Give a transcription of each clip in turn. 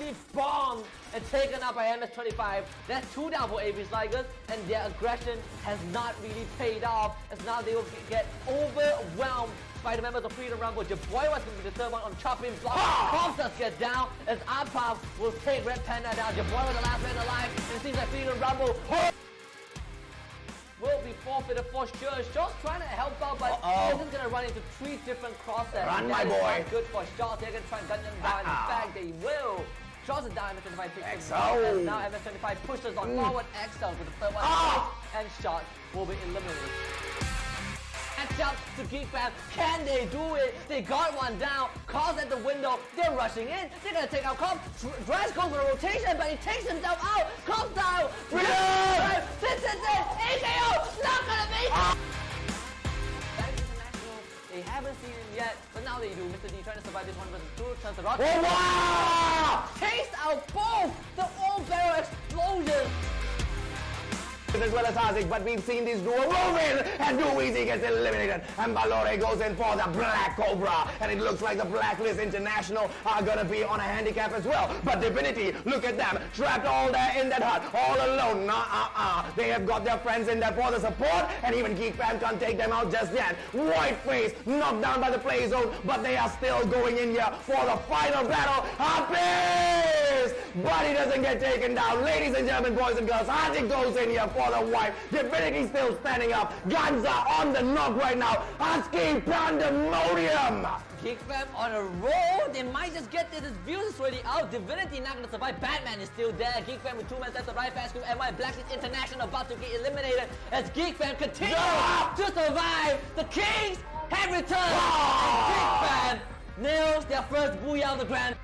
completely bombed and taken out by MS-25. That's 2 down for AB Tigers, and their aggression has not really paid off, as now they will get overwhelmed by the members of Freedom Rumble. Your boy was going to be the third one on chopping block. Cops get down as Arpav will take Red Panda down. Your boy was the last man alive, and it seems like Freedom Rumble will be forfeited for sure. Shaw's trying to help out, but this is going to run into 3 different crosshairs. Run, my boy. Not good for Shaw. They're going to try and gun them down. In fact, they will. Shaw's down. MS-25 picks him up, and now MS-25 pushes on forward. XL with the third one, and Shot will be eliminated. Catch up to Geek Fam. Can they do it? They got one down. Cause at the window. They're rushing in. They're gonna take out Cobb. Dress goes for a rotation, but he takes himself out. Cobb's down. This is it. AKO. Not gonna make it. Back international. They haven't seen him yet, but now they do. Mr. D trying to survive this one versus 2. Turns the rock. Oh, wow! Takes out both. The old barrel explosion. As well as Hazik, but we've seen this duo move in, and Duweezy gets eliminated, and Balore goes in for the Black Cobra, and it looks like the Blacklist International are gonna be on a handicap as well. But Divinity, look at them, trapped all there in that hut, all alone. They have got their friends in there for the support, and even Geek Fam can't take them out just yet. Whiteface knocked down by the play zone, but they are still going in here for the final battle. Hafiz! But he doesn't get taken down. Ladies and gentlemen, boys and girls, Hazik goes in here for the wipe. Divinity still standing up. Guns are on the knock right now. Husky Pandemonium. Geek Fam on a roll. They might just get this. His views is already out. Divinity not gonna survive. Batman is still there. Geek Fam with 2 men left. The right fast group. NY Blacklist International about to get eliminated as Geek Fam continues to survive. The Kings have returned. And Geek Fam nails their first booyah of the grand.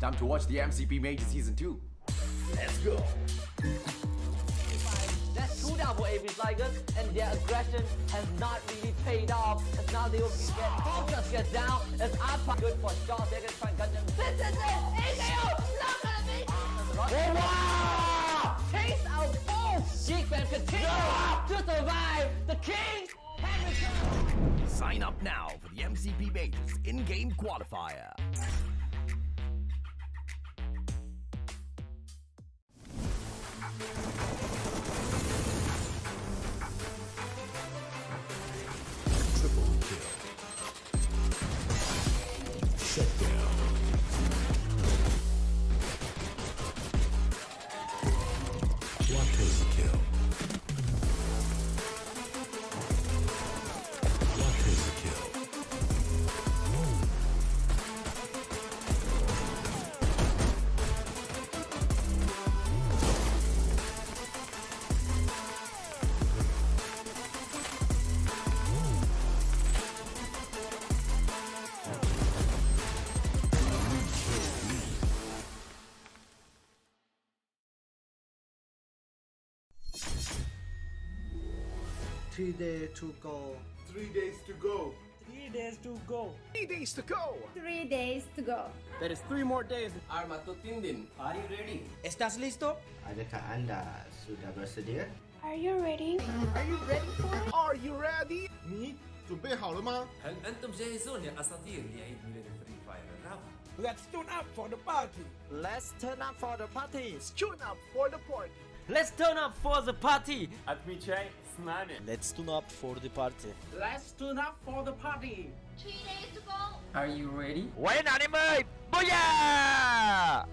Time to watch the MCP Major Season 2. Let's go! That's 2 down for AB Tigers, and their aggression has not really paid off, as now they will get Focus gets down, as Arpa good for shots. They're gonna try and gun them. This is it! AKO! Not gonna be! Oh, wow! Takes out both! Geek Fam continues to survive! The Kings have returned! Sign up now for the MCP Majors in-game qualifier. Triple kill. Shut down. Quadruple kill. Quadruple kill. Three days to go. 3 days to go. 3 days to go. 3 days to go. 3 days to go. There is 3 more days. Armatutindin. Are you ready? ¿Estás listo? Adakah anda sudah bersedia? Are you ready? Are you ready for it? Are you ready? 你准备好了吗？ هل أنتم جاهزون يا أساطير لعيد ميلاد فري فاير الرابع؟ Let's tune up for the party. Let's turn up for the party. Tune up for the party. Let's turn up for the party. Let's tune up for the party. Let's turn up for the party. 3 days to go. Are you ready? Quay nào em ơi. Booyah!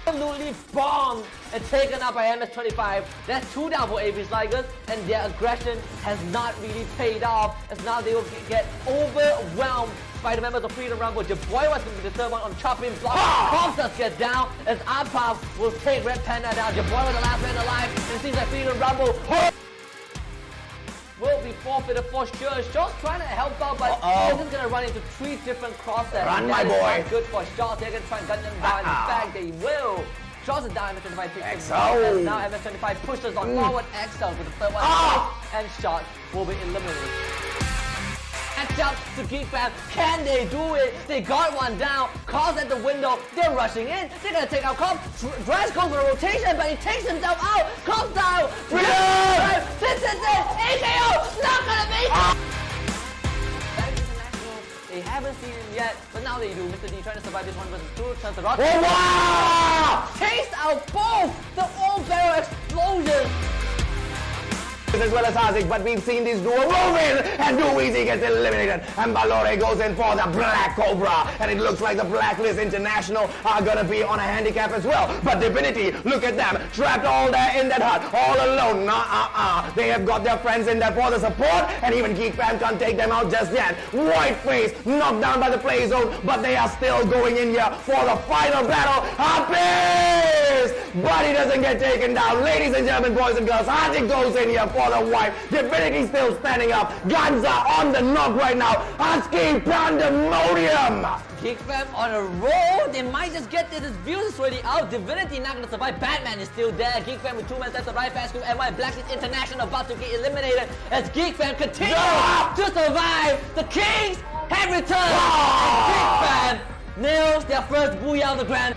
Absolutely bombed and taken up by MS-25. That's 2 down for AV's Ligers, and their aggression has not really paid off, as now they will get overwhelmed by the members of Freedom Rumble. Your boy was going to be the third one on chopping block. Comstas get down as Arpav will take Red Panda down. Your boy was the last man alive, and it seems like Freedom Rumble will be forfeited for sure. Shaw's trying to help out, but he's just going to run into 3 different crosses. Run, my That is boy. not good for Shaw. They're going to try and gun them down. In fact, they will. Shaw's a down. MS-25 picks him up, and now MS-25 pushes on forward. Excel with the third one. And Shot will be eliminated. Catch up to Geek Fam. Can they do it? They got one down. Calls at the window. They're rushing in. They're going to take out Comp. Drives goes for a rotation, but he takes himself out. Comp down. This is it. AKO. Not going to make it. Back international. They haven't seen him yet, but now they do. Mr. D trying to survive this one versus 2. Turns the rock. Oh, wow! Takes out both. The all barrel explosion. As well as Hazik, but we've seen this duo move in, and Dueezy gets eliminated, and Balore goes in for the Black Cobra, and it looks like the Blacklist International are gonna be on a handicap as well. But Divinity, look at them, trapped all there in that hut, all alone. They have got their friends in there for the support, and even Geek Fam can't take them out just yet. Whiteface knocked down by the play zone, but they are still going in here for the final battle. Hafiz! But he doesn't get taken down. Ladies and gentlemen, boys and girls, Hazik goes in here for the wipe. Divinity still standing up. Guns are on the knock right now. Husky Pandemonium. Geek Fam on a roll. They might just get this views is already out. Divinity not gonna survive. Batman is still there. Geek Fam with 2 men left. The right fast group and white Blacklist International about to get eliminated as Geek Fam continues to survive. The Kings have returned. And Geek Fam nails their first booyah on the ground.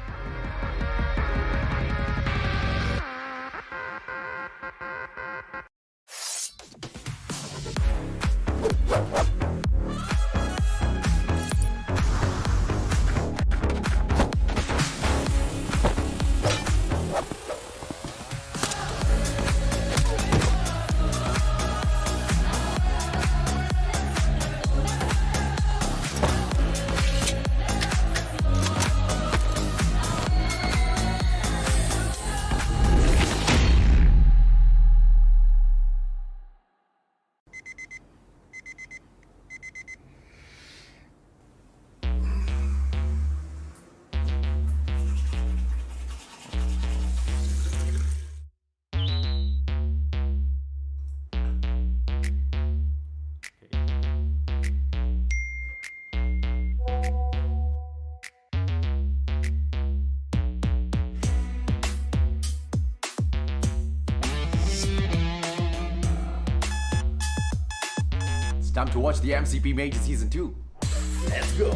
Time to watch the MCP Major Season 2. Let's go.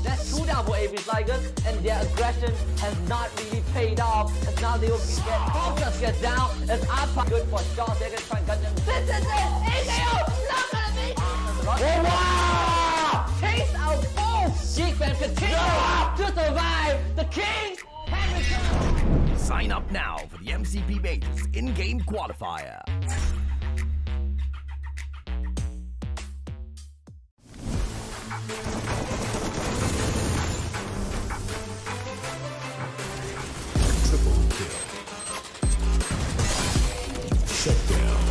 That's 2 down for AV's Ligers, and their aggression has not really paid off, as now they will get Comstas get down as Arpa good for Shaw. They're gonna try and gun them. This is it! AKO! Not gonna make it! Oh, wow! Takes Sign up now for the MCP Majors in-game qualifier. Triple kill. Shut down.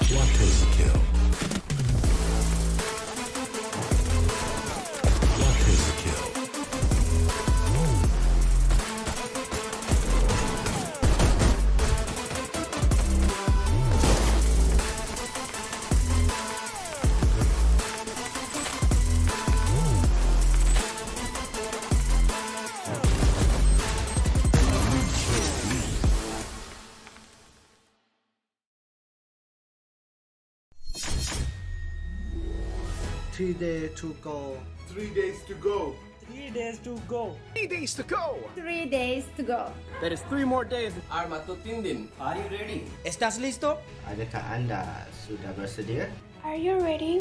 Quadruple kill. Quadruple kill. Three days to go. 3 days to go. 3 days to go. 3 days to go. 3 days to go. There is 3 more days. Arma tu Tindin. Are you ready? ¿Estás listo? Adakah anda sudah bersedia? Are you ready?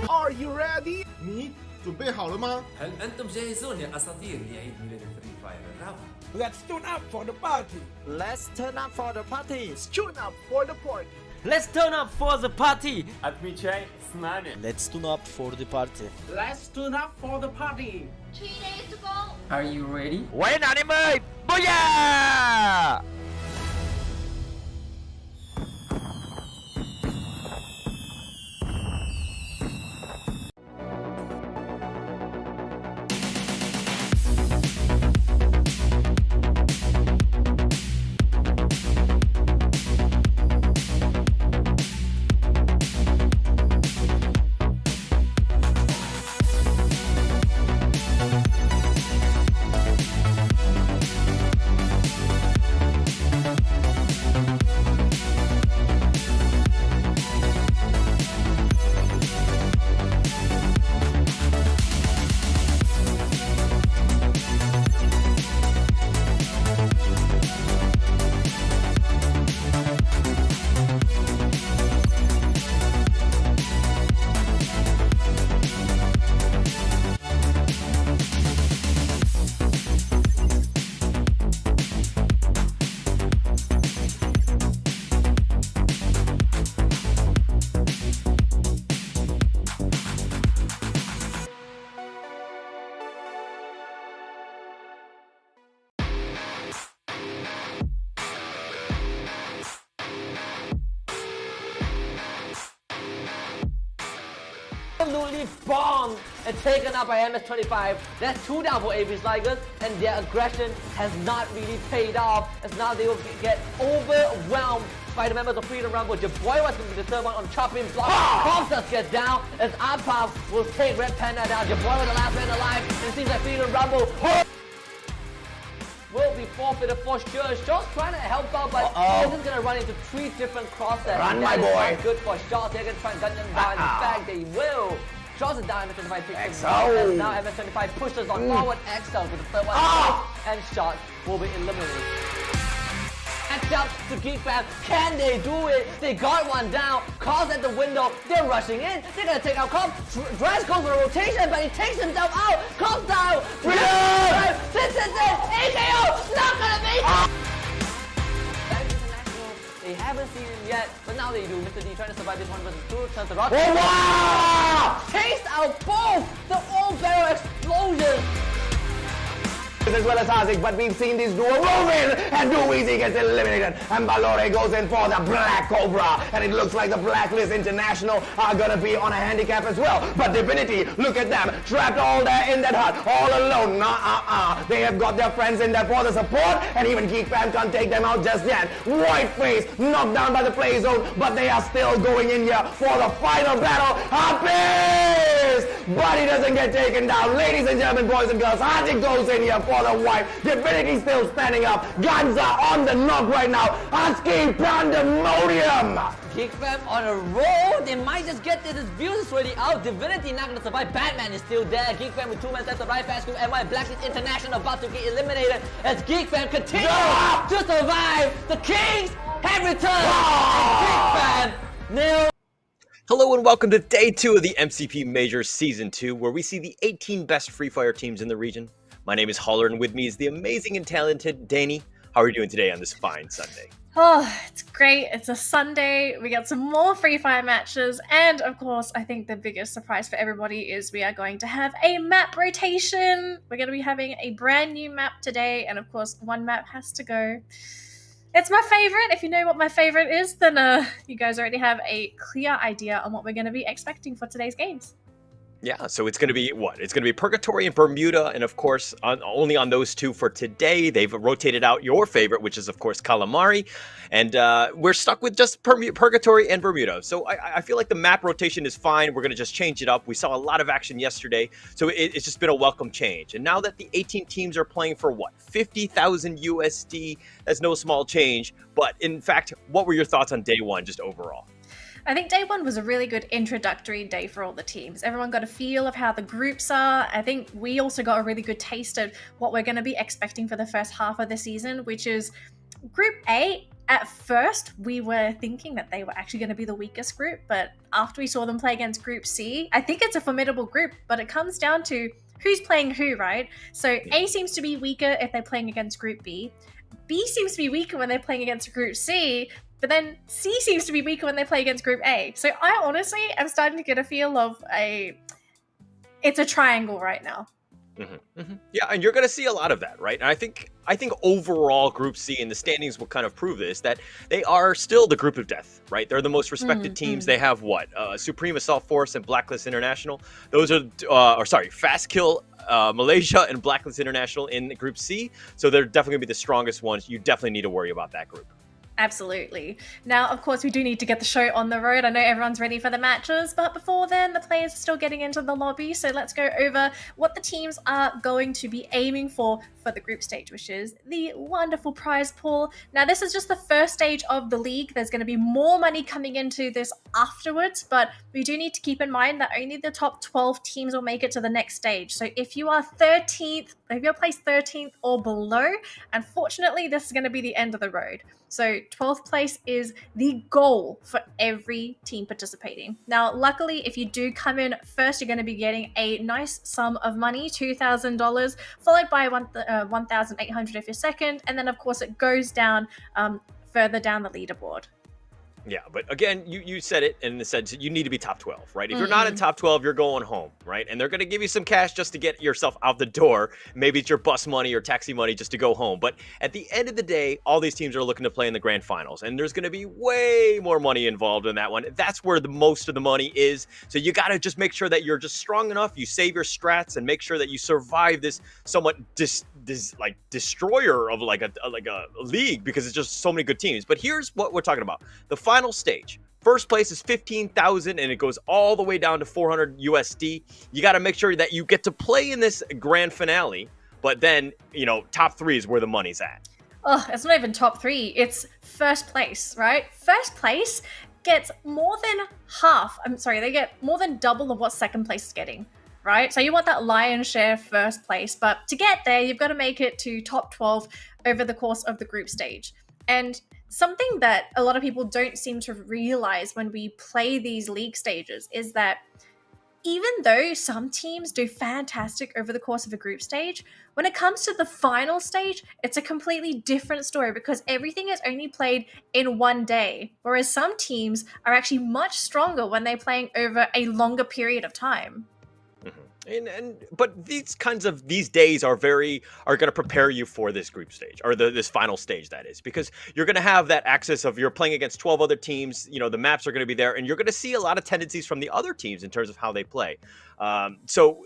Are you ready? 你准备好了吗？ هل أنتم جاهزون يا أساطير لعيد ميلاد الفري فاير الرابع؟ Let's tune up for the party. Let's turn up for the party. Tune up for the party. Let's turn up for the party. Let's tune up for the party. Let's tune up for the party. 3 days to go. Are you ready? Quay anh em ơi. Booyah! Absolutely bombed and taken up by MS-25. That's 2 down for AB Sligers, and their aggression has not really paid off, as now they will get overwhelmed by the members of Freedom Rumble. Your boy was going to be the third one on chopping block. Comstas get down as Arpav will take Red Panda down. Your boy was the last man alive, and it seems like Freedom Rumble will be forfeited for sure. Shaw's trying to help out, but he's just gonna run into 3 different crosshairs. Run, my That is boy. not good for Shaw. They're gonna try and gun them down. In fact, they will. Shaw's a down. MS-25 picks him up, and now MS-25 pushes on forward. XL with the third one, and Shot will be eliminated. Catch up to Geek Fam. Can they do it? They got one down. Calls at the window. They're rushing in. They're gonna take out Cobb. Dress goes for a rotation, but he takes himself out. Cobb's down. Sits in. AKO. Not gonna make it. Back to International. They haven't seen him yet, but now they do. Mr. D trying to survive this 1v2. Turns the rock. Oh, wow! Takes out both. The all-barrel explosion. As well as Hazik, but we've seen this duo move in, and Duweezy gets eliminated, and Balore goes in for the Black Cobra, and it looks like the Blacklist International are gonna be on a handicap as well. But Divinity, look at them, trapped all there in that hut, all alone. They have got their friends in there for the support, and even Geek Fam can't take them out just yet. Whiteface knocked down by the play zone, but they are still going in here for the final battle. Happy! But he doesn't get taken down. Ladies and gentlemen, boys and girls, Hazik goes in here for the wipe. Divinity still standing up. Guns are on the knock right now. Husky Pandemonium. Geek Fam on a roll. They might just get this. His views is already out. Divinity not gonna survive. Batman is still there. Geek Fam with 2 men left. The right fast group. NY Blacklist International about to get eliminated as Geek Fam continues to survive. The Kings have returned. And Geek Fam nil. Hello and welcome to day 2 of the MCP Majors Season 2, where we see the 18 best Free Fire teams in the region. My name is Holler, and with me is the amazing and talented Danny. How are you doing today on this fine Sunday? Oh, it's great. It's a Sunday. We got some more Free Fire matches. And of course, I think the biggest surprise for everybody is we are going to have a map rotation. We're going to be having a brand new map today. And of course, one map has to go. It's my favorite. If you know what my favorite is, then you guys already have a clear idea on what we're going to be expecting for today's games. Yeah, so it's going to be what? It's going to be Purgatory and Bermuda, and of course, only on those two for today. They've rotated out your favorite, which is, of course, Calamari, and we're stuck with just Purgatory and Bermuda. So I feel like the map rotation is fine. We're going to just change it up. We saw a lot of action yesterday, so it's just been a welcome change. And now that the 18 teams are playing for, what, 50,000 USD, that's no small change. But in fact, what were your thoughts on day one, just overall? I think day one was a really good introductory day for all the teams. Everyone got a feel of how the groups are. I think we also got a really good taste of what we're going to be expecting for the first half of the season, which is Group A. At first, we were thinking that they were actually going to be the weakest group, but after we saw them play against Group C, I think it's a formidable group, but it comes down to who's playing who, right? So A seems to be weaker if they're playing against Group B. B seems to be weaker when they're playing against Group C, but then C seems to be weaker when they play against Group A. So I honestly am starting to get a feel of it's a triangle right now. Yeah, and you're going to see a lot of that, right? And I think overall Group C and the standings will kind of prove this, that they are still the group of death, right? They're the most respected teams. They have what? Supreme Assault Force and Blacklist International. Those are, Fast Kill, Malaysia and Blacklist International in Group C. So they're definitely going to be the strongest ones. You definitely need to worry about that group. Absolutely. Now, of course, we do need to get the show on the road. I know everyone's ready for the matches, but before then, the players are still getting into the lobby. So let's go over what the teams are going to be aiming for the group stage, which is the wonderful prize pool. Now, this is just the first stage of the league. There's going to be more money coming into this afterwards, but we do need to keep in mind that only the top 12 teams will make it to the next stage. So if you are 13th, if you're placed 13th or below, unfortunately, this is going to be the end of the road. So 12th place is the goal for every team participating. Now, luckily, if you do come in first, you're going to be getting a nice sum of money, $2,000, followed by 1,800 if you're second. And then, of course, it goes down further down the leaderboard. Yeah, but again, you said it in the sense you need to be top 12, right? If you're not in top 12, you're going home, right? And they're going to give you some cash just to get yourself out the door. Maybe it's your bus money or taxi money just to go home. But at the end of the day, all these teams are looking to play in the grand finals. And there's going to be way more money involved in that one. That's where the most of the money is. So you got to just make sure that you're just strong enough. You save your strats and make sure that you survive this somewhat destroyer of like a league, because it's just so many good teams. But here's what we're talking about. The final stage. First place is 15,000 and it goes all the way down to 400 USD. You got to make sure that you get to play in this grand finale, but then, top 3 is where the money's at. Oh, it's not even top 3. It's first place, right? First place gets more than half. They get more than double of what second place is getting. Right? So you want that lion's share first place, but to get there, you've got to make it to top 12 over the course of the group stage. And something that a lot of people don't seem to realize when we play these league stages is that even though some teams do fantastic over the course of a group stage, when it comes to the final stage, it's a completely different story because everything is only played in one day, whereas some teams are actually much stronger when they're playing over a longer period of time. But these days are going to prepare you for this group stage, or this final stage, that is, because you're going to have that access of you're playing against 12 other teams. The maps are going to be there, and you're going to see a lot of tendencies from the other teams in terms of how they play. So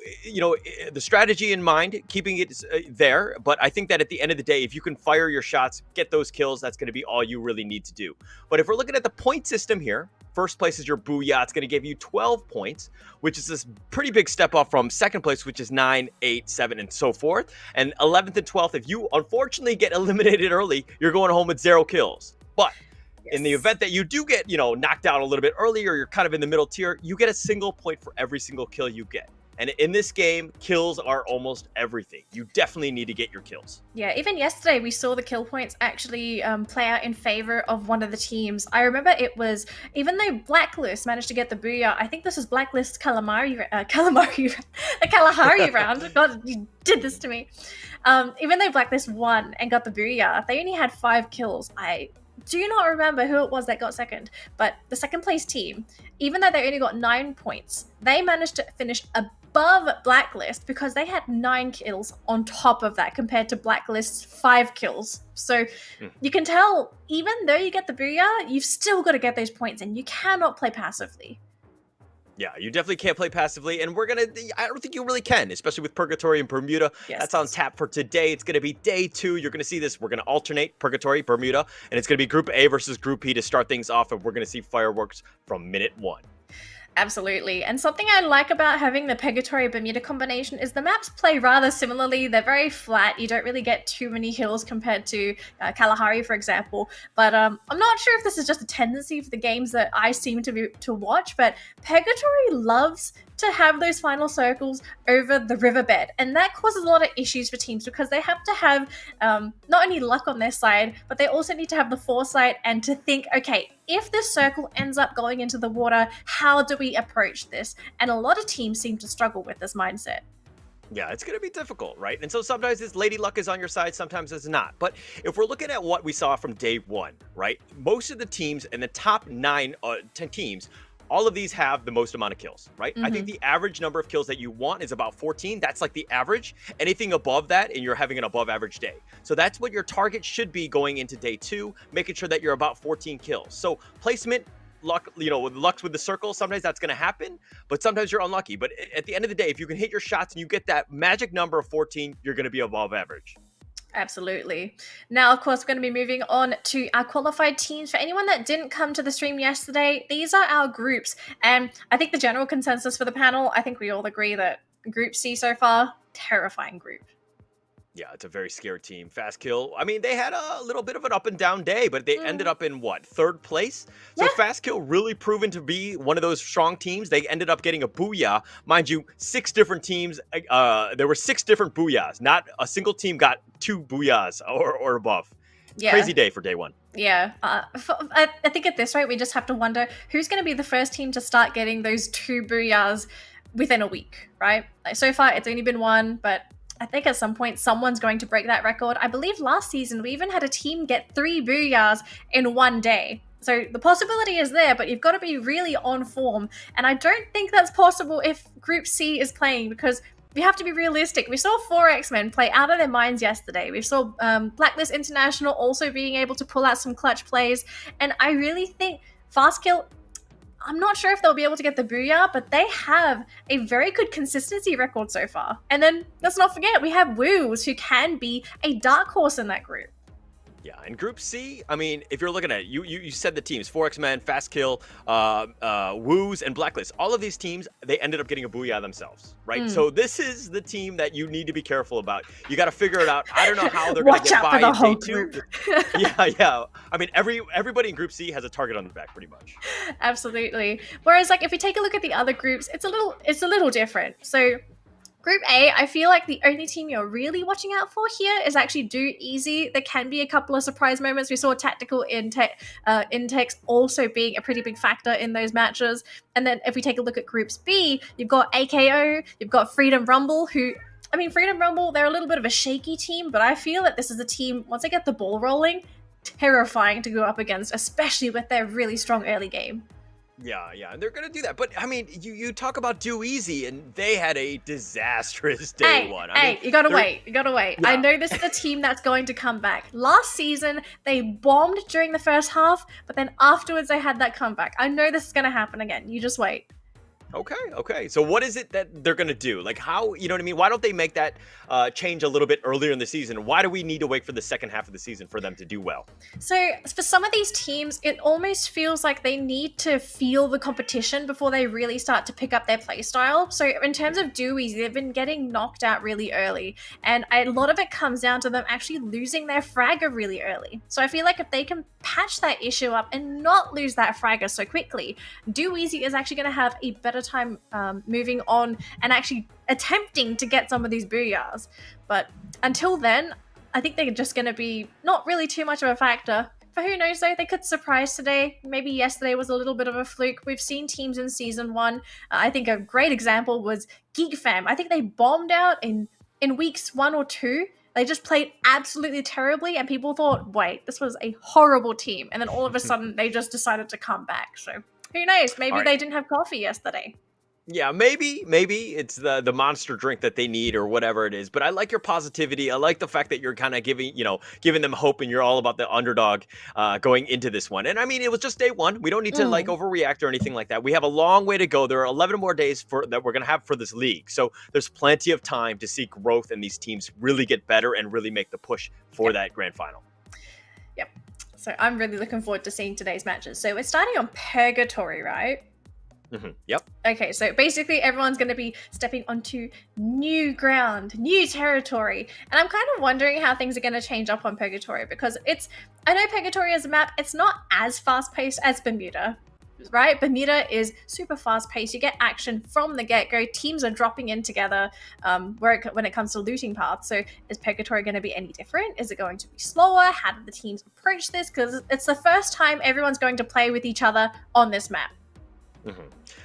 the strategy in mind, keeping it there. But I think that at the end of the day, if you can fire your shots, get those kills, that's going to be all you really need to do. But if we're looking at the point system here, first place is your Booyah. It's going to give you 12 points, which is this pretty big step up from second place, which is 9, 8, 7, and so forth. And 11th and 12th, if you unfortunately get eliminated early, you're going home with 0 kills. But in the event that you do get, knocked out a little bit earlier, you're kind of in the middle tier, you get a single point for every single kill you get. And in this game, kills are almost everything. You definitely need to get your kills. Yeah, even yesterday we saw the kill points actually play out in favor of one of the teams. I remember it was, even though Blacklist managed to get the booyah, I think this was Blacklist's Kalahari round. God, you did this to me. Even though Blacklist won and got the booyah, they only had 5 kills. I do not remember who it was that got second, but the second place team, even though they only got 9 points, they managed to finish above Blacklist because they had 9 kills on top of that compared to Blacklist's 5 kills. So you can tell, even though you get the booyah, you've still got to get those points and you cannot play passively. Yeah, you definitely can't play passively, and I don't think you really can, especially with Purgatory and Bermuda. Yes. That's on tap for today. It's going to be day 2. You're going to see this. We're going to alternate Purgatory, Bermuda, and it's going to be Group A versus Group B to start things off, and we're going to see fireworks from minute 1. Absolutely. And something I like about having the Purgatory Bermuda combination is the maps play rather similarly. They're very flat. You don't really get too many hills compared to Kalahari, for example. But I'm not sure if this is just a tendency for the games that I seem to watch, but Purgatory loves to have those final circles over the riverbed, and that causes a lot of issues for teams because they have to have not only luck on their side, but they also need to have the foresight and to think, okay, if this circle ends up going into the water, how do we approach this? And a lot of teams seem to struggle with this mindset. Yeah, it's going to be difficult, right? And so sometimes this lady luck is on your side, sometimes it's not. But if we're looking at what we saw from day 1, right, most of the teams and the top 10 teams, all of these have the most amount of kills, right? I think the average number of kills that you want is about 14. That's like the average. Anything above that, and you're having an above average day. So that's what your target should be going into day 2, making sure that you're about 14 kills. So placement, luck, with lucks with the circle, sometimes that's going to happen, but sometimes you're unlucky. But at the end of the day, if you can hit your shots and you get that magic number of 14, you're going to be above average. Absolutely. Now, of course, we're going to be moving on to our qualified teams. For anyone that didn't come to the stream yesterday, these are our groups. And I think the general consensus for the panel, I think we all agree that Group C so far, terrifying group. Yeah, it's a very scared team. Fast Kill, I mean, they had a little bit of an up and down day, but they ended up in what, 3rd place? So Fast Kill really proven to be one of those strong teams. They ended up getting a booyah. Mind you, 6 different teams, there were 6 different booyahs. Not a single team got 2 booyahs or above. Yeah. Crazy day for day 1. Yeah, I think at this rate, we just have to wonder who's going to be the first team to start getting those 2 booyahs within a week, right? Like, so far, it's only been 1, but I think at some point someone's going to break that record. I believe last season we even had a team get 3 booyahs in 1 day. So the possibility is there, but you've got to be really on form. And I don't think that's possible if Group C is playing, because we have to be realistic. We saw 4 X-Men play out of their minds yesterday. We saw Blacklist International also being able to pull out some clutch plays. And I really think Fast Kill, I'm not sure if they'll be able to get the booyah, but they have a very good consistency record so far. And then let's not forget, we have Woos, who can be a dark horse in that group. Yeah, in Group C, I mean, if you're looking at it, you said the teams, 4X-Men, Fast Kill, Woos, and Blacklist. All of these teams, they ended up getting a booyah themselves, right? So this is the team that you need to be careful about. You got to figure it out. I don't know how they're going to get by in day 2. Yeah. I mean, everybody in Group C has a target on their back, pretty much. Absolutely. Whereas, like, if we take a look at the other groups, it's a little different. So Group A, I feel like the only team you're really watching out for here is actually Do Easy. There can be a couple of surprise moments. We saw Tactical Intex also being a pretty big factor in those matches. And then if we take a look at Groups B, you've got AKO, you've got Freedom Rumble, who, I mean, Freedom Rumble, they're a little bit of a shaky team, but I feel that this is a team, once they get the ball rolling, terrifying to go up against, especially with their really strong early game. Yeah, and they're going to do that. But, I mean, you talk about Do Easy, and they had a disastrous day 1. I mean, you got to wait. Yeah. I know this is a team that's going to come back. Last season, they bombed during the first half, but then afterwards they had that comeback. I know this is going to happen again. You just wait. Okay. So what is it that they're going to do? Like, how, you know what I mean? Why don't they make that change a little bit earlier in the season? Why do we need to wait for the second half of the season for them to do well? So for some of these teams, it almost feels like they need to feel the competition before they really start to pick up their play style. So in terms of Dewey's, they've been getting knocked out really early. And a lot of it comes down to them actually losing their fragger really early. So I feel like if they can patch that issue up and not lose that fragger so quickly, Do Easy is actually going to have a better of time moving on and actually attempting to get some of these booyahs. But until then, I think they're just going to be not really too much of a factor. For who knows though, they could surprise today. Maybe yesterday was a little bit of a fluke. We've seen teams in Season 1. I think a great example was Geek Fam. I think they bombed out in weeks 1 or 2. They just played absolutely terribly and people thought, wait, this was a horrible team. And then all of a sudden they just decided to come back. So who knows? Maybe they didn't have coffee yesterday. Yeah, maybe it's the monster drink that they need or whatever it is. But I like your positivity. I like the fact that you're kind of giving them hope, and you're all about the underdog going into this one. And I mean, it was just day 1. We don't need to like overreact or anything like that. We have a long way to go. There are 11 more days that we're gonna have for this league, so there's plenty of time to see growth and these teams really get better and really make the push for that grand final. Yep. So I'm really looking forward to seeing today's matches. So we're starting on Purgatory, right? Yep. Okay, so basically everyone's going to be stepping onto new ground, new territory. And I'm kind of wondering how things are going to change up on Purgatory, because I know Purgatory as a map, it's not as fast-paced as Bermuda, right? Bermuda is super fast-paced. You get action from the get-go. Teams are dropping in together when it comes to looting paths. So is Purgatory going to be any different? Is it going to be slower? How do the teams approach this? Because it's the first time everyone's going to play with each other on this map.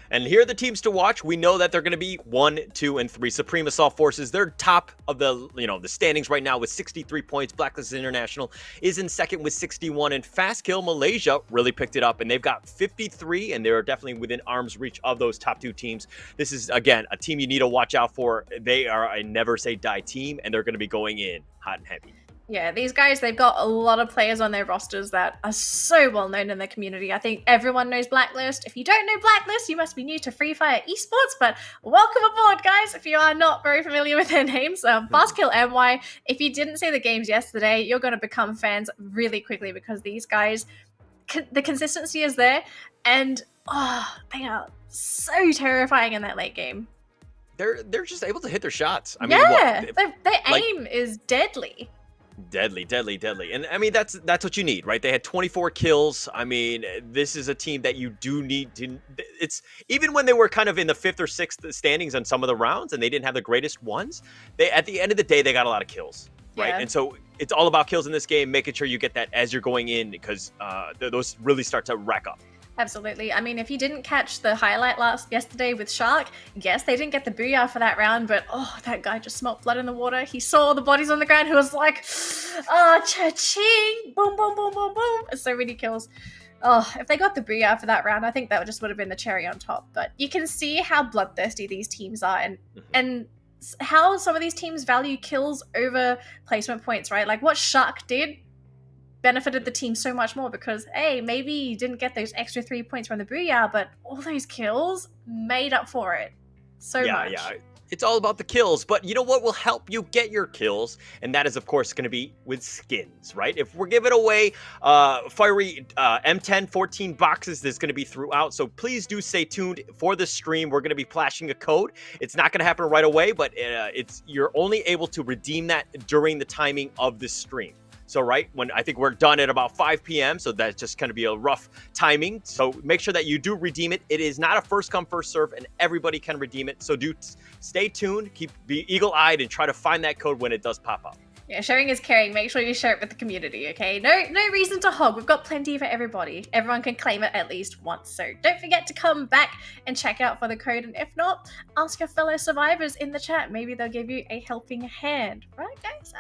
And here are the teams to watch. We know that they're going to be 1, 2, and 3. Supreme Assault Forces, they're top of the standings right now with 63 points. Blacklisted International is in second with 61, and Fast Kill Malaysia really picked it up, and they've got 53, and they're definitely within arm's reach of those top 2 teams. This is, again, a team you need to watch out for. They are a never say die team, and they're going to be going in hot and heavy. Yeah, these guys, they've got a lot of players on their rosters that are so well known in the community. I think everyone knows Blacklist. If you don't know Blacklist, you must be new to Free Fire esports, but welcome aboard, guys, if you are not very familiar with their names. Fast Kill MY, if you didn't see the games yesterday, you're going to become fans really quickly, because these guys, the consistency is there, and they are so terrifying in that late game. They're just able to hit their shots. I mean, their like, aim is deadly. Deadly. And I mean, that's what you need, right? They had 24 kills. I mean, this is a team that you do need to, it's even when they were kind of in the 5th or 6th standings on some of the rounds and they didn't have the greatest ones, at the end of the day, they got a lot of kills, right? Yeah. And so it's all about kills in this game, making sure you get that as you're going in, because those really start to rack up. Absolutely. I mean, if you didn't catch the highlight yesterday with Shark, yes, they didn't get the booyah for that round, but that guy just smelled blood in the water. He saw the bodies on the ground. He was like, cha-ching, boom, boom, boom, boom, boom. And so many kills. If they got the booyah for that round, I think that just would have been the cherry on top. But you can see how bloodthirsty these teams are, and how some of these teams value kills over placement points, right? Like what Shark did benefited the team so much more, because hey, maybe you didn't get those extra 3 points from the booyah, but all those kills made up for it so much. Yeah, it's all about the kills. But you know what will help you get your kills, and that is of course going to be with skins, right? If we're giving away fiery M10 14 boxes, there's going to be throughout, so please do stay tuned for the stream. We're going to be flashing a code. It's not going to happen right away, but you're only able to redeem that during the timing of the stream. So right when I think we're done at about 5 p.m. So that's just going to be a rough timing. So make sure that you do redeem it. It is not a first come, first serve, and everybody can redeem it. So do stay tuned, be eagle-eyed, and try to find that code when it does pop up. Yeah, sharing is caring. Make sure you share it with the community, okay? No reason to hog. We've got plenty for everybody. Everyone can claim it at least once. So don't forget to come back and check out for the code. And if not, ask your fellow survivors in the chat. Maybe they'll give you a helping hand. Right, guys?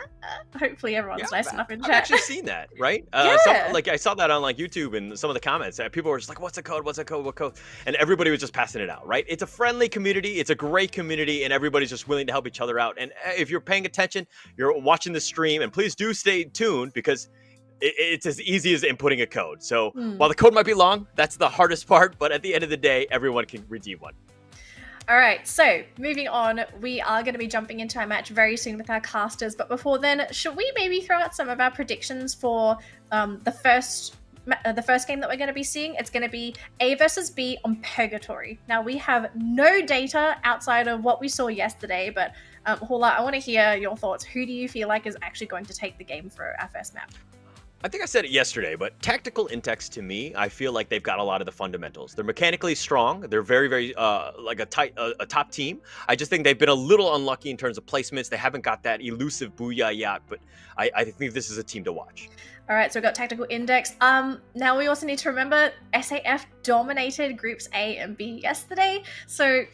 Hopefully everyone's nice enough in chat. I've actually seen that, right? Yeah. I saw that on YouTube and some of the comments. People were just like, what's the code? What's the code? What code? And everybody was just passing it out, right? It's a friendly community. It's a great community, and everybody's just willing to help each other out. And if you're paying attention, you're watching the stream, and please do stay tuned, because it's as easy as inputting a code. So while the code might be long, that's the hardest part, but at the end of the day, everyone can redeem one. All right, so moving on, we are going to be jumping into our match very soon with our casters. But before then, should we maybe throw out some of our predictions for the first game that we're going to be seeing? It's going to be A versus B on Purgatory. Now, we have no data outside of what we saw yesterday, but Hula, I want to hear your thoughts. Who do you feel like is actually going to take the game for our first map? I think I said it yesterday, but Tactical Intex to me, I feel like they've got a lot of the fundamentals. They're mechanically strong. They're very, very like a top team. I just think they've been a little unlucky in terms of placements. They haven't got that elusive booyah yet, but I think this is a team to watch. All right, so we've got Tactical Index. Now we also need to remember SAF dominated groups A and B yesterday. So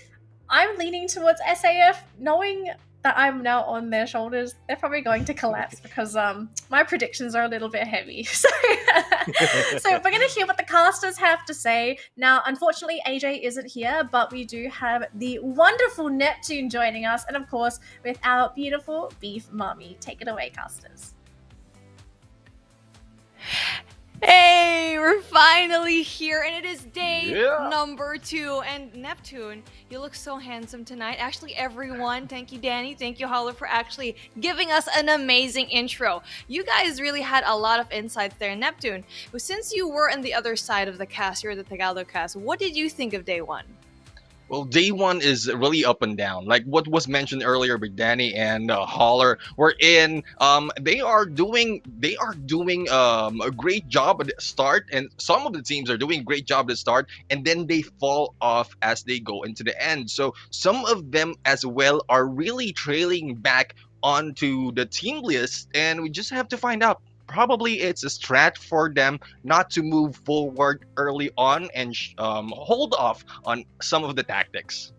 I'm leaning towards SAF, knowing that I'm now on their shoulders. They're probably going to collapse because my predictions are a little bit heavy. So, so we're going to hear what the casters have to say. Now, unfortunately, AJ isn't here, but we do have the wonderful Neptune joining us, and of course, with our beautiful Beef Mommy. Take it away, casters. Hey, we're finally here, and it is day number 2. And Neptune, you look so handsome tonight. Actually, everyone, thank you, Danny, thank you, Holler, for actually giving us an amazing intro. You guys really had a lot of insights there. Neptune, since you were on the other side of the cast, you're the Tagalog cast, what did you think of day 1? Well, day 1 is really up and down. Like what was mentioned earlier by Danny and Holler, they are doing a great job at the start, and some of the teams are doing a great job at the start, and then they fall off as they go into the end. So some of them as well are really trailing back onto the team list, and we just have to find out. Probably it's a strat for them not to move forward early on and hold off on some of the tactics.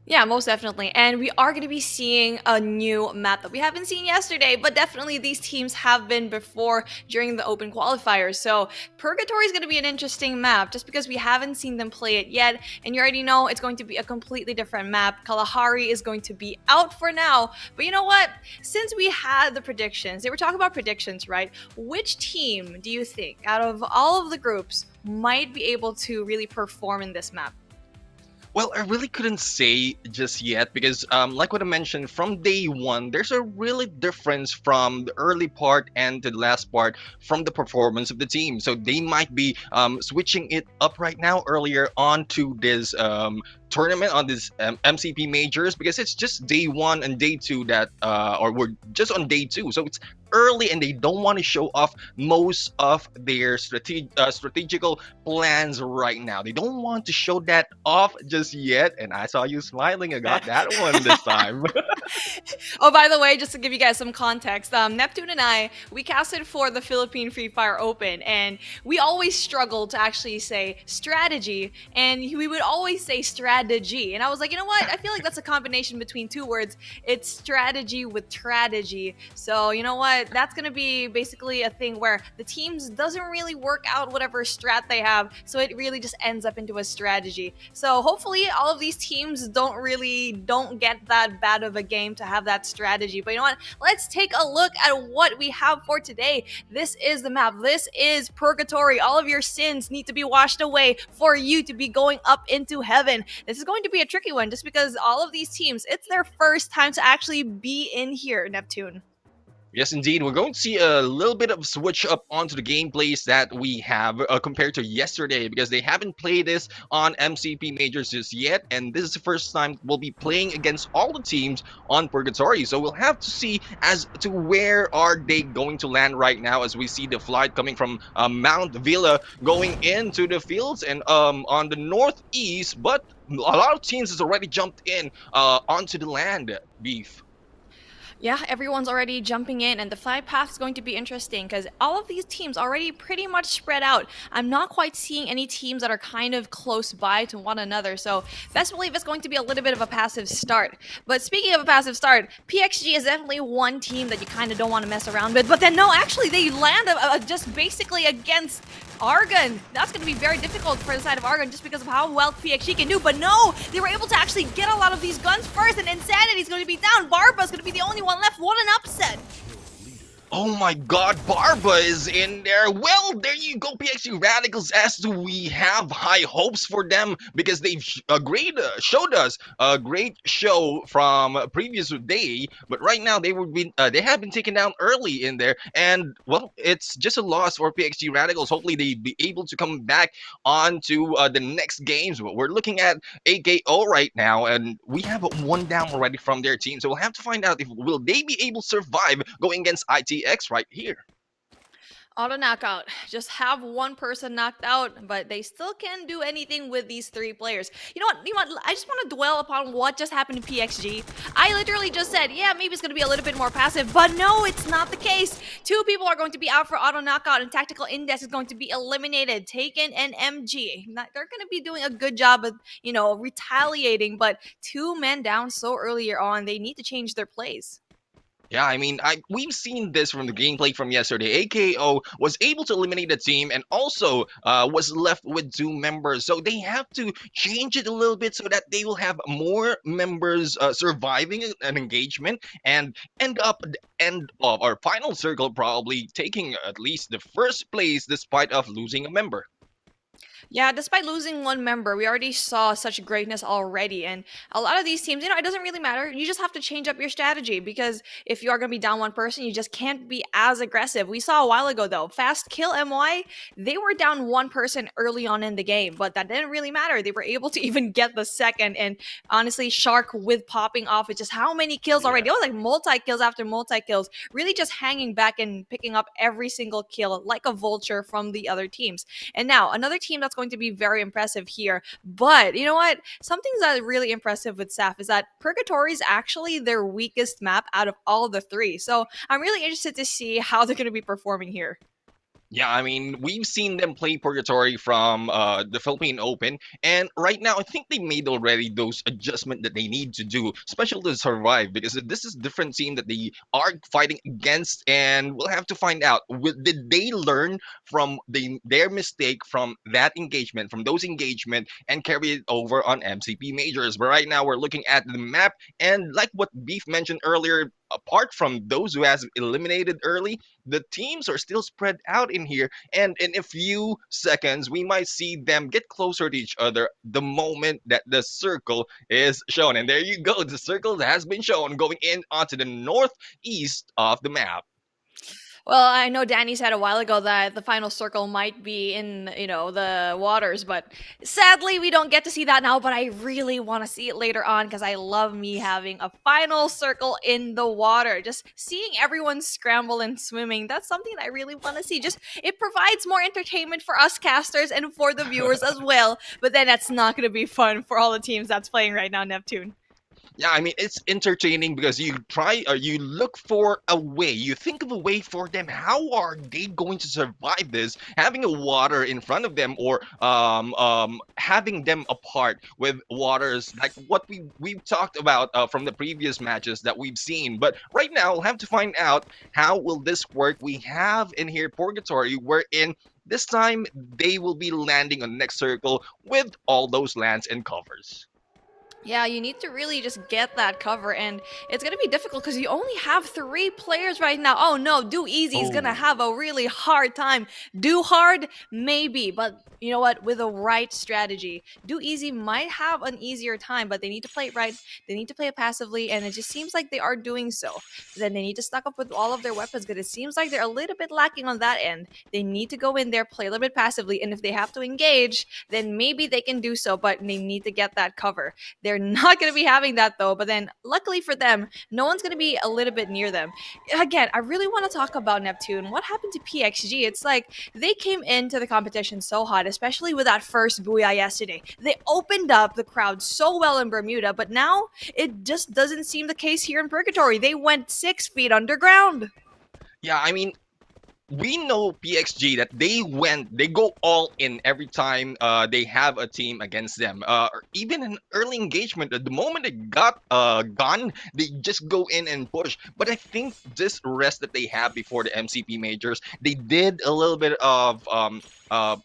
Yeah, most definitely. And we are going to be seeing a new map that we haven't seen yesterday, but definitely these teams have been before during the open qualifiers. So Purgatory is going to be an interesting map just because we haven't seen them play it yet. And you already know it's going to be a completely different map. Kalahari is going to be out for now. But you know what? Since we had the predictions, they were talking about predictions, right? Which team do you think out of all of the groups might be able to really perform in this map? Well, I really couldn't say just yet because, like what I mentioned, from day 1, there's a really difference from the early part and the last part from the performance of the team. So they might be switching it up right now earlier on to this tournament, on this MCP majors, because it's just day 1 and day 2 that, or we're just on day 2. So it's early and they don't want to show off most of their strategical plans right now. They don't want to show that off just yet. And I saw you smiling. I got that one this time. Oh, by the way, just to give you guys some context, Neptune and I, we casted for the Philippine Free Fire Open, and we always struggled to actually say strategy, and we would always say strategy. And I was like, you know what? I feel like that's a combination between 2 words. It's strategy with strategy. So, you know what? That's going to be basically a thing where the teams doesn't really work out whatever strat they have, so it really just ends up into a strategy. So hopefully all of these teams don't get that bad of a game to have that strategy. But you know what? Let's take a look at what we have for today. This is the map. This is Purgatory. All of your sins need to be washed away for you to be going up into heaven. This is going to be a tricky one just because all of these teams, it's their first time to actually be in here, Neptune. Yes, indeed. We're going to see a little bit of switch up onto the gameplays that we have compared to yesterday, because they haven't played this on MCP Majors just yet, and this is the first time we'll be playing against all the teams on Purgatory. So we'll have to see as to where are they going to land right now, as we see the flight coming from Mount Villa going into the fields and on the northeast, but a lot of teams has already jumped in onto the land, Beef. Yeah, everyone's already jumping in, and the flight path is going to be interesting because all of these teams already pretty much spread out. I'm not quite seeing any teams that are kind of close by to one another, so best believe it's going to be a little bit of a passive start. But speaking of a passive start, PXG is definitely one team that you kind of don't want to mess around with, but then no, actually they land just basically against Argon. That's going to be very difficult for the side of Argon just because of how well PXG can do. But no, they were able to actually get a lot of these guns first, and Insanity is going to be down. Barba's going to be the only one left. What an upset. Oh my god, Barba is in there. Well, there you go, PXG Radicals, as do we have high hopes for them because they've showed us a great show from previous day, but right now they have been taken down early in there, and well, it's just a loss for PXG Radicals. Hopefully they be able to come back on to the next games. But we're looking at AKO right now, and we have one down already from their team, so we'll have to find out if will they be able to survive going against ITX right here. Auto knockout. Just have one person knocked out, but they still can't do anything with these 3 players. You know what? I just want to dwell upon what just happened in PXG. I literally just said, yeah, maybe it's going to be a little bit more passive, but no, it's not the case. 2 people are going to be out for auto knockout, and Tactical Index is going to be eliminated. Taken and MG. They're going to be doing a good job of, retaliating, but 2 men down so earlier on, they need to change their plays. Yeah, I mean, we've seen this from the gameplay from yesterday. AKO was able to eliminate the team and also was left with 2 members. So they have to change it a little bit so that they will have more members surviving an engagement and end up at the end of our final circle probably taking at least the first place despite of losing a member. Yeah, despite losing 1 member, we already saw such greatness already. And a lot of these teams, it doesn't really matter. You just have to change up your strategy because if you are going to be down 1 person, you just can't be as aggressive. We saw a while ago, though, Fast Kill MY, they were down 1 person early on in the game, but that didn't really matter. They were able to even get the second. And honestly, Shark with popping off, it's just how many kills already? It was like multi-kills after multi-kills, really just hanging back and picking up every single kill like a vulture from the other teams. And now, another team that's going to be very impressive here. But you know what? Something that's really impressive with SAF is that Purgatory is actually their weakest map out of all the 3. So I'm really interested to see how they're going to be performing here. Yeah, I mean, we've seen them play Purgatory from the Philippine Open, and right now I think they made already those adjustments that they need to do, especially to survive, because this is a different team that they are fighting against, and we'll have to find out, did they learn from their mistake from that engagement, from those engagement, and carry it over on MCP Majors. But right now we're looking at the map, and like what Beef mentioned earlier, apart from those who has eliminated early, the teams are still spread out in here, and in a few seconds we might see them get closer to each other the moment that the circle is shown. And there you go, the circle has been shown going in onto the northeast of the map. Well, I know Danny said a while ago that the final circle might be in, the waters, but sadly we don't get to see that now, but I really want to see it later on because I love me having a final circle in the water. Just seeing everyone scramble and swimming, that's something that I really want to see. Just, it provides more entertainment for us casters and for the viewers as well, but then that's not going to be fun for all the teams that's playing right now, Neptune. Yeah, I mean, it's entertaining because you try or you look for a way, you think of a way for them. How are they going to survive this? Having a water in front of them, or having them apart with waters like what we've talked about from the previous matches that we've seen. But right now, we'll have to find out how will this work. We have in here Purgatory, wherein this time they will be landing on the next circle with all those lands and covers. Yeah, you need to really just get that cover, and it's going to be difficult because you only have 3 players right now. Oh no, Do Easy is going to have a really hard time. Do Hard, maybe, but you know what? With the right strategy, Do Easy might have an easier time, but they need to play it right. They need to play it passively, and it just seems like they are doing so. Then they need to stock up with all of their weapons because it seems like they're a little bit lacking on that end. They need to go in there, play a little bit passively, and if they have to engage, then maybe they can do so, but they need to get that cover. They're not going to be having that though, but then luckily for them, no one's going to be a little bit near them. Again, I really want to talk about Neptune. What happened to PXG? It's like they came into the competition so hot, especially with that first Booyah yesterday. They opened up the crowd so well in Bermuda, but now it just doesn't seem the case here in Purgatory. They went 6 feet underground. Yeah, I mean, we know PXG that they go all in every time they have a team against them. Even in early engagement, the moment they got gone, they just go in and push. But I think this rest that they have before the MCP majors, they did a little bit of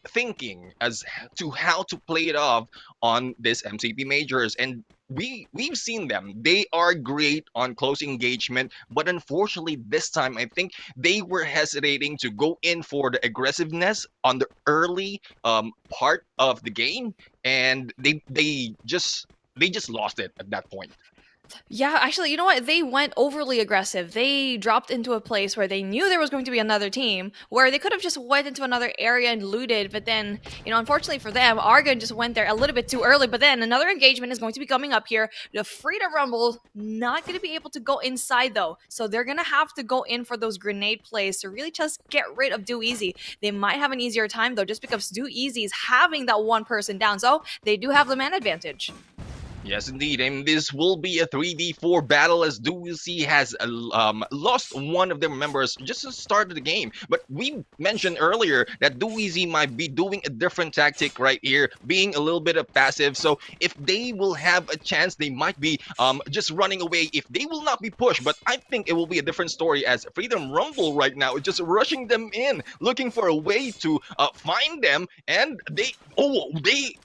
thinking as to how to play it off on this MCP majors, and we've seen them. They are great on close engagement, but unfortunately this time I think they were hesitating to go in for the aggressiveness on the early part of the game, and they just lost it at that point. Yeah, actually, you know what? They went overly aggressive. They dropped into a place where they knew there was going to be another team, where they could have just went into another area and looted. But then, unfortunately for them, Argon just went there a little bit too early. But then another engagement is going to be coming up here. The Freedom Rumble not going to be able to go inside though, so they're going to have to go in for those grenade plays to really just get rid of Do Easy. They might have an easier time though, just because Do Easy is having that one person down, so they do have the man advantage. Yes, indeed, and this will be a 3v4 battle as Duisi has lost one of their members just to start of the game. But we mentioned earlier that Duisi might be doing a different tactic right here, being a little bit of passive. So if they will have a chance, they might be just running away if they will not be pushed. But I think it will be a different story as Freedom Rumble right now is just rushing them in, looking for a way to find them, and they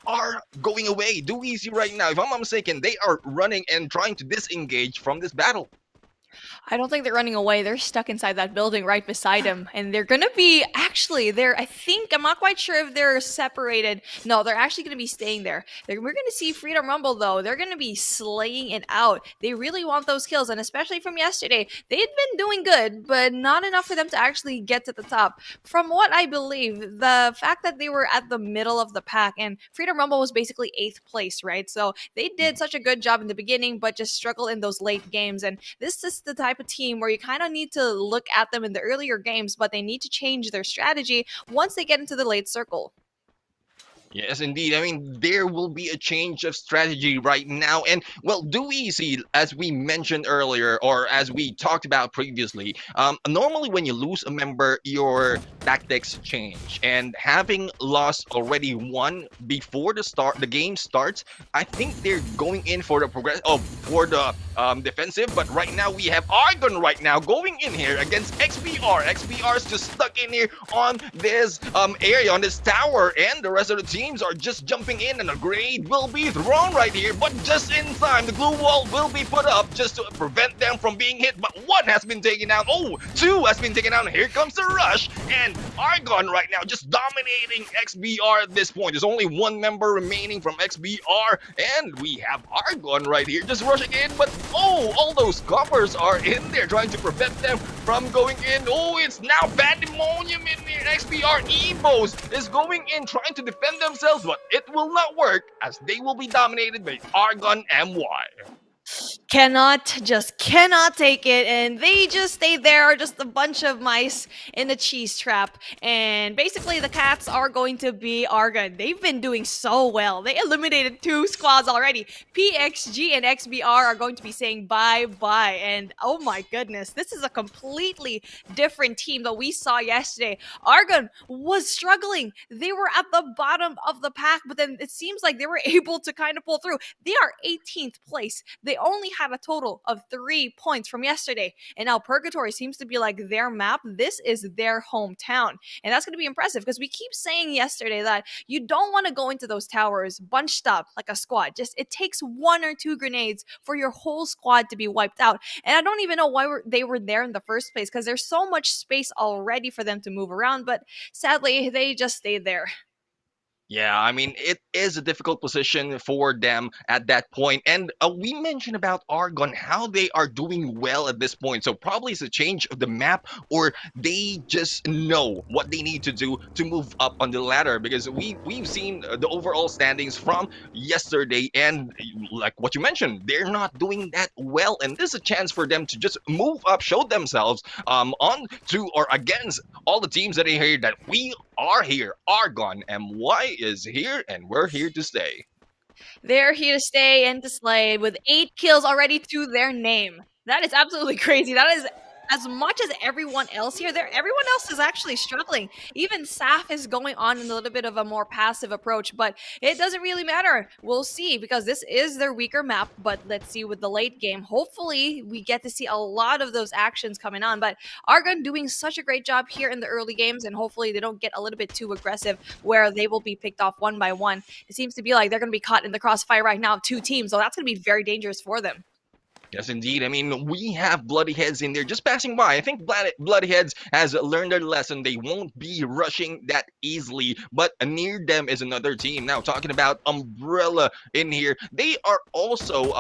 are going away. Duisi right now, if I'm not mistaken, they are running and trying to disengage from this battle. I don't think they're running away. They're stuck inside that building right beside him. And they're going to be, actually, I'm not quite sure if they're separated. No, they're actually going to be staying there. We're going to see Freedom Rumble, though. They're going to be slaying it out. They really want those kills. And especially from yesterday, they'd been doing good, but not enough for them to actually get to the top. From what I believe, the fact that they were at the middle of the pack and Freedom Rumble was basically 8th place, right? So they did such a good job in the beginning, but just struggled in those late games. And this is the type of team where you kind of need to look at them in the earlier games, but they need to change their strategy once they get into the late circle. Yes, indeed. I mean, there will be a change of strategy right now. And, well, Do Easy, as we mentioned earlier, or as we talked about previously, normally when you lose a member, your tactics change. And having lost already one before the game starts, I think they're going in for the defensive. But right now, we have Argon right now going in here against XBR. XBR's just stuck in here on this area, on this tower, and the rest of the teams are just jumping in, and a grenade will be thrown right here, but just in time the glue wall will be put up just to prevent them from being hit. But one has been taken out. Two has been taken out, and here comes the rush, and Argon right now just dominating XBR at this point. There's only one member remaining from XBR, and we have Argon right here just rushing in, but all those coppers are in there trying to prevent them from going in. It's now Pandemonium in there. XBR Evos is going in trying to defend themselves, but it will not work as they will be dominated by Argon MY. Cannot take it, and they just stay there, just a bunch of mice in a cheese trap. And basically the cats are going to be Argon. They've been doing so well. They eliminated 2 squads already. PXG and XBR are going to be saying bye-bye, and oh my goodness, this is a completely different team that we saw yesterday. Argon was struggling. They were at the bottom of the pack, but then it seems like they were able to kind of pull through. They are 18th place. They only had a total of 3 points from yesterday, and now Purgatory seems to be like their map. This is their hometown, and that's going to be impressive because we keep saying yesterday that you don't want to go into those towers bunched up like a squad. Just it takes 1 or 2 grenades for your whole squad to be wiped out, and I don't even know why they were there in the first place because there's so much space already for them to move around, but sadly they just stayed there. Yeah, I mean, it is a difficult position for them at that point. And we mentioned about Argon, how they are doing well at this point. So probably it's a change of the map, or they just know what they need to do to move up on the ladder. Because we've seen the overall standings from yesterday, and like what you mentioned, they're not doing that well. And this is a chance for them to just move up, show themselves on to or against all the teams that are here, that we are here. Argon MY is here, and we're here to stay. They're here to stay and to slay with 8 kills already to their name. That is absolutely crazy. That is as much as everyone else here. Everyone else is actually struggling. Even Saf is going on in a little bit of a more passive approach, but it doesn't really matter. We'll see, because this is their weaker map, but let's see with the late game. Hopefully, we get to see a lot of those actions coming on, but Argon doing such a great job here in the early games, and hopefully they don't get a little bit too aggressive where they will be picked off one by one. It seems to be like they're going to be caught in the crossfire right now, 2 teams, so that's going to be very dangerous for them. Yes, indeed. I mean, we have Bloody Heads in there just passing by. I think Bloody Heads has learned their lesson. They won't be rushing that easily, but near them is another team. Now, talking about Umbrella in here, they are also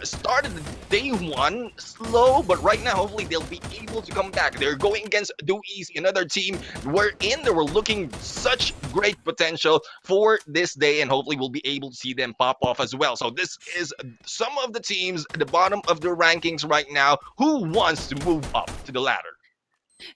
started day one slow, but right now, hopefully, they'll be able to come back. They're going against Do Easy, another team wherein they were looking such great potential for this day, and hopefully, we'll be able to see them pop off as well. So, this is some of the teams at the bottom of the rankings right now. Who wants to move up to the ladder?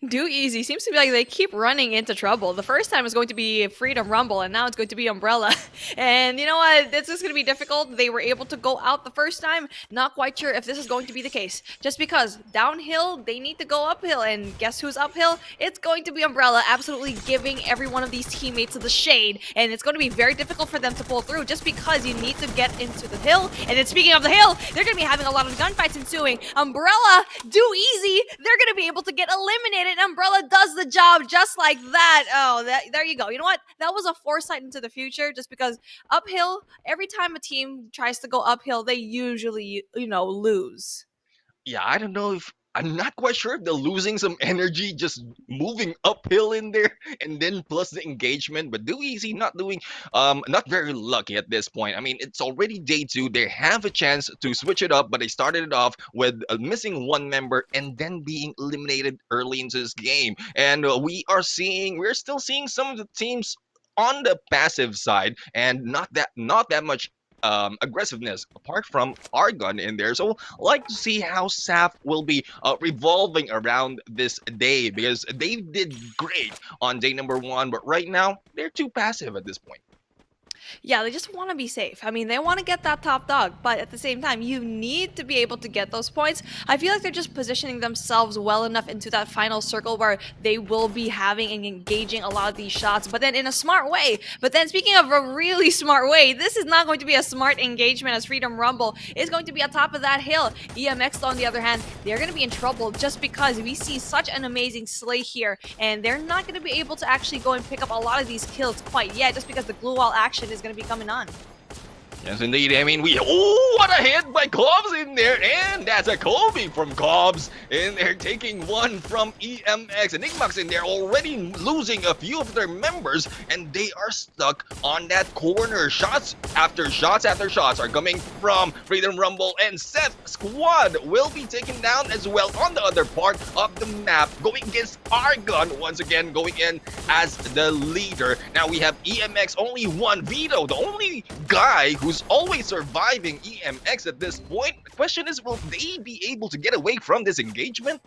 Do Easy seems to be like they keep running into trouble. The first time was going to be Freedom Rumble, and now it's going to be Umbrella. And you know what? This is going to be difficult. They were able to go out the first time. Not quite sure if this is going to be the case. Just because downhill, they need to go uphill. And guess who's uphill? It's going to be Umbrella, absolutely giving every one of these teammates the shade. And it's going to be very difficult for them to pull through just because you need to get into the hill. And then speaking of the hill, they're going to be having a lot of gunfights ensuing. Umbrella, Do Easy, they're going to be able to get eliminated. Umbrella does the job just like that. Oh, there you go. You know what? That was a foresight into the future, just because uphill, every time a team tries to go uphill, they usually, lose. Yeah, I don't know if I'm not quite sure if they're losing some energy just moving uphill in there, and then plus the engagement. But Do Easy not doing not very lucky at this point. I mean, it's already day 2. They have a chance to switch it up, but they started it off with missing one member and then being eliminated early into this game. And we're still seeing some of the teams on the passive side, and not that much aggressiveness apart from Argon in there. So like to see how SAF will be revolving around this day, because they did great on day number 1, but right now they're too passive at this point. Yeah, they just want to be safe. I mean, they want to get that top dog, but at the same time, you need to be able to get those points. I feel like they're just positioning themselves well enough into that final circle where they will be having and engaging a lot of these shots, but then in a smart way. But then speaking of a really smart way, this is not going to be a smart engagement, as Freedom Rumble is going to be on top of that hill. EMX, on the other hand, they're going to be in trouble just because we see such an amazing slay here, and they're not going to be able to actually go and pick up a lot of these kills quite yet, just because the glue wall action is going to be coming on. Yes, indeed. I mean, what a hit by Cobbs in there, and that's a Kobe from Cobbs in there, taking one from EMX. Enigma's in there, already losing a few of their members, and they are stuck on that corner. Shots after shots after shots are coming from Freedom Rumble, and Seth Squad will be taken down as well on the other part of the map, going against Argon once again, going in as the leader. Now we have EMX, only one Vito, the only guy who's always surviving EMX at this point. The question is, will they be able to get away from this engagement?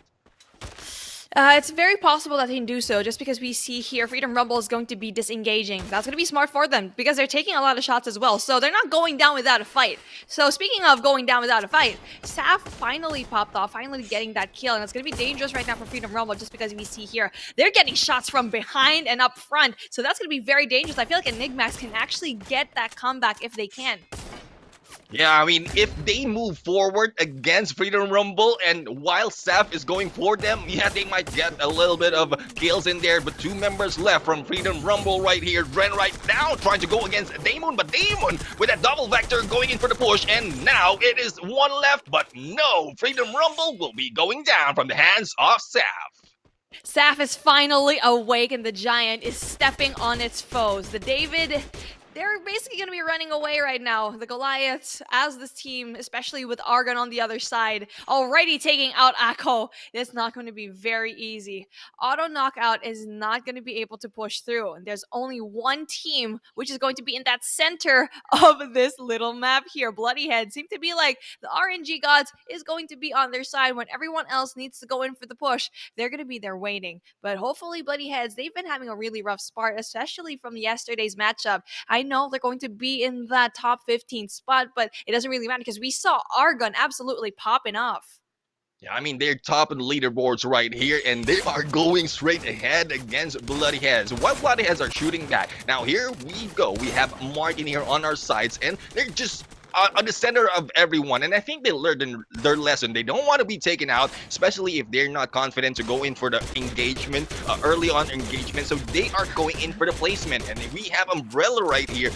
It's very possible that they can do so, just because we see here Freedom Rumble is going to be disengaging. That's going to be smart for them, because they're taking a lot of shots as well, so they're not going down without a fight. So speaking of going down without a fight, Saf finally popped off, finally getting that kill, and it's going to be dangerous right now for Freedom Rumble, just because we see here they're getting shots from behind and up front, so that's going to be very dangerous. I feel like Enigmax can actually get that comeback if they can. Yeah, I mean, if they move forward against Freedom Rumble, and while Saf is going for them, yeah, they might get a little bit of kills in there, but 2 members left from Freedom Rumble right here. Ren right now trying to go against Damon, but Damon with a double vector going in for the push, and now it is 1 left, but no, Freedom Rumble will be going down from the hands of Saf. Saf is finally awake, and the Giant is stepping on its foes. The David, they're basically going to be running away right now. The Goliaths, as this team, especially with Argon on the other side, already taking out Akko. It's not going to be very easy. Auto knockout is not going to be able to push through. And there's only one team which is going to be in that center of this little map here. Bloody Head seem to be like the RNG gods is going to be on their side when everyone else needs to go in for the push. They're going to be there waiting. But hopefully Bloody Heads, they've been having a really rough start, especially from yesterday's matchup. I know they're going to be in that top 15 spot, but it doesn't really matter because we saw Argon absolutely popping off. Yeah, I mean, they're top of the leaderboards right here, and they are going straight ahead against Bloody Heads. While Bloody Heads are shooting back. Now, here we go. We have Martin here on our sides, and they're just on the center of everyone, and I think they learned their lesson. They don't want to be taken out, especially if they're not confident to go in for the engagement, early on engagement. So they are going in for the placement, and we have Umbrella right here.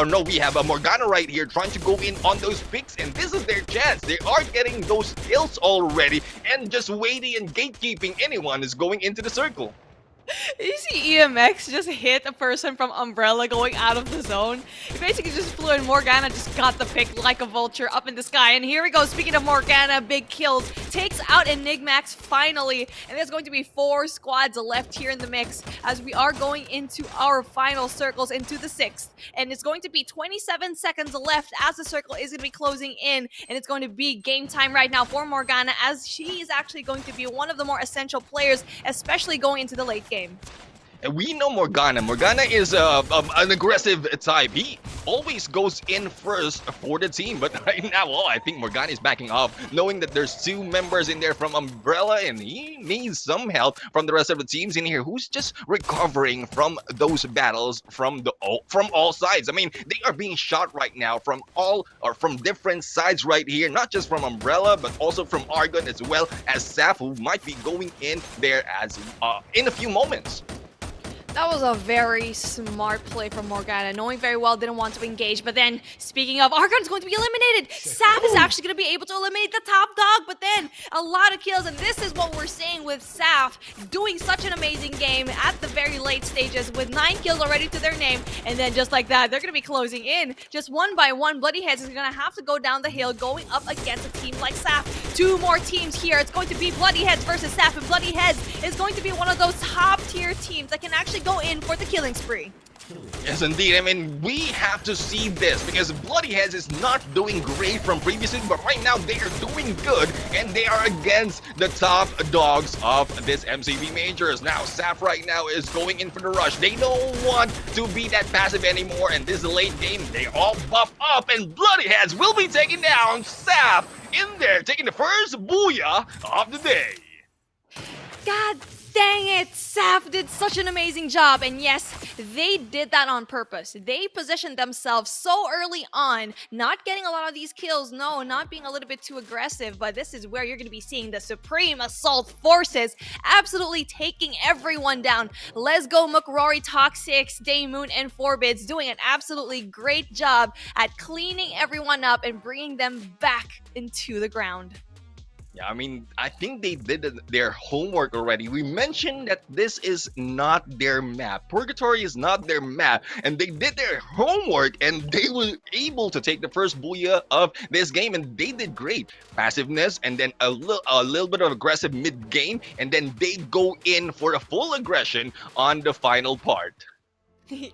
No, we have a Morgana right here trying to go in on those picks, and this is their chance. They are getting those kills already, and just waiting and gatekeeping anyone is going into the circle. You see EMX just hit a person from Umbrella going out of the zone. He basically just flew in. Morgana just got the pick like a vulture up in the sky. And here we go. Speaking of Morgana, big kills. Takes out Enigmax finally. And there's going to be 4 squads left here in the mix as we are going into our final circles into the 6th. And it's going to be 27 seconds left as the circle is going to be closing in. And it's going to be game time right now for Morgana, as she is actually going to be one of the more essential players, especially going into the late game. And we know Morgana. Morgana is an aggressive type. He always goes in first for the team. But right now, I think Morgana is backing off, knowing that there's 2 members in there from Umbrella, and he needs some help from the rest of the teams in here who's just recovering from those battles from all sides. I mean, they are being shot right now from different sides right here, not just from Umbrella, but also from Argon as well as Saf, who might be going in there as in a few moments. That was a very smart play from Morgana, knowing very well didn't want to engage. But then, speaking of, Argon's going to be eliminated. Saf is actually going to be able to eliminate the top dog, but then a lot of kills. And this is what we're seeing with Saf doing such an amazing game at the very late stages with 9 kills already to their name. And then just like that, they're going to be closing in. Just one by one, Bloody Heads is going to have to go down the hill going up against a team like Saf. 2 more teams here. It's going to be Bloody Heads versus Saf. And Bloody Heads is going to be one of those top tier teams that can actually go in for the killing spree. Yes, indeed. I mean, we have to see this because Bloody Heads is not doing great from previously, but right now they are doing good, and they are against the top dogs of this MCP Majors. Now, Saf right now is going in for the rush. They don't want to be that passive anymore, and this is the late game. They all buff up, and Bloody Heads will be taking down Saf in there, taking the first booyah of the day. God dang it! Saf did such an amazing job, and yes, they did that on purpose. They positioned themselves so early on, not getting a lot of these kills, no, not being a little bit too aggressive, but this is where you're going to be seeing the Supreme Assault Forces absolutely taking everyone down. Let's go McRory, Toxic, Daymoon, and Forbids doing an absolutely great job at cleaning everyone up and bringing them back into the ground. Yeah, I mean, I think they did their homework already. We mentioned that this is not their map. Purgatory is not their map. And they did their homework, and they were able to take the first booyah of this game, and they did great. Passiveness, and then a little bit of aggressive mid-game, and then they go in for a full aggression on the final part.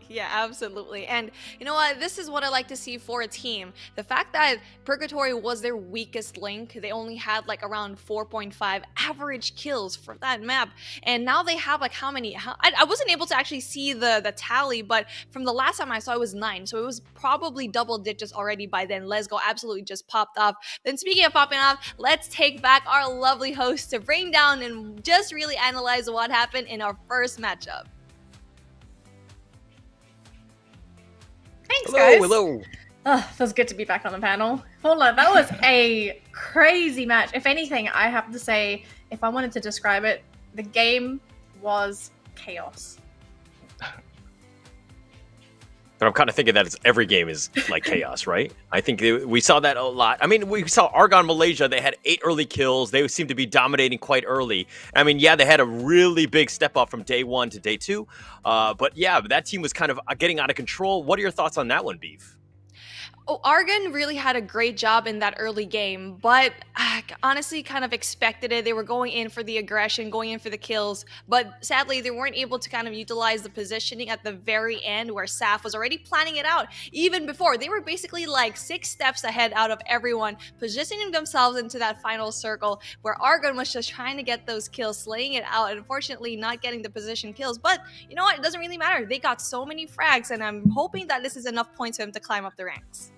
Yeah, absolutely. And you know what? This is what I like to see for a team. The fact that Purgatory was their weakest link, they only had like around 4.5 average kills for that map. And now they have like how many? I wasn't able to actually see the tally, but from the last time I saw it was 9. So it was probably double digits already by then. Let's Go absolutely just popped off. Then speaking of popping off, let's take back our lovely host to bring down and just really analyze what happened in our first matchup. Thanks, guys. Hello. Oh, feels good to be back on the panel. Hold on, that was a crazy match. If anything, I have to say, if I wanted to describe it, the game was chaos. But I'm kind of thinking that every game is like chaos, right? I think we saw that a lot. I mean, we saw Argon Malaysia. They had 8 early kills. They seemed to be dominating quite early. I mean, yeah, they had a really big step up from day 1 to day 2. But yeah, that team was kind of getting out of control. What are your thoughts on that one, Beef? Oh, Argon really had a great job in that early game, but honestly kind of expected it. They were going in for the aggression, going in for the kills, but sadly they weren't able to kind of utilize the positioning at the very end where Saf was already planning it out even before. They were basically like 6 steps ahead out of everyone, positioning themselves into that final circle where Argon was just trying to get those kills, slaying it out, and unfortunately not getting the position kills. But you know what? It doesn't really matter. They got so many frags, and I'm hoping that this is enough points for them to climb up the ranks.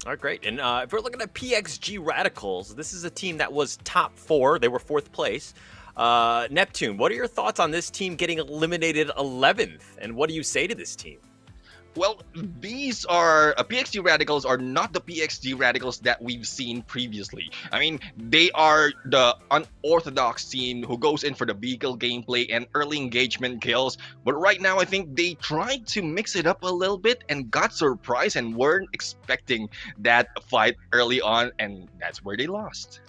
All right, great. And if we're looking at PXG Radicals, this is a team that was top 4. They were 4th place. Neptune, what are your thoughts on this team getting eliminated 11th? And what do you say to this team? Well, these are PXD Radicals are not the PXD Radicals that we've seen previously. I mean, they are the unorthodox team who goes in for the vehicle gameplay and early engagement kills. But right now, I think they tried to mix it up a little bit and got surprised and weren't expecting that fight early on, and that's where they lost.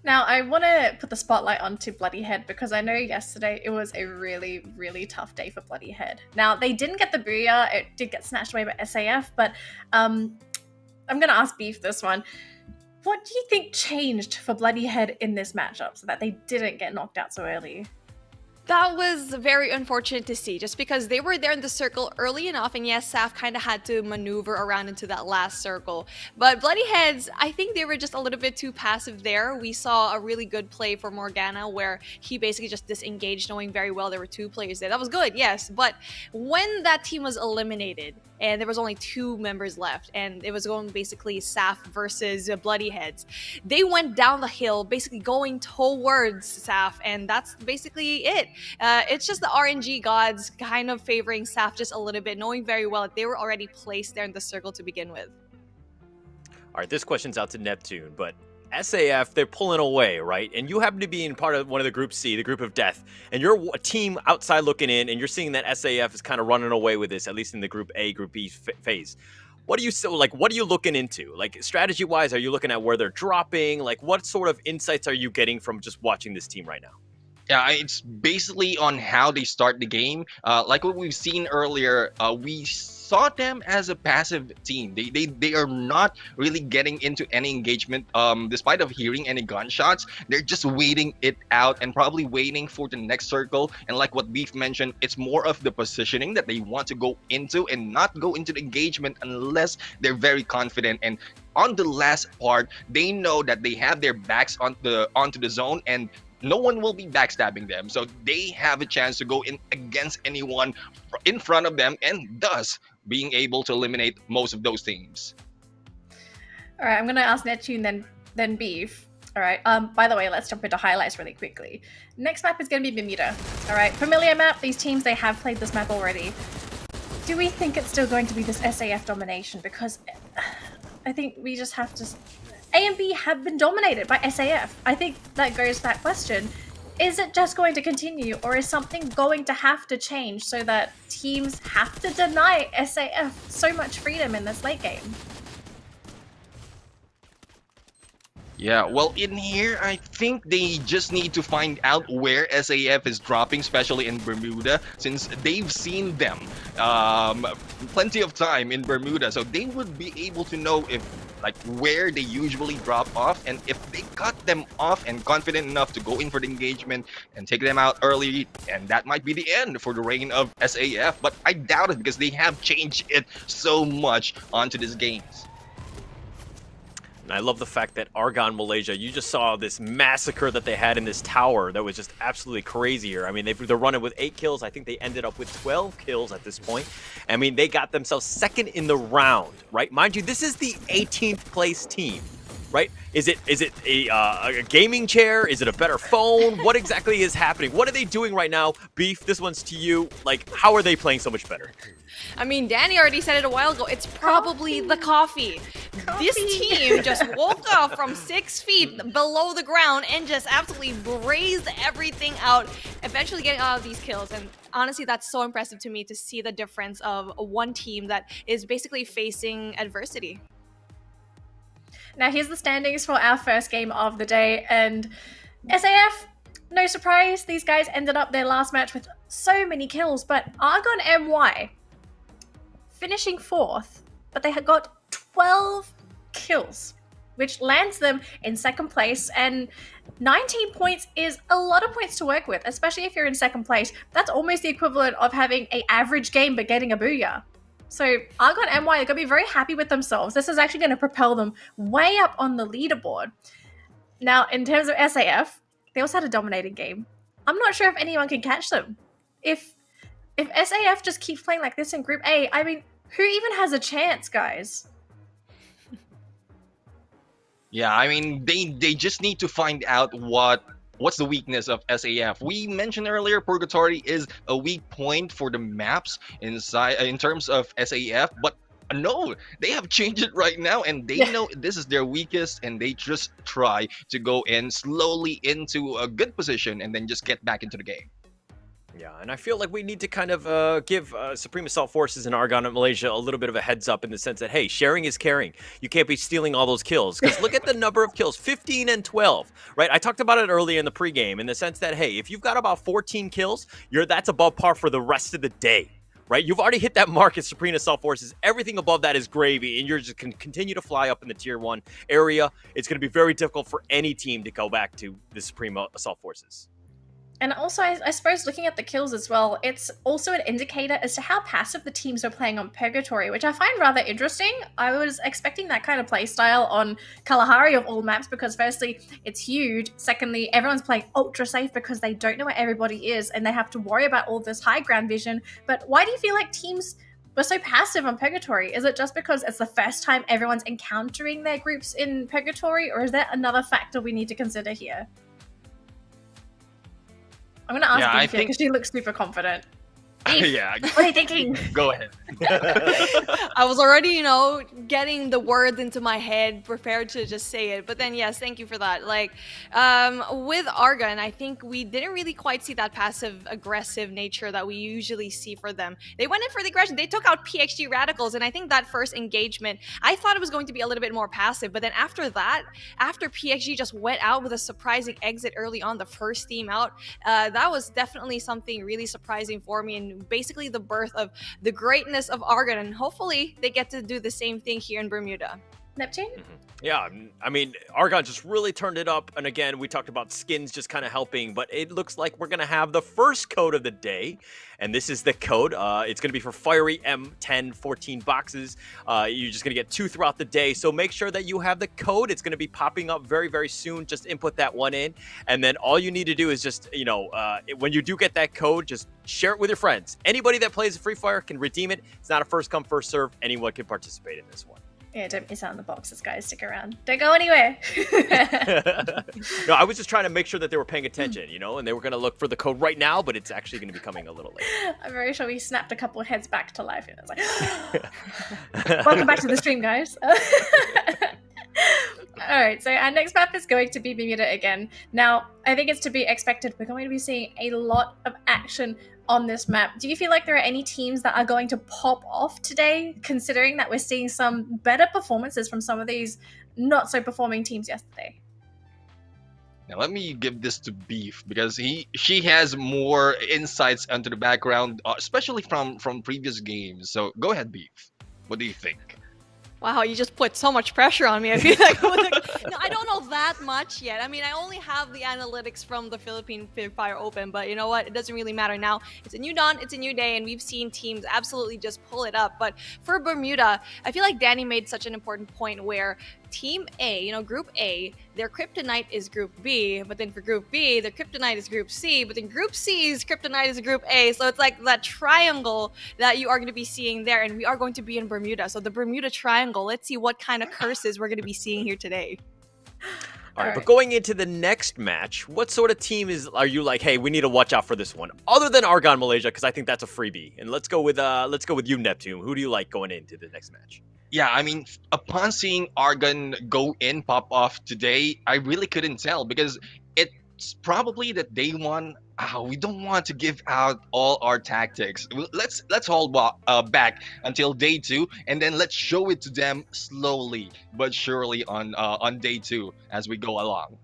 Now, I want to put the spotlight onto Bloodyhead because I know yesterday it was a really, really tough day for Bloodyhead. Now, they didn't get the booyah, it did get snatched away by SAF, but I'm going to ask Beef this one. What do you think changed for Bloodyhead in this matchup so that they didn't get knocked out so early? That was very unfortunate to see, just because they were there in the circle early enough, and yes, Saf kind of had to maneuver around into that last circle. But Bloody Heads, I think they were just a little bit too passive there. We saw a really good play for Morgana where he basically just disengaged, knowing very well there were two players there. That was good, yes, but when that team was eliminated, and there was only 2 members left, and it was going basically Saf versus Bloody Heads. They went down the hill, basically going towards Saf, and that's basically it. It's just the RNG gods kind of favoring Saf just a little bit, knowing very well that they were already placed there in the circle to begin with. All right, this question's out to Neptune, but SAF, they're pulling away, right? And you happen to be in part of one of the Group C, the Group of Death, and you're a team outside looking in, and you're seeing that SAF is kind of running away with this, at least in the Group A, Group B phase. What are you looking into? Like, strategy-wise, are you looking at where they're dropping? Like, what sort of insights are you getting from just watching this team right now? Yeah, it's basically on how they start the game. Like what we've seen earlier, we saw them as a passive team. They are not really getting into any engagement, despite of hearing any gunshots. They're just waiting it out and probably waiting for the next circle. And like what Beef mentioned, it's more of the positioning that they want to go into and not go into the engagement unless they're very confident. And on the last part, they know that they have their backs onto the zone, and no one will be backstabbing them, so they have a chance to go in against anyone in front of them, and thus being able to eliminate most of those teams. All right, I'm going to ask Neptune, then Beef. All right, by the way, let's jump into highlights really quickly. Next map is going to be Bermuda. All right, familiar map. These teams, they have played this map already. Do we think it's still going to be this SAF domination? Because I think we just have to... A and B have been dominated by SAF. I think that goes to that question. Is it just going to continue, or is something going to have to change so that teams have to deny SAF so much freedom in this late game? Yeah, well, in here, I think they just need to find out where SAF is dropping, especially in Bermuda, since they've seen them plenty of time in Bermuda, so they would be able to know if where they usually drop off, and if they cut them off and confident enough to go in for the engagement and take them out early, and that might be the end for the reign of SAF, but I doubt it because they have changed it so much onto these games. And I love the fact that Argon Malaysia, you just saw this massacre that they had in this tower that was just absolutely crazy here. I mean, they're running with 8 kills. I think they ended up with 12 kills at this point. I mean, they got themselves second in the round, right? Mind you, this is the 18th place team, right? Is it a gaming chair? Is it a better phone? What exactly is happening? What are they doing right now? Beef, this one's to you. Like, how are they playing so much better? I mean, Danny already said it a while ago. It's probably the coffee. This team just woke up from 6 feet below the ground and just absolutely brazed everything out, eventually getting out of these kills. And honestly, that's so impressive to me to see the difference of one team that is basically facing adversity. Now, here's the standings for our first game of the day, and SAF, no surprise, these guys ended up their last match with so many kills, but Argon MY finishing 4th, but they had got 12 kills, which lands them in 2nd place, and 19 points is a lot of points to work with, especially if you're in 2nd place. That's almost the equivalent of having an average game but getting a booyah. So Argon MY are going to be very happy with themselves. This is actually going to propel them way up on the leaderboard. Now, in terms of SAF, they also had a dominating game. I'm not sure if anyone can catch them. If SAF just keeps playing like this in Group A, I mean, who even has a chance, guys? Yeah, I mean, they just need to find out what what's the weakness of SAF? We mentioned earlier Purgatory is a weak point for the maps inside in terms of SAF, but no, they have changed it right now, and they know this is their weakest, and they just try to go in slowly into a good position and then just get back into the game. Yeah, and I feel like we need to kind of give Supreme Assault Forces in Argon and Malaysia a little bit of a heads up in the sense that, hey, sharing is caring. You can't be stealing all those kills. Because look at the number of kills, 15 and 12, right? I talked about it earlier in the pregame in the sense that, hey, if you've got about 14 kills, that's above par for the rest of the day. Right? You've already hit that mark at Supreme Assault Forces. Everything above that is gravy, and you're just going to continue to fly up in the Tier 1 area. It's going to be very difficult for any team to go back to the Supreme Assault Forces. And also, I suppose looking at the kills as well, it's also an indicator as to how passive the teams are playing on Purgatory, which I find rather interesting. I was expecting that kind of play style on Kalahari of all maps because firstly, it's huge. Secondly, everyone's playing ultra safe because they don't know where everybody is and they have to worry about all this high ground vision. But why do you feel like teams were so passive on Purgatory? Is it just because it's the first time everyone's encountering their groups in Purgatory, or is there another factor we need to consider here? I'm going to ask Beef because she looks super confident. Yeah. What are you thinking? Go ahead. I was already, getting the words into my head, prepared to just say it. But then, yes, thank you for that. Like, with Argon, I think we didn't really quite see that passive-aggressive nature that we usually see for them. They went in for the aggression. They took out PXG Radicals, and I think that first engagement, I thought it was going to be a little bit more passive. But then after that, after PXG just went out with a surprising exit early on, the first team out, that was definitely something really surprising for me, and basically the birth of the greatness of Argon, and hopefully they get to do the same thing here in Bermuda. Neptune? Yeah, I mean, Argon just really turned it up. And again, we talked about skins just kind of helping, but it looks like we're going to have the first code of the day. And this is the code. It's going to be for Fiery M10 14 boxes. You're just going to get 2 throughout the day. So make sure that you have the code. It's going to be popping up very, very soon. Just input that one in. And then all you need to do is just, when you do get that code, just share it with your friends. Anybody that plays Free Fire can redeem it. It's not a first come, first serve. Anyone can participate in this one. Yeah, don't miss out on the boxes, guys. Stick around. Don't go anywhere. No, I was just trying to make sure that they were paying attention, and they were going to look for the code right now, but it's actually going to be coming a little later. I'm very sure we snapped a couple of heads back to life, and it's like, welcome back to the stream, guys. Alright, so our next map is going to be Bermuda again. Now, I think it's to be expected. We're going to be seeing a lot of action on this map. Do you feel like there are any teams that are going to pop off today, considering that we're seeing some better performances from some of these not so performing teams yesterday? Now let me give this to Beef because she has more insights into the background, especially from previous games. So go ahead, Beef. What do you think? Wow, you just put so much pressure on me. I feel like no, I don't know that much yet. I mean, I only have the analytics from the Philippine Free Fire Open, but you know what? It doesn't really matter now. It's a new dawn, it's a new day, and we've seen teams absolutely just pull it up. But for Bermuda, I feel like Danny made such an important point where Team A, Group A, their kryptonite is Group B, but then for Group B, their kryptonite is Group C, but then Group C's kryptonite is Group A. So it's like that triangle that you are going to be seeing there, and we are going to be in Bermuda. So the Bermuda Triangle, let's see what kind of curses we're going to be seeing here today. All right, but going into the next match, what sort of team are you like, hey, we need to watch out for this one, other than Argon Malaysia, because I think that's a freebie. And let's go with you, Neptune. Who do you like going into the next match? Yeah, I mean, upon seeing Argon go in, pop off today, I really couldn't tell because it's probably that day one. We don't want to give out all our tactics. Let's hold back until day 2, and then let's show it to them slowly but surely on day 2 as we go along.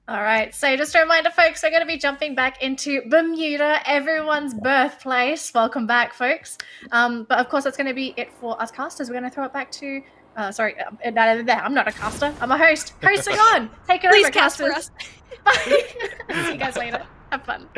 All right, so just a reminder, folks, we're going to be jumping back into Bermuda, everyone's birthplace. Welcome back, folks. But of course, that's going to be it for us casters. We're going to throw it back to... sorry, I'm not a caster. I'm a host. Hosting on. Take it over, cast casters. for us. Bye. See you guys later. Have fun.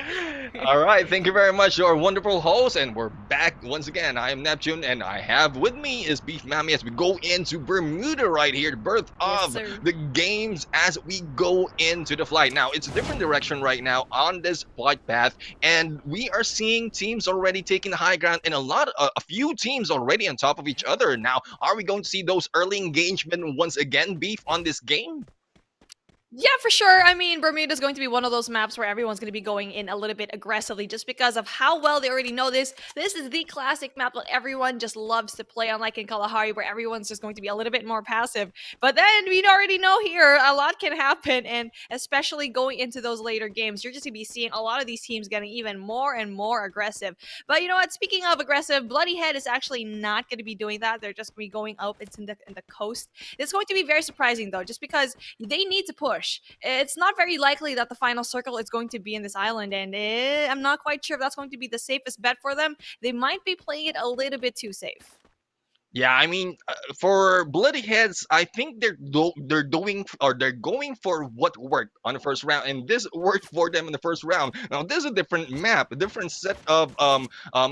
All right, thank you very much to our wonderful host, and we're back once again. I am Neptune, and I have with me is Beef Mammy as we go into Bermuda right here, the birth of the games as we go into the flight. Now, it's a different direction right now on this flight path, and we are seeing teams already taking the high ground, and a few teams already on top of each other. Now, are we going to see those early engagement once again, Beef, on this game? Yeah, for sure. I mean, Bermuda is going to be one of those maps where everyone's going to be going in a little bit aggressively just because of how well they already know this. This is the classic map that everyone just loves to play, unlike in Kalahari, where everyone's just going to be a little bit more passive. But then we already know here a lot can happen, and especially going into those later games, you're just going to be seeing a lot of these teams getting even more and more aggressive. But you know what? Speaking of aggressive, Bloody Head is actually not going to be doing that. They're just going to be going out into the coast. It's going to be very surprising, though, just because they need to push. It's not very likely that the final circle is going to be in this island, and I'm not quite sure if that's going to be the safest bet for them. They might be playing it a little bit too safe. Yeah, I mean, for Bloody Heads, I think they're going for what worked on the first round, and this worked for them in the first round. Now, this is a different map, a different set of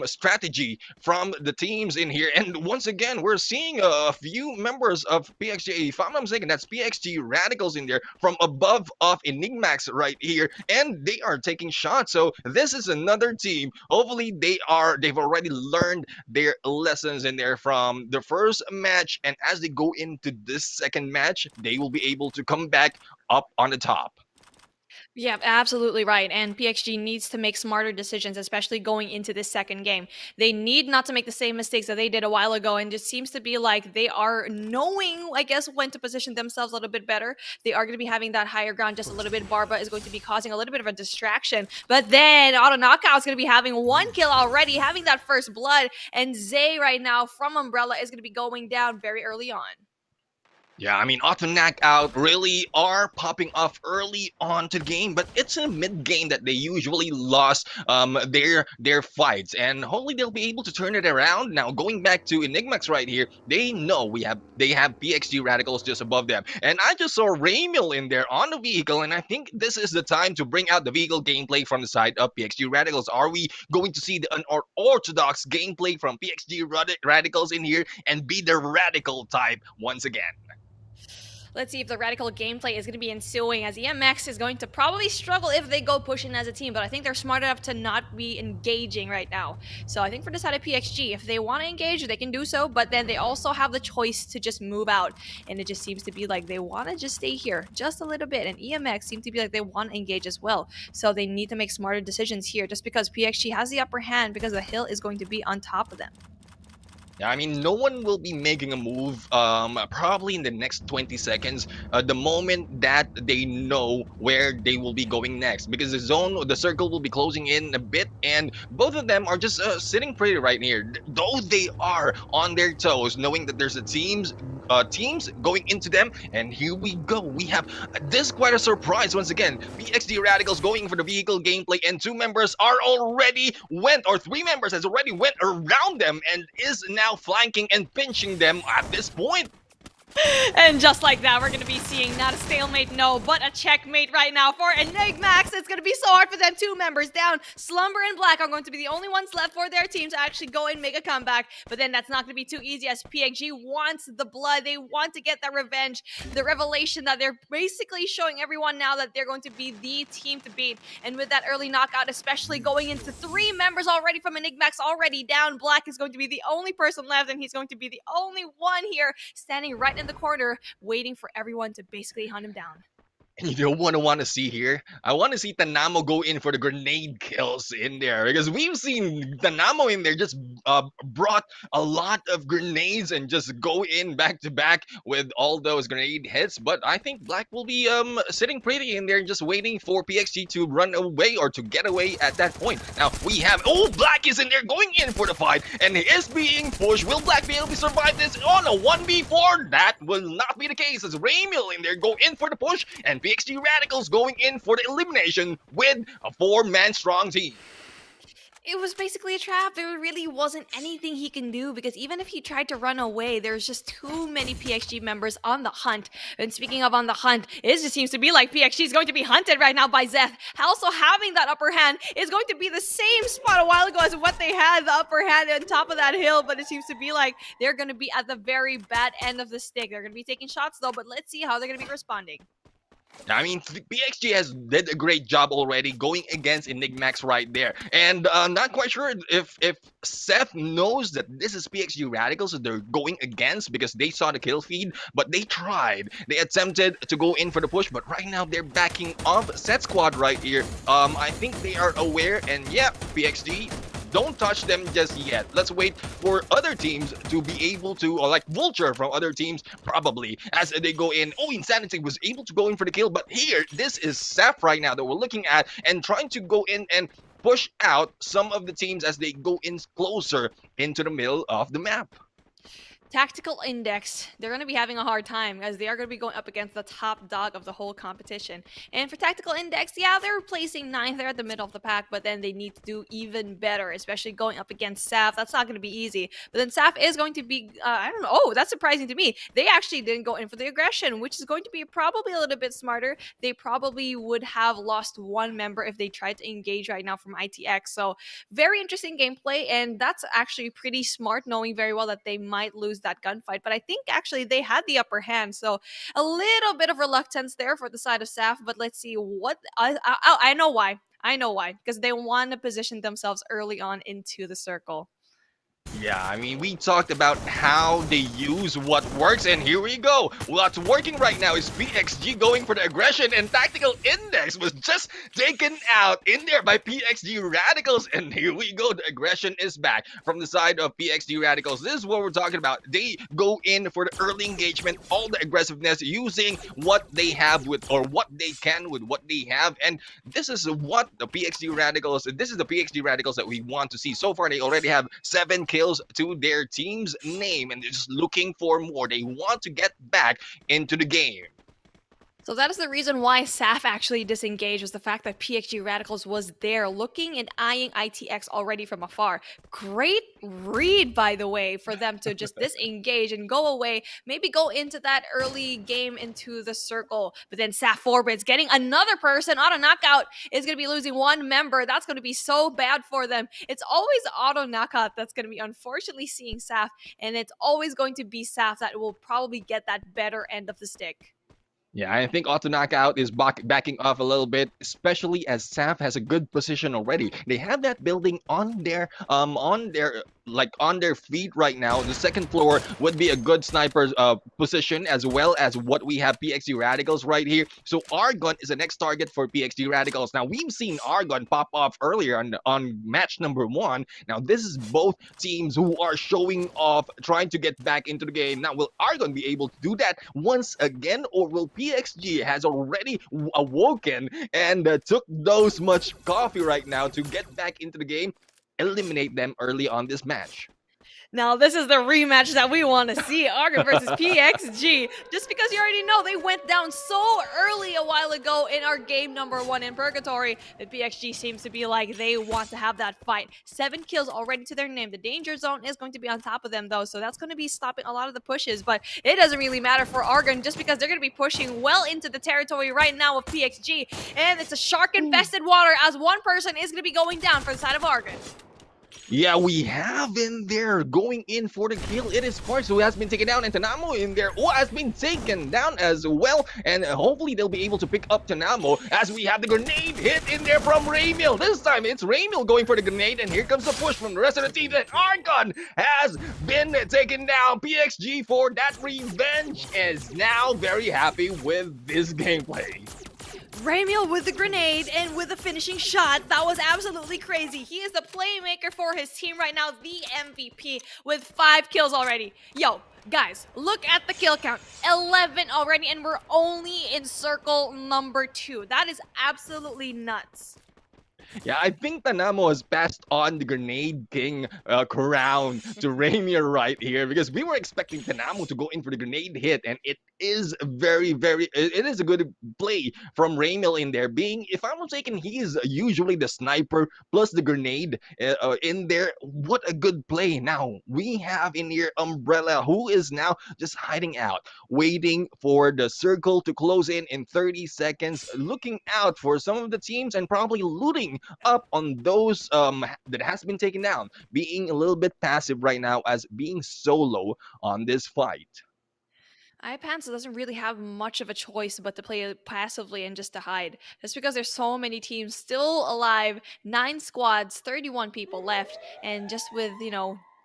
strategy from the teams in here, and once again, we're seeing a few members of PXG. If I'm not mistaken, that's PXG Radicals in there from above of Enigmax right here, and they are taking shots. So this is another team. Hopefully, they've already learned their lessons in there from the first match, and as they go into this second match, they will be able to come back up on the top. Yeah, absolutely right. And PXG needs to make smarter decisions, especially going into this second game. They need not to make the same mistakes that they did a while ago. And just seems to be like they are knowing, I guess, when to position themselves a little bit better. They are going to be having that higher ground just a little bit. Barba is going to be causing a little bit of a distraction. But then Auto Knockout is going to be having one kill already, having that first blood. And Zay right now from Umbrella is going to be going down very early on. Yeah, I mean, Auto Knockout really are popping off early on to the game, but it's in the mid game that they usually lost their fights, and hopefully they'll be able to turn it around. Now, going back to Enigmax right here, they know they have PXG Radicals just above them, and I just saw Raymil in there on the vehicle, and I think this is the time to bring out the vehicle gameplay from the side of PXG Radicals. Are we going to see the unorthodox gameplay from PXG Radicals in here and be the radical type once again? Let's see if the radical gameplay is going to be ensuing, as EMX is going to probably struggle if they go pushing as a team, but I think they're smart enough to not be engaging right now. So I think for the side of PXG, if they want to engage, they can do so, but then they also have the choice to just move out, and it just seems to be like they want to just stay here just a little bit, and EMX seem to be like they want to engage as well. So they need to make smarter decisions here, just because PXG has the upper hand because the hill is going to be on top of them. Yeah, I mean, no one will be making a move probably in the next 20 seconds the moment that they know where they will be going next, because the circle will be closing in a bit, and both of them are just sitting pretty right here, though they are on their toes, knowing that there's teams going into them. And here we go, we have this quite a surprise once again. PXD Radicals going for the vehicle gameplay, and three members has already went around them and is now flanking and pinching them at this point. And just like that, we're going to be seeing not a stalemate, no, but a checkmate right now for Enigmax. It's going to be so hard for them. Two members down. Slumber and Black are going to be the only ones left for their team to actually go and make a comeback. But then that's not going to be too easy, as PXG wants the blood. They want to get that revenge. The revelation that they're basically showing everyone now that they're going to be the team to beat. And with that early knockout, especially going into three members already from Enigmax already down, Black is going to be the only person left, and he's going to be the only one here standing right in the corner waiting for everyone to basically hunt him down. And you know what I want to see here? I want to see Tanamo go in for the grenade kills in there, because we've seen Tanamo in there just brought a lot of grenades and just go in back to back with all those grenade hits. But I think Black will be sitting pretty in there just waiting for PXG to run away or to get away at that point. Now we have Black is in there going in for the fight, and he is being pushed. Will Black be able to survive this on a 1v4? That will not be the case, as Raymil in there go in for the push, and PXG Radicals going in for the elimination with a 4-man strong team. It was basically a trap. There really wasn't anything he can do, because even if he tried to run away, there's just too many PXG members on the hunt. And speaking of on the hunt, it just seems to be like PXG is going to be hunted right now by Zeth. Also having that upper hand is going to be the same spot a while ago as what they had, the upper hand on top of that hill, but it seems to be like they're going to be at the very bad end of the stick. They're going to be taking shots though, but let's see how they're going to be responding. I mean, PXG has did a great job already going against Enigmax right there, and not quite sure if Seth knows that this is PXG Radicals that they're going against because they saw the kill feed, but they tried, they attempted to go in for the push, but right now they're backing off Seth squad right here. I think they are aware, and yeah, PXG. Don't touch them just yet. Let's wait for other teams to be able to, or like Vulture from other teams, probably, as they go in. Oh, Insanity was able to go in for the kill, but here, this is Saf right now that we're looking at and trying to go in and push out some of the teams as they go in closer into the middle of the map. Tactical Index, they're going to be having a hard time as they are going to be going up against the top dog of the whole competition. And for Tactical Index, yeah, they're placing 9th there at the middle of the pack, but then they need to do even better, especially going up against SAF. That's not going to be easy. But then SAF is going to be, I don't know, oh, that's surprising to me. They actually didn't go in for the aggression, which is going to be probably a little bit smarter. They probably would have lost one member if they tried to engage right now from ITX. So very interesting gameplay, and that's actually pretty smart, knowing very well that they might lose that gunfight, but I think actually they had the upper hand, so a little bit of reluctance there for the side of SAF. But let's see what I know why. I know why, because they want to position themselves early on into the circle. Yeah, I mean, we talked about how they use what works, and here we go. What's working right now is PXG going for the aggression, and Tactical Index was just taken out in there by PXG Radicals, and here we go. The aggression is back from the side of PXG Radicals. This is what we're talking about. They go in for the early engagement, all the aggressiveness, using what they have with, or what they can with what they have, and this is what the PXG Radicals, this is the PXG Radicals that we want to see. So far, they already have 7 kills to their team's name, and they're just looking for more. They want to get back into the game. So that is the reason why SAF actually disengaged, was the fact that PXG Radicals was there looking and eyeing ITX already from afar. Great read, by the way, for them to just disengage and go away, maybe go into that early game into the circle. But then SAF Forbids getting another person. Auto Knockout is going to be losing one member. That's going to be so bad for them. It's always Auto Knockout that's going to be unfortunately seeing SAF, and it's always going to be SAF that will probably get that better end of the stick. Yeah, I think Auto Knockout is backing off a little bit, especially as SAF has a good position already. They have that building on their feet right now. The second floor would be a good sniper's position, as well as what we have PXG Radicals right here. So Argon is the next target for PXG Radicals. Now we've seen Argon pop off earlier on match number 1. Now this is both teams who are showing off, trying to get back into the game. Now will Argon be able to do that once again, or will PXG has already awoken and took those much coffee right now to get back into the game, eliminate them early on this match? Now, this is the rematch that we want to see, Argon versus PXG. Just because you already know they went down so early a while ago in our game number 1 in Purgatory, that PXG seems to be like they want to have that fight. 7 kills already to their name. The danger zone is going to be on top of them, though, so that's going to be stopping a lot of the pushes. But it doesn't really matter for Argon, just because they're going to be pushing well into the territory right now of PXG. And it's a shark-infested water, as one person is going to be going down for the side of Argon. Yeah, we have in there going in for the kill. It is Sparks who has been taken down, and Tanamo in there who has been taken down as well. And hopefully they'll be able to pick up Tanamo as we have the grenade hit in there from Raymil. This time it's Raymil going for the grenade, and here comes the push from the rest of the team. That Argon has been taken down. PXG for that revenge is now very happy with this gameplay. Raymil with the grenade and with the finishing shot. That was absolutely crazy. He is the playmaker for his team right now, the MVP, with 5 kills already. Yo, guys, look at the kill count. 11 already, and we're only in circle number 2. That is absolutely nuts. Yeah, I think Tanamo has passed on the Grenade King crown to Rainier right here, because we were expecting Tanamo to go in for the grenade hit, and it is it is a good play from Raymil in there, being, if I'm not mistaken, he is usually the sniper plus the grenade in there. What a good play. Now we have in here Umbrella, who is now just hiding out, waiting for the circle to close in 30 seconds, looking out for some of the teams and probably looting up on those that has been taken down, being a little bit passive right now as being solo on this fight. iPants doesn't really have much of a choice but to play passively and just to hide. That's because there's so many teams still alive, 9 squads, 31 people left, and just with,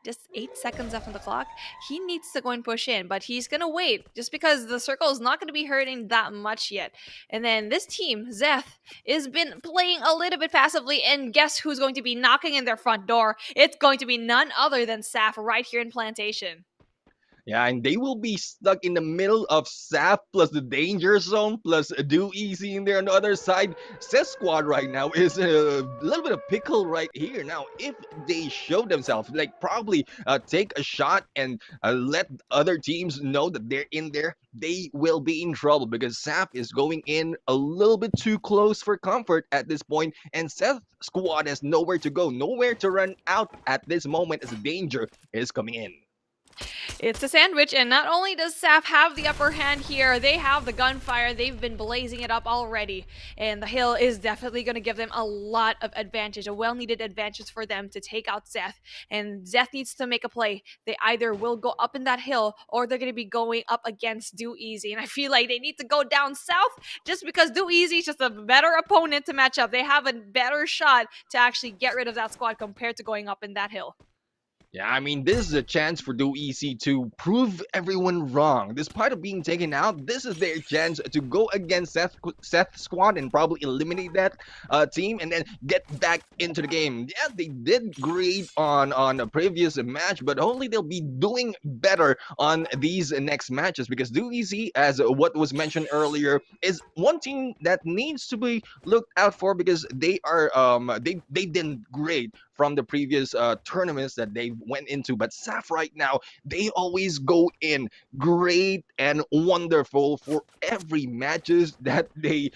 just 8 seconds left on the clock, he needs to go and push in, but he's gonna wait just because the circle is not gonna be hurting that much yet. And then this team, Zeth, has been playing a little bit passively, and guess who's going to be knocking in their front door? It's going to be none other than Saf right here in Plantation. Yeah, and they will be stuck in the middle of Saf plus the danger zone plus Do Easy in there on the other side. Seth's squad right now is a little bit of pickle right here. Now, if they show themselves, like probably take a shot and let other teams know that they're in there, they will be in trouble because Saf is going in a little bit too close for comfort at this point, and Seth's squad has nowhere to go, nowhere to run out at this moment as the danger is coming in. It's a sandwich, and not only does Saf have the upper hand here, they have the gunfire. They've been blazing it up already, and the hill is definitely going to give them a lot of advantage, a well-needed advantage for them to take out Zeth, and Zeth needs to make a play. They either will go up in that hill, or they're going to be going up against Do Easy, and I feel like they need to go down south just because Do Easy is just a better opponent to match up. They have a better shot to actually get rid of that squad compared to going up in that hill. Yeah, I mean, this is a chance for Do Easy to prove everyone wrong. Despite of being taken out, this is their chance to go against Seth's squad and probably eliminate that team and then get back into the game. Yeah, they did great on a previous match, but hopefully they'll be doing better on these next matches because Do Easy, as what was mentioned earlier, is one team that needs to be looked out for because they are they did great from the previous tournaments that they went into. But Saf right now, they always go in great and wonderful for every matches that they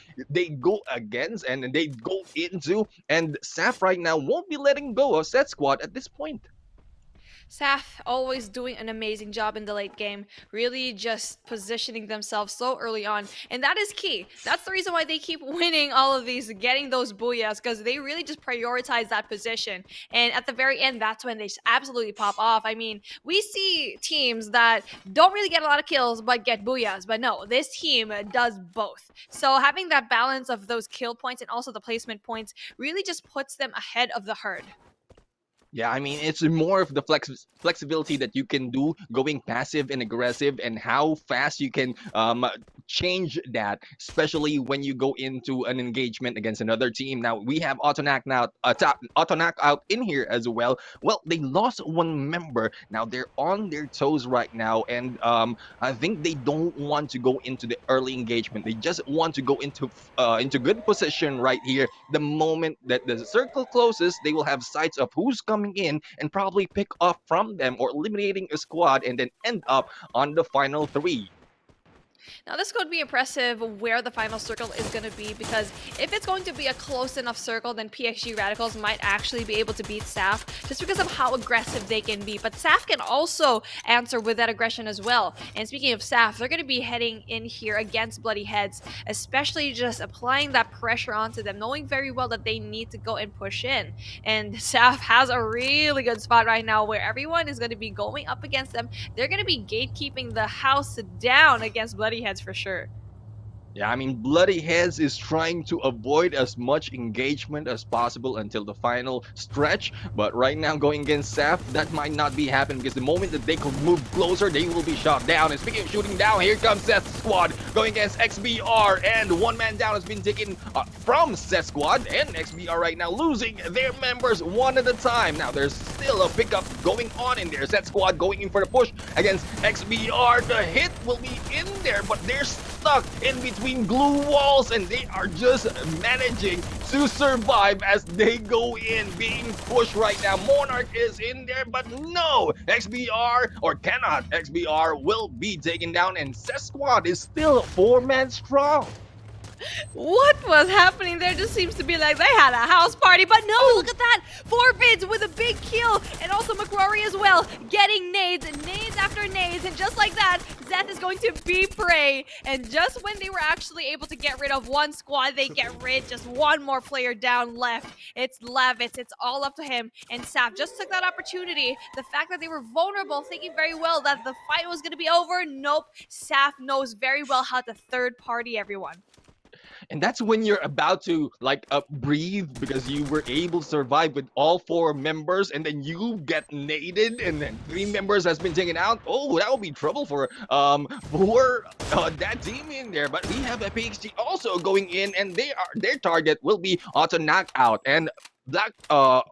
go against and they go into. And Saf right now won't be letting go of Set Squad at this point. Saf always doing an amazing job in the late game, really just positioning themselves so early on, and that is key. That's the reason why they keep winning all of these, getting those booyahs, because they really just prioritize that position, and at the very end, that's when they absolutely pop off. I mean, we see teams that don't really get a lot of kills, but get booyahs, but no, this team does both. So having that balance of those kill points and also the placement points really just puts them ahead of the herd. Yeah, I mean, it's more of the flexibility that you can do going passive and aggressive and how fast you can change that, especially when you go into an engagement against another team. Now, we have Autonac out in here as well. Well, they lost one member. Now, they're on their toes right now, and I think they don't want to go into the early engagement. They just want to go into good position right here. The moment that the circle closes, they will have sights of who's coming in and probably pick up from them or eliminating a squad and then end up on the final 3. Now this could be impressive where the final circle is going to be, because if it's going to be a close enough circle, then PXG Radicals might actually be able to beat Saf just because of how aggressive they can be. But Saf can also answer with that aggression as well. And speaking of Saf, they're going to be heading in here against Bloody Heads, especially just applying that pressure onto them, knowing very well that they need to go and push in. And Saf has a really good spot right now where everyone is going to be going up against them. They're going to be gatekeeping the house down against Bloody Heads for sure. Yeah, I mean, Bloody Heads is trying to avoid as much engagement as possible until the final stretch. But right now, going against Saf, that might not be happening because the moment that they could move closer, they will be shot down. And speaking of shooting down, here comes Seth's squad going against XBR. And one man down has been taken from Seth's squad. And XBR right now losing their members one at a time. Now, there's still a pickup going on in there. Seth's squad going in for the push against XBR. The hit will be in there, but they're stuck in between glue walls and they are just managing to survive as they go in, being pushed right now. Monarch is in there, but no, XBR will be taken down, and Seth squad is still 4-man strong. What was happening there? Just seems to be like they had a house party, but no, look at that! 4 bids with a big kill, and also also McCrory as well, getting nades after nades, and just like that, Zeth is going to be prey. And just when they were actually able to get rid of one squad, they get rid just one more player down left. It's Levitz, it's all up to him, and Saf just took that opportunity. The fact that they were vulnerable, thinking very well that the fight was going to be over. Nope, Saf knows very well how to third party everyone. And that's when you're about to like breathe because you were able to survive with all 4 members, and then you get naded, and then 3 members has been taken out. Oh, that will be trouble for that team in there. But we have a PXG also going in, and their target will be auto knockout. And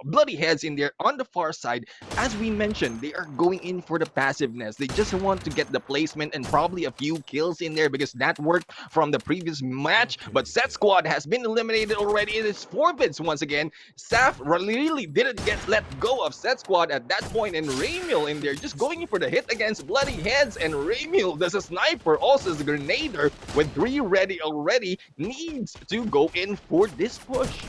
Bloody Heads in there on the far side. As we mentioned, they are going in for the passiveness. They just want to get the placement and probably a few kills in there because that worked from the previous match. But Set Squad has been eliminated already. It is forfeits once again. Saf really didn't let go of Set Squad at that point, and Ramiel in there just going in for the hit against Bloody Heads. And Ramiel, there's a sniper, also as a grenader with 3 ready already, needs to go in for this push.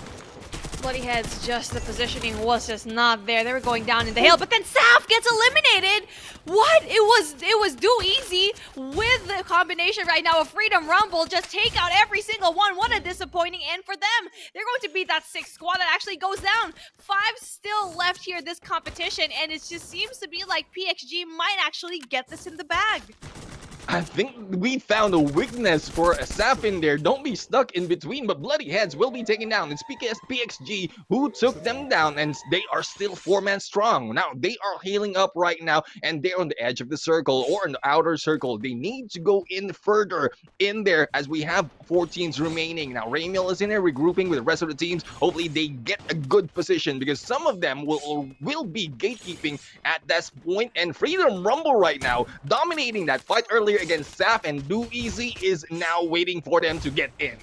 Bloody Heads, just the positioning was just not there. They were going down in the hill, but then Saf gets eliminated. What? It was too easy with the combination right now of Freedom Rumble. Just take out every single one. What a disappointing end for them. They're going to be that 6th squad that actually goes down. 5 still left here this competition, and it just seems to be like PXG might actually get this in the bag. I think we found a weakness for a Saf in there. Don't be stuck in between, but Bloody Heads will be taken down. It's PXG who took them down, and they are still 4-man strong. Now, they are healing up right now, and they're on the edge of the circle or in the outer circle. They need to go in further in there as we have 4 teams remaining. Now, Ramiel is in there regrouping with the rest of the teams. Hopefully, they get a good position because some of them will be gatekeeping at this point. And Freedom Rumble right now, dominating that fight earlier against Saf, and Do Easy is now waiting for them to get in.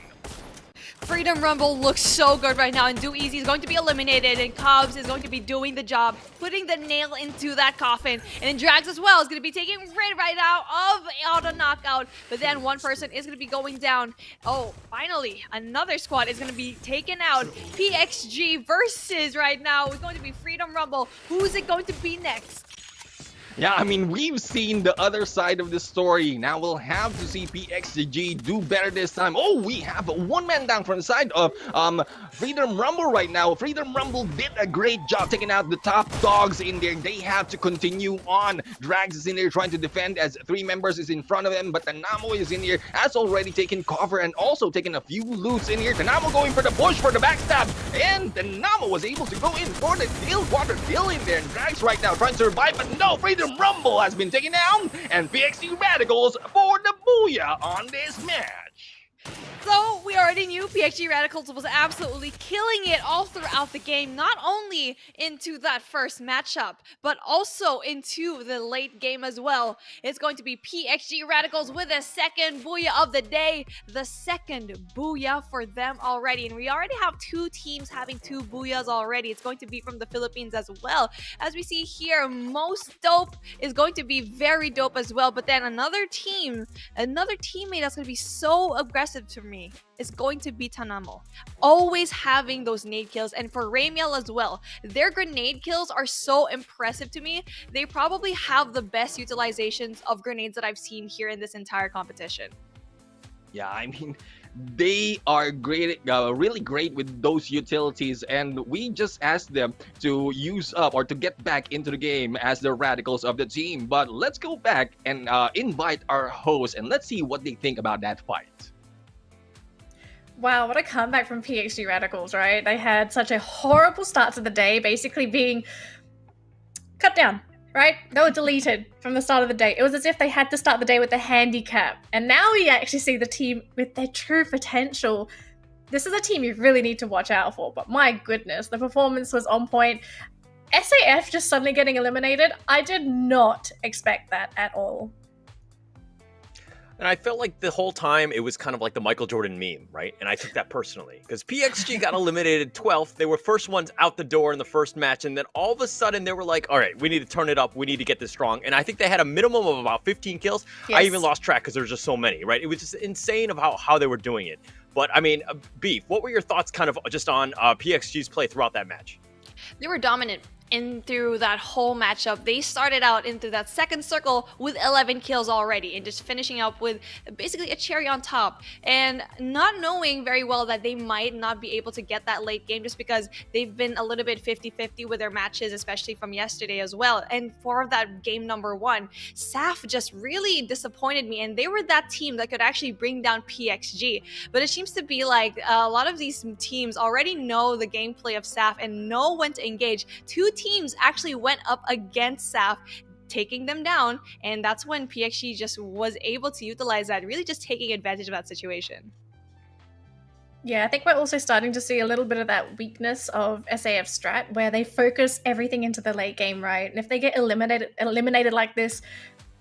Freedom Rumble looks so good right now, and Do Easy is going to be eliminated, and Cobbs is going to be doing the job, putting the nail into that coffin, and then Drags as well is going to be taking rid right now of auto knockout, but then one person is going to be going down. Oh, finally, another squad is going to be taken out. PXG versus right now is going to be Freedom Rumble. Who's it going to be next? Yeah, I mean, we've seen the other side of the story. Now we'll have to see PXG do better this time. Oh, we have 1 man down from the side of Freedom Rumble right now. Freedom Rumble did a great job taking out the top dogs in there. They have to continue on. Drags is in there trying to defend as 3 members is in front of him, but Tanamo is in here, has already taken cover and also taken a few loots in here. Tanamo going for the push for the backstab, and Tanamo was able to go in for the kill, quarter kill in there. And Drags right now trying to survive, but no, Freedom Rumble has been taken down, and PXG Radicals for the booyah on this match. So we already knew PXG Radicals was absolutely killing it all throughout the game, not only into that first matchup, but also into the late game as well. It's going to be PXG Radicals with a 2nd booyah of the day, the 2nd booyah for them already. And we already have 2 teams having 2 booyahs already. It's going to be from the Philippines as well. As we see here, Most Dope is going to be very dope as well. But then another teammate that's going to be so aggressive to me is going to be Tanamo. Always having those nade kills, and for Ramiel as well. Their grenade kills are so impressive to me. They probably have the best utilizations of grenades that I've seen here in this entire competition. Yeah, I mean, they are great, really great with those utilities, and we just asked them to use up or to get back into the game as the Radicals of the team. But let's go back and invite our host, and let's see what they think about that fight. Wow, what a comeback from PXG Radicals, right? They had such a horrible start to the day, basically being cut down, right? They were deleted from the start of the day. It was as if they had to start the day with a handicap. And now we actually see the team with their true potential. This is a team you really need to watch out for, but my goodness, the performance was on point. SAF just suddenly getting eliminated, I did not expect that at all. And I felt like the whole time it was kind of like the Michael Jordan meme, right? And I took that personally because PXG got eliminated 12th. They were first ones out the door in the first match. And then all of a sudden they were like, all right, we need to turn it up. We need to get this strong. And I think they had a minimum of about 15 kills. Yes. I even lost track because there's just so many, right? It was just insane of how they were doing it. But I mean, Beef, what were your thoughts kind of just on PXG's play throughout that match? They were dominant in through that whole matchup. They started out into that second circle with 11 kills already and just finishing up with basically a cherry on top, and not knowing very well that they might not be able to get that late game just because they've been a little bit 50-50 with their matches, especially from yesterday as well. And for that game number 1, SAF just really disappointed me, and they were that team that could actually bring down PXG. But it seems to be like a lot of these teams already know the gameplay of SAF and know when to engage. 2 teams actually went up against SAF, taking them down, and that's when PXG just was able to utilize that, really just taking advantage of that situation. Yeah, I think we're also starting to see a little bit of that weakness of SAF strat, where they focus everything into the late game, right? And if they get eliminated like this,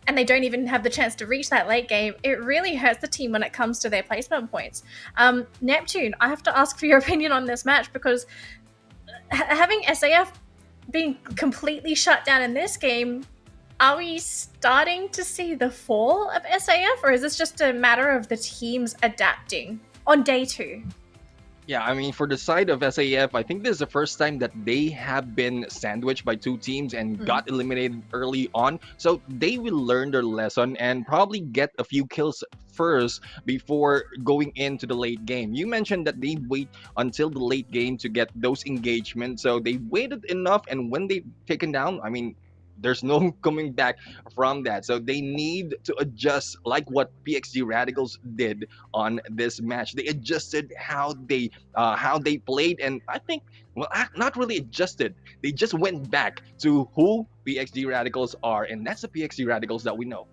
and they don't even have the chance to reach that late game, it really hurts the team when it comes to their placement points. Neptune, I have to ask for your opinion on this match, because having SAF being completely shut down in this game, are we starting to see the fall of SAF, or is this just a matter of the teams adapting on day 2? Yeah, I mean, for the side of SAF, I think this is the first time that they have been sandwiched by 2 teams and got eliminated early on. So they will learn their lesson and probably get a few kills first before going into the late game. You mentioned that they wait until the late game to get those engagements. So they waited enough, and when they've taken down, I mean, there's no coming back from that. So they need to adjust, like what PXG Radicals did on this match. They adjusted how they played, and I think, well, not really adjusted. They just went back to who PXG Radicals are, and that's the PXG Radicals that we know.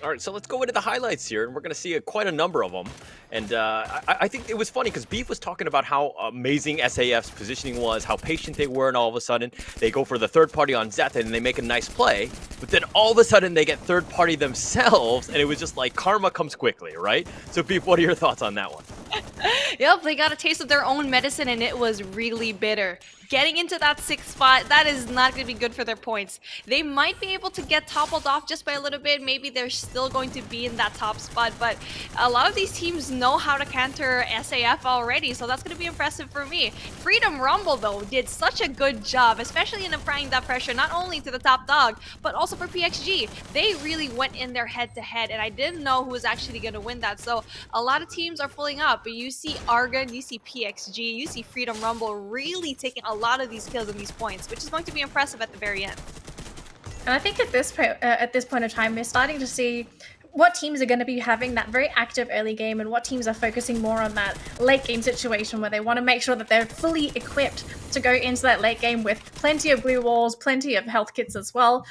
All right, so let's go into the highlights here, and we're going to see quite a number of them. And I think it was funny because Beef was talking about how amazing SAF's positioning was, how patient they were, and all of a sudden they go for the third party on Zeta and they make a nice play, but then all of a sudden they get third party themselves, and it was just like karma comes quickly, right? So Beef, what are your thoughts on that one? Yep, they got a taste of their own medicine, and it was really bitter. Getting into that 6th spot, that is not going to be good for their points. They might be able to get toppled off just by a little bit. Maybe they're still going to be in that top spot, but a lot of these teams know how to counter SAF already, so that's going to be impressive for me. Freedom Rumble, though, did such a good job, especially in applying that pressure, not only to the top dog, but also for PXG. They really went in there head-to-head, and I didn't know who was actually going to win that, so a lot of teams are pulling up. But you see Argon, you see PXG, you see Freedom Rumble really taking a lot of these kills and these points, which is going to be impressive at the very end. And I think at this point of time, we're starting to see what teams are going to be having that very active early game, and what teams are focusing more on that late game situation where they want to make sure that they're fully equipped to go into that late game with plenty of blue walls, plenty of health kits as well.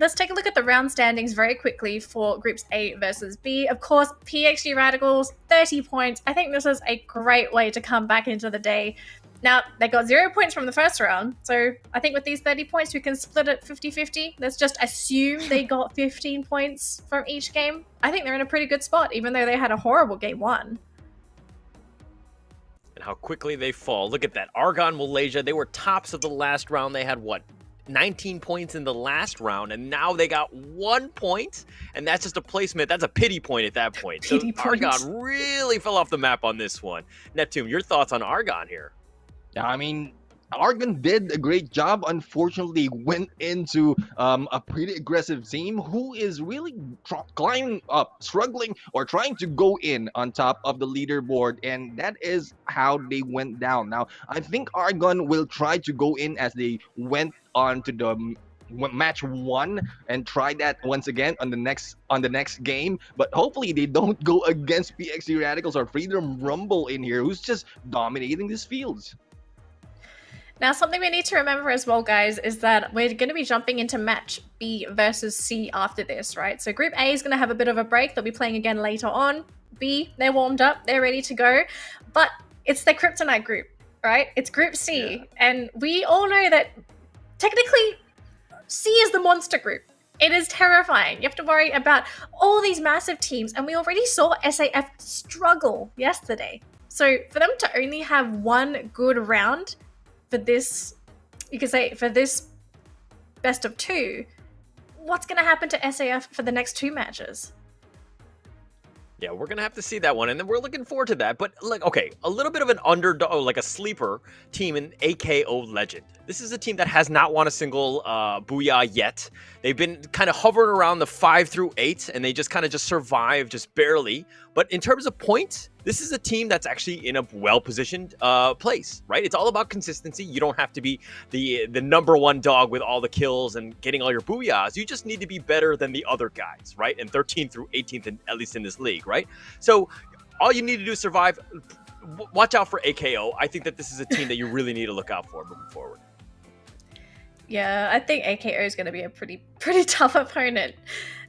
Let's take a look at the round standings very quickly for groups A versus B. Of course, PXG Radicals, 30 points. I think this is a great way to come back into the day. Now, they got 0 points from the first round, so I think with these 30 points, we can split it 50-50. Let's just assume they got 15 points from each game. I think they're in a pretty good spot, even though they had a horrible game 1. And how quickly they fall. Look at that. Argon, Malaysia, they were tops of the last round. They had, what, 19 points in the last round, and now they got 1 point, and that's just a placement. That's a pity point at that point. So Argon really fell off the map on this one. Neptune, your thoughts on Argon here? Yeah, I mean, Argon did a great job. Unfortunately, went into a pretty aggressive team who is really climbing up, struggling, or trying to go in on top of the leaderboard, and that is how they went down. Now, I think Argon will try to go in as they went on to the match 1 and try that once again on the next game, but hopefully they don't go against PXG Radicals or Freedom Rumble in here, who's just dominating these fields. Now, something we need to remember as well, guys, is that we're going to be jumping into match B versus C after this, right? So Group A is going to have a bit of a break. They'll be playing again later on. B, they're warmed up. They're ready to go. But it's the Kryptonite group, right? It's Group C. Yeah. And we all know that technically C is the monster group. It is terrifying. You have to worry about all these massive teams. And we already saw SAF struggle yesterday. So for them to only have one good round for this, you could say, for this best of 2, what's going to happen to SAF for the next 2 matches? Yeah, we're going to have to see that one, and then we're looking forward to that. But, like, okay, a little bit of an underdog, like a sleeper team in AKO Legend. This is a team that has not won a single Booyah yet. They've been kind of hovering around the 5 through 8, and they just kind of survive just barely. But in terms of points, this is a team that's actually in a well-positioned place, right? It's all about consistency. You don't have to be the number one dog with all the kills and getting all your Booyahs. You just need to be better than the other guys, right? And 13th through 18th, at least in this league, right? So all you need to do is survive. Watch out for AKO. I think that this is a team that you really need to look out for moving forward. Yeah, I think AKO is going to be a pretty tough opponent.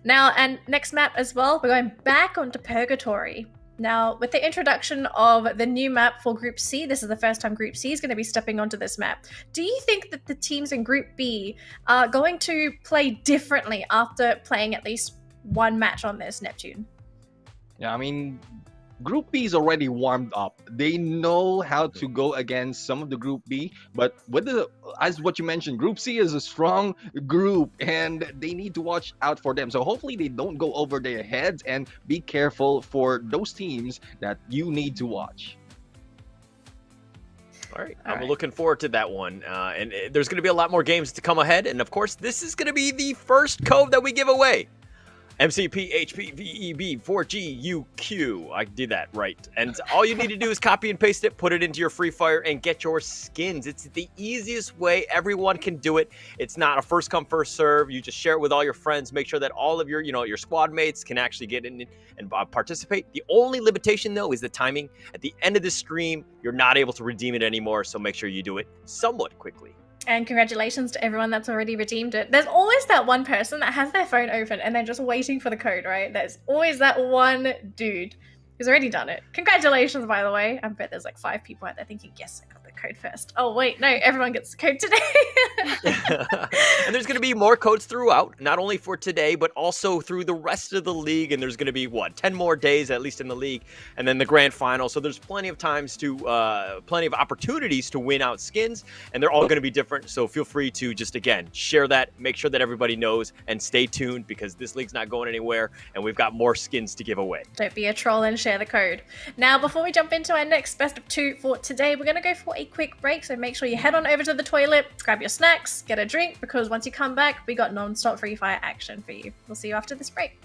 Now, and next map as well, we're going back onto Purgatory. Now, with the introduction of the new map for Group C, this is the first time Group C is going to be stepping onto this map. Do you think that the teams in Group B are going to play differently after playing at least one match on this, Neptune? Yeah, I mean, Group B is already warmed up. They know how to go against some of the Group B, but as what you mentioned, Group C is a strong group, and they need to watch out for them. So hopefully they don't go over their heads, and be careful for those teams that you need to watch. All right, I'm looking forward to that one. And there's going to be a lot more games to come ahead. And of course, this is going to be the first code that we give away. MCP, HP, VEB, 4G, UQ. I did that right. And all you need to do is copy and paste it, put it into your Free Fire, and get your skins. It's the easiest way. Everyone can do it. It's not a first come, first serve. You just share it with all your friends. Make sure that all of your, your squad mates can actually get in and participate. The only limitation, though, is the timing. At the end of the stream, you're not able to redeem it anymore, so make sure you do it somewhat quickly. And congratulations to everyone that's already redeemed it. There's always that one person that has their phone open and they're just waiting for the code, right? There's always that one dude who's already done it. Congratulations, by the way. I bet there's like 5 people out there thinking, yes, I got the code first. Oh, wait, no, everyone gets the code today. And there's going to be more codes throughout, not only for today, but also through the rest of the league. And there's going to be, 10 more days, at least in the league, and then the grand final. So there's plenty of plenty of opportunities to win out skins, and they're all going to be different. So feel free to just, again, share that, make sure that everybody knows, and stay tuned because this league's not going anywhere, and we've got more skins to give away. Don't be a troll and share the code. Now, before we jump into our next best of 2 for today, we're going to go for a quick break. So make sure you head on over to the toilet, grab your snacks, get a drink, because once you come back, we got non-stop Free Fire action for you. We'll see you after this break.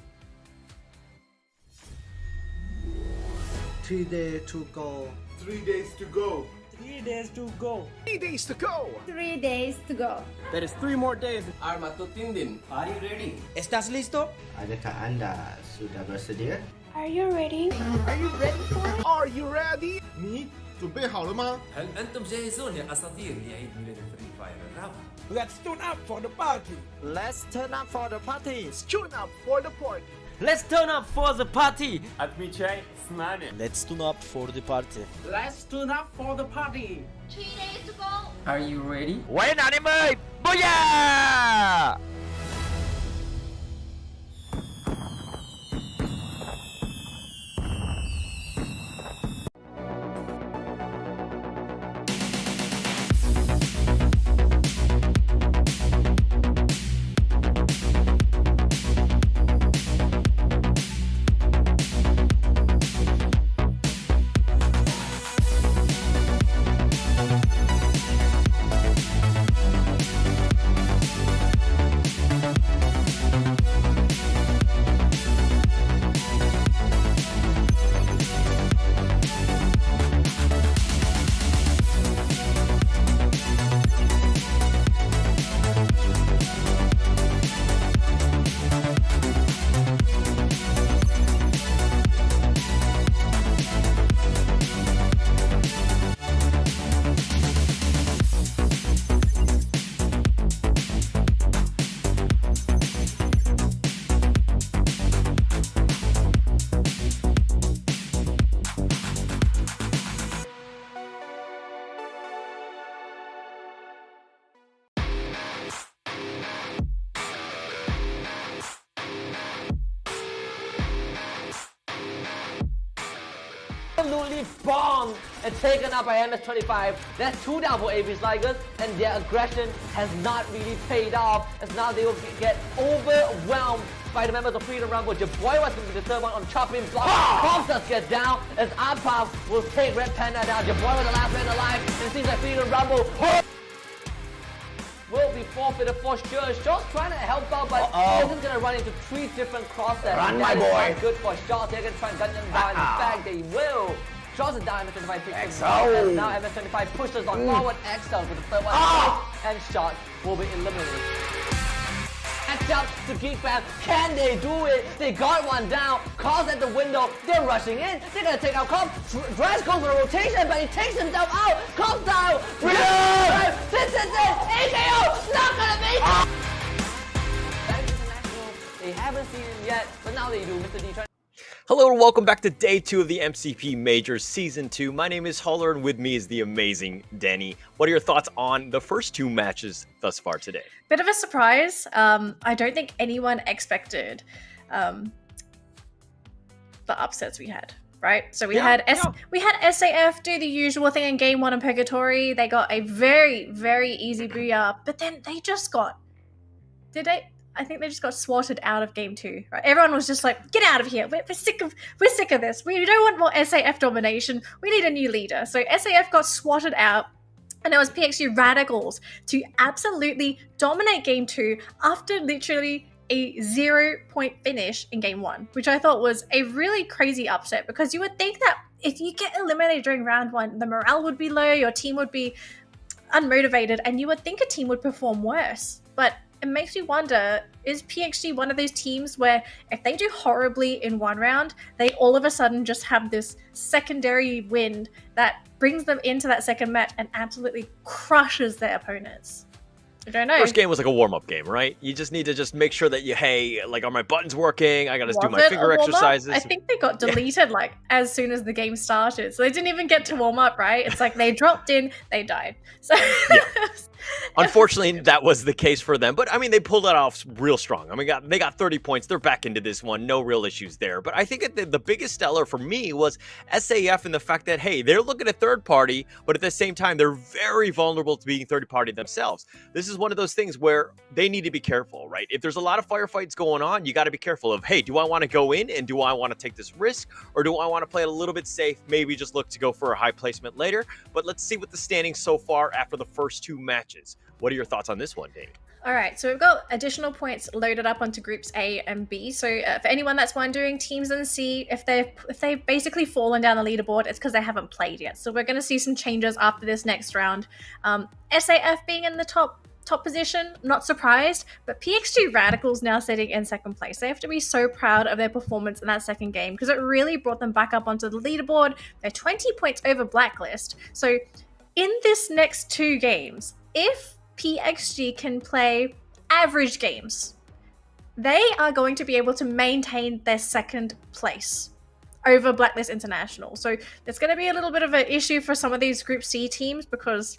3 days to go. 3 days to go. 3 days to go. 3 days to go. 3 days to go. There is 3 more days. Arma Tutindin, are you ready? ¿Estás listo? Adakah anda sudah bersedia? Are you ready? Are you ready for it? Are you ready? 你准备好了吗？ هل أنتم جاهزون يا أساطير لعيد ميلاد فري فاير الرابع؟ Let's tune up for the party. Let's turn up for the party. Tune up for the party. Let's turn up for the party. أتميتشاي اسمعني. Let's tune up for the party. Let's tune up for the party. 3 days to go. Are you ready? Quay nào em ơi. Booyah! Absolutely bombed and taken up by MS25. That's 2 down for AB Sligers, and their aggression has not really paid off, as now they will get overwhelmed by the members of Freedom Rumble. Your boy was going to be the third one on chopping block. Comstas get down as Arpav will take Red Panda down. Your boy was the last man alive, and it seems like Freedom Rumble forfeited for sure. Shaw's trying to help out, but this is going to run into 3 different crosses. Run, my That is boy. not good for Shaw. They're going to try and gun them down. In fact, they will. Shaw's a down, MS25 picks them up, and now MS25 pushes on forward. XL with the third one, and Shot will be eliminated. Catch up to Geekfam. Can they do it? They got one down. Calls at the window. They're rushing in. They're gonna take out Cobb. Dress goes for a rotation, but he takes himself out. Cobb's down. This is it. AKO. Not gonna make it. Back to International. They haven't seen him yet, but now they do. Mr. D trying. Hello and welcome back to day 2 of the MCP Majors Season 2. My name is Holler and with me is the amazing Danny. What are your thoughts on the first 2 matches thus far today? Bit of a surprise. I don't think anyone expected the upsets we had, right? So we had SAF do the usual thing in Game 1 in Purgatory. They got a very, very easy booyah, but then they just got... I think they just got swatted out of Game 2. Right? Everyone was just like, "Get out of here! We're sick of this. We don't want more SAF domination. We need a new leader." So SAF got swatted out, and it was PXG Radicals to absolutely dominate Game 2 after literally a 0-point finish in Game 1, which I thought was a really crazy upset, because you would think that if you get eliminated during round 1, the morale would be low, your team would be unmotivated, and you would think a team would perform worse. But it makes me wonder, is PXG one of those teams where if they do horribly in one round, they all of a sudden just have this secondary win that brings them into that second match and absolutely crushes their opponents? I don't know. First game was like a warm-up game, right? You just need to just make sure that are my buttons working? I gotta do my finger exercises. I think they got deleted like as soon as the game started. So they didn't even get to warm up, right? It's like they dropped in, they died. So Unfortunately, that was the case for them. But I mean, they pulled it off real strong. I mean, they got 30 points. They're back into this one. No real issues there. But I think that the biggest stellar for me was SAF and the fact that, hey, they're looking at third party, but at the same time, they're very vulnerable to being third party themselves. This is one of those things where they need to be careful, right? If there's a lot of firefights going on, you got to be careful of, hey, do I want to go in and do I want to take this risk, or do I want to play it a little bit safe, maybe just look to go for a high placement later? But let's see what the standings so far after the first 2 matches. What are your thoughts on this one, Dave? All right, so we've got additional points loaded up onto groups A and B. So for anyone that's wondering, teams in C, if they've basically fallen down the leaderboard, it's because they haven't played yet. So we're going to see some changes after this next round. SAF being in the top position, not surprised, but PXG Radicals now sitting in second place. They have to be so proud of their performance in that second game, because it really brought them back up onto the leaderboard. They're 20 points over Blacklist. So in this next 2 games, if PXG can play average games, they are going to be able to maintain their second place over Blacklist International. So there's going to be a little bit of an issue for some of these Group C teams, because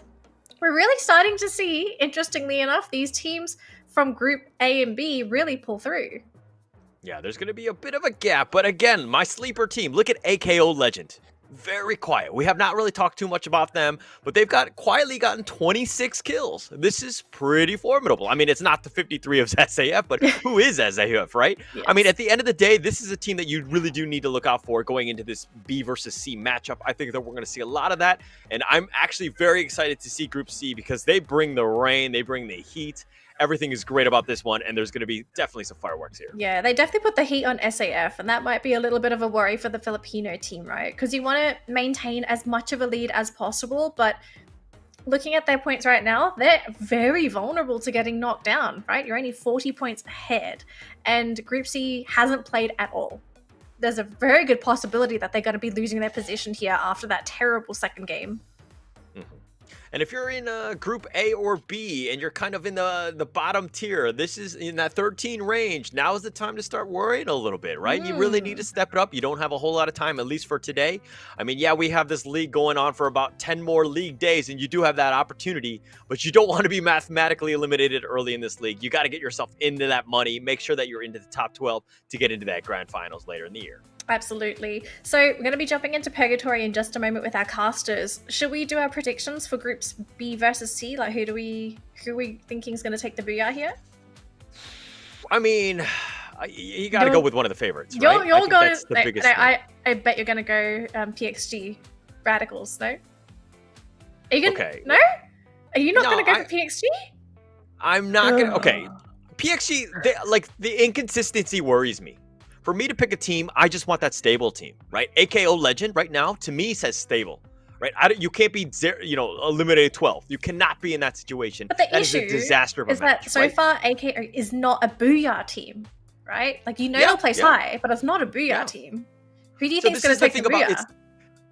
we're really starting to see, interestingly enough, these teams from Group A and B really pull through. Yeah, there's going to be a bit of a gap. But again, my sleeper team, look at AKO Legend. Very quiet. We have not really talked too much about them, but they've quietly gotten 26 kills. This is pretty formidable. I mean, it's not the 53 of SAF, but who is SAF, right? Yes. I mean, at the end of the day, this is a team that you really do need to look out for going into this B versus C matchup. I think that we're going to see a lot of that, and I'm actually very excited to see Group C, because they bring the rain, they bring the heat. Everything is great about this one, and there's going to be definitely some fireworks here. Yeah, they definitely put the heat on SAF, and that might be a little bit of a worry for the Filipino team, right? Because you want to maintain as much of a lead as possible, but looking at their points right now, they're very vulnerable to getting knocked down, right? You're only 40 points ahead, and Group C hasn't played at all. There's a very good possibility that they're going to be losing their position here after that terrible second game. And if you're in Group A or B and you're kind of in the bottom tier, this is in that 13 range, now is the time to start worrying a little bit, right? You really need to step it up. You don't have a whole lot of time, at least for today. I mean, yeah, we have this league going on for about 10 more league days, and you do have that opportunity, but you don't want to be mathematically eliminated early in this league. You got to get yourself into that money. Make sure that you're into the top 12 to get into that grand finals later in the year. Absolutely. So we're going to be jumping into Purgatory in just a moment with our casters. Should we do our predictions for groups B versus C? Like, who are we thinking is going to take the booyah here? I mean, you got to go with one of the favorites, right? You're going. That's the biggest I bet you're going to go PXG Radicals. No? Are you going? Okay. No? Are you not going to go for PXG? I'm not gonna. Okay, PXG, like the inconsistency worries me. For me to pick a team, I just want that stable team, right? AKO Legend right now to me says stable, right? You can't be eliminated 12th. You cannot be in that situation. But the that issue is a disaster of a is match, that so right? far AKO is not a Booyah team, right? Like Yeah, they'll place yeah. high, but it's not a Booyah team. Who do you So think's this going is to the take the thing about Booyah?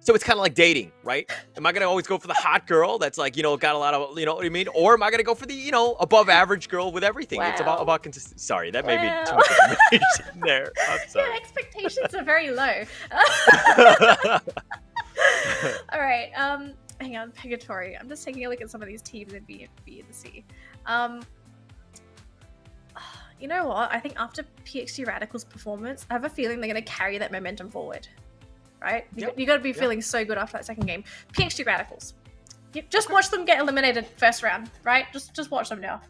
So it's kind of like dating, right? Am I gonna always go for the hot girl that's like, got a lot of, you know what I mean? Or am I gonna go for the, above average girl with everything? It's about consistency. Sorry, that may be too much information there. I'm sorry. Your expectations are very low. All right. Hang on, Purgatory. I'm just taking a look at some of these teams in B and C. You know what? I think after PXG Radical's performance, I have a feeling they're going to carry that momentum forward. Right? You got to be feeling so good after that second game. PXG Radicals. Just watch them get eliminated first round, right? Just watch them now.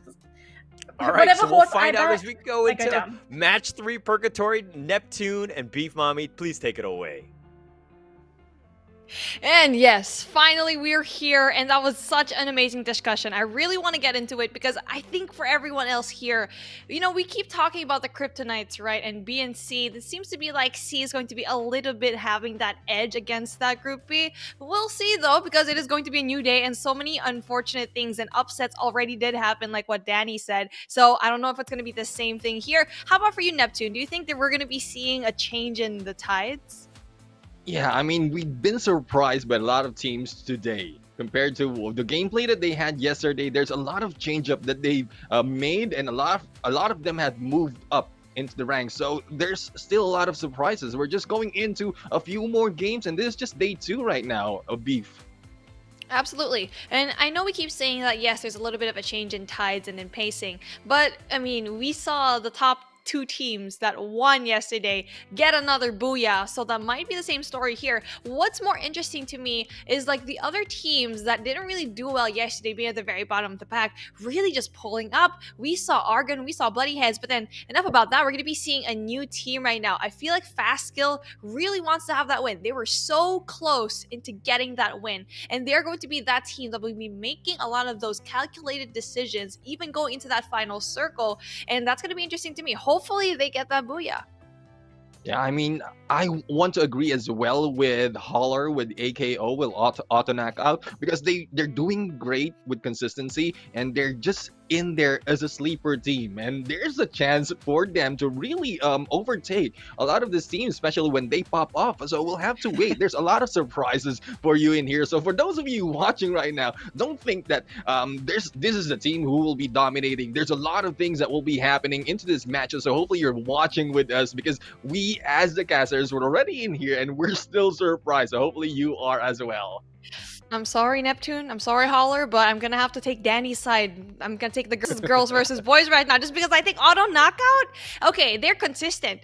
All right, so we'll find out as we go into match 3, Purgatory, Neptune, and Beef Mommy. Please take it away. And yes, finally we're here, and that was such an amazing discussion. I really want to get into it because I think for everyone else here, we keep talking about the Kryptonites, right? And B and C, this seems to be like C is going to be a little bit having that edge against that Group B. We'll see though, because it is going to be a new day, and so many unfortunate things and upsets already did happen, like what Danny said. So I don't know if it's going to be the same thing here. How about for you, Neptune? Do you think that we're going to be seeing a change in the tides? Yeah, I mean, we've been surprised by a lot of teams today. Compared to the gameplay that they had yesterday, there's a lot of change up that they've made, and a lot of them had moved up into the ranks. So there's still a lot of surprises. We're just going into a few more games, and this is just day 2 right now of Beef. Absolutely. And I know we keep saying that, yes, there's a little bit of a change in tides and in pacing, but I mean, we saw the top 2 teams that won yesterday get another booyah, so that might be the same story here. What's more interesting to me is like the other teams that didn't really do well yesterday, being at the very bottom of the pack, really just pulling up. We saw Argon, we saw Bloody Heads, but then enough about that. We're going to be seeing a new team right now. I feel like Fast Skill really wants to have that win. They were so close into getting that win, and they're going to be that team that will be making a lot of those calculated decisions, even going into that final circle, and that's going to be interesting to me. Hopefully they get that booyah. Yeah, I mean, I want to agree as well with Holler, with AKO, with auto knockout, because they're doing great with consistency, and they're just in there as a sleeper team, and there's a chance for them to really overtake a lot of this team, especially when they pop off. So we'll have to wait. There's a lot of surprises for you in here. So for those of you watching right now, don't think that this is a team who will be dominating. There's a lot of things that will be happening into this match. So hopefully you're watching with us, because we as the casters were already in here and we're still surprised. So hopefully you are as well. I'm sorry, Neptune. I'm sorry, Holler, but I'm gonna have to take Danny's side. I'm gonna take the girls versus boys right now, just because I think auto knockout, okay, they're consistent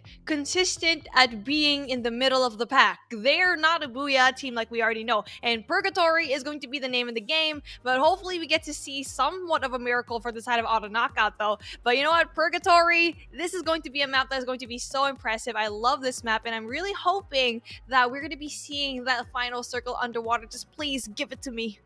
at being in the middle of the pack. They're not a booyah team like we already know, and Purgatory is going to be the name of the game, but hopefully we get to see somewhat of a miracle for the side of auto knockout though. But you know what, Purgatory, this is going to be a map that's going to be so impressive. I love this map, and I'm really hoping that we're going to be seeing that final circle underwater. Just please give it to me.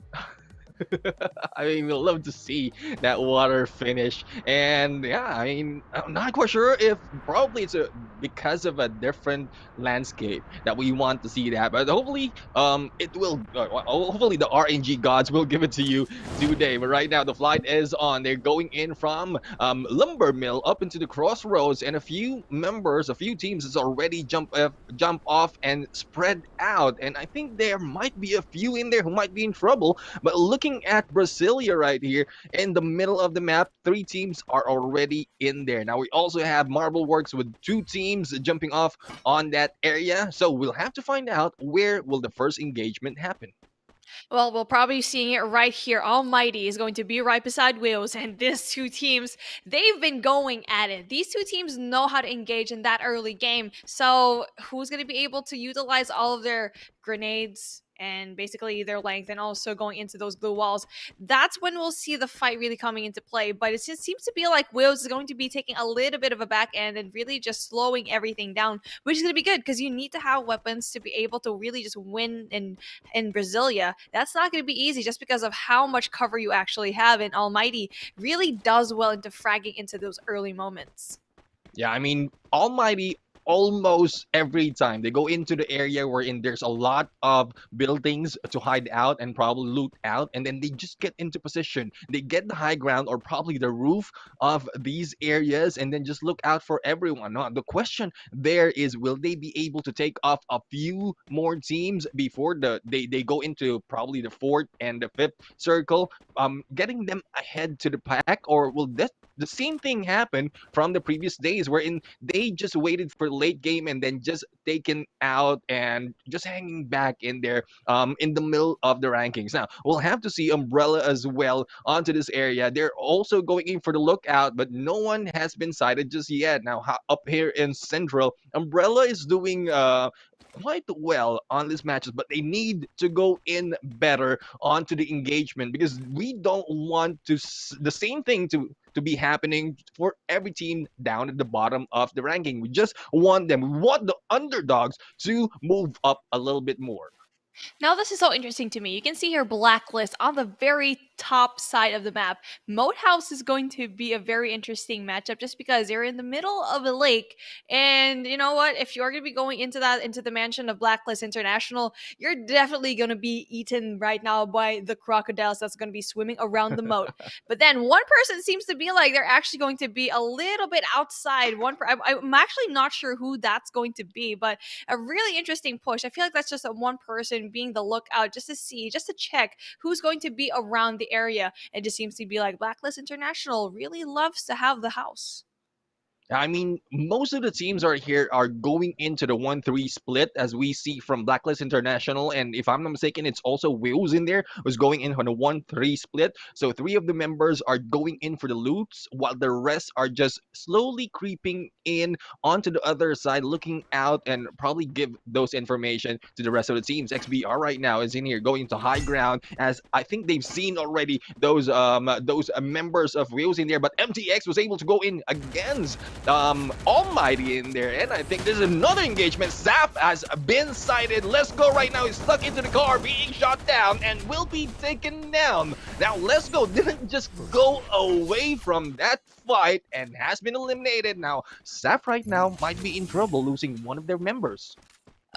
I mean, we'll love to see that water finish. And yeah, I mean, I'm not quite sure if probably it's because of a different landscape that we want to see that. But hopefully, it will. Hopefully, the RNG gods will give it to you today. But right now, the flight is on. They're going in from Lumber Mill up into the Crossroads, and a few teams has already jump off and spread out. And I think there might be a few in there who might be in trouble. But looking at Brasilia right here in the middle of the map, 3 teams are already in there. Now we also have Marble Works with 2 teams jumping off on that area. So we'll have to find out where will the first engagement happen. Well, we'll probably be seeing it right here. Almighty is going to be right beside Wheels, and these 2 teams, they've been going at it. These 2 teams know how to engage in that early game. So who's going to be able to utilize all of their grenades and basically their length and also going into those blue walls, that's when we'll see the fight really coming into play. But it just seems to be like Wills is going to be taking a little bit of a back end and really just slowing everything down, which is going to be good because you need to have weapons to be able to really just win in Brasilia. That's not going to be easy just because of how much cover you actually have, and Almighty really does well into fragging into those early moments. Yeah, I mean, Almighty almost every time they go into the area wherein there's a lot of buildings to hide out and probably loot out, and then they just get into position. They get the high ground or probably the roof of these areas and then just look out for everyone. Now, the question there is, will they be able to take off a few more teams before they go into probably the fourth and the fifth circle, getting them ahead to the pack, or will that the same thing happen from the previous days wherein they just waited for late game and then just taken out and just hanging back in there in the middle of the rankings? Now, we'll have to see Umbrella as well onto this area. They're also going in for the lookout, but no one has been sighted just yet. Now, up here in Central, Umbrella is doing quite well on these matches, but they need to go in better onto the engagement because we don't want the same thing to be happening for every team down at the bottom of the ranking. We just want them. We want the underdogs to move up a little bit more. Now this is so interesting to me. You can see here Blacklist on the very top side of the map. Moat House is going to be a very interesting matchup just because they're in the middle of a lake. And you know what? If you're going to be going into the mansion of Blacklist International, you're definitely going to be eaten right now by the crocodiles that's going to be swimming around the moat. But then one person seems to be like they're actually going to be a little bit outside. I'm actually not sure who that's going to be, but a really interesting push. I feel like that's just a one person being the lookout just to check who's going to be around the area. It just seems to be like Blacklist International really loves to have the house. I mean, most of the teams are going into the 1-3 split, as we see from Blacklist International, and if I'm not mistaken, it's also Wills in there who's going in on a 1-3 split. So 3 of the members are going in for the loots, while the rest are just slowly creeping in onto the other side, looking out and probably give those information to the rest of the teams. XBR right now is in here going to high ground, as I think they've seen already those members of Wills in there, but MTX was able to go in against Almighty in there, and I think there's another engagement. Zap has been sighted. Let's Go right now is stuck into the car, being shot down, and will be taken down. Now, Let's Go didn't just go away from that fight and has been eliminated. Now, Zap right now might be in trouble losing one of their members.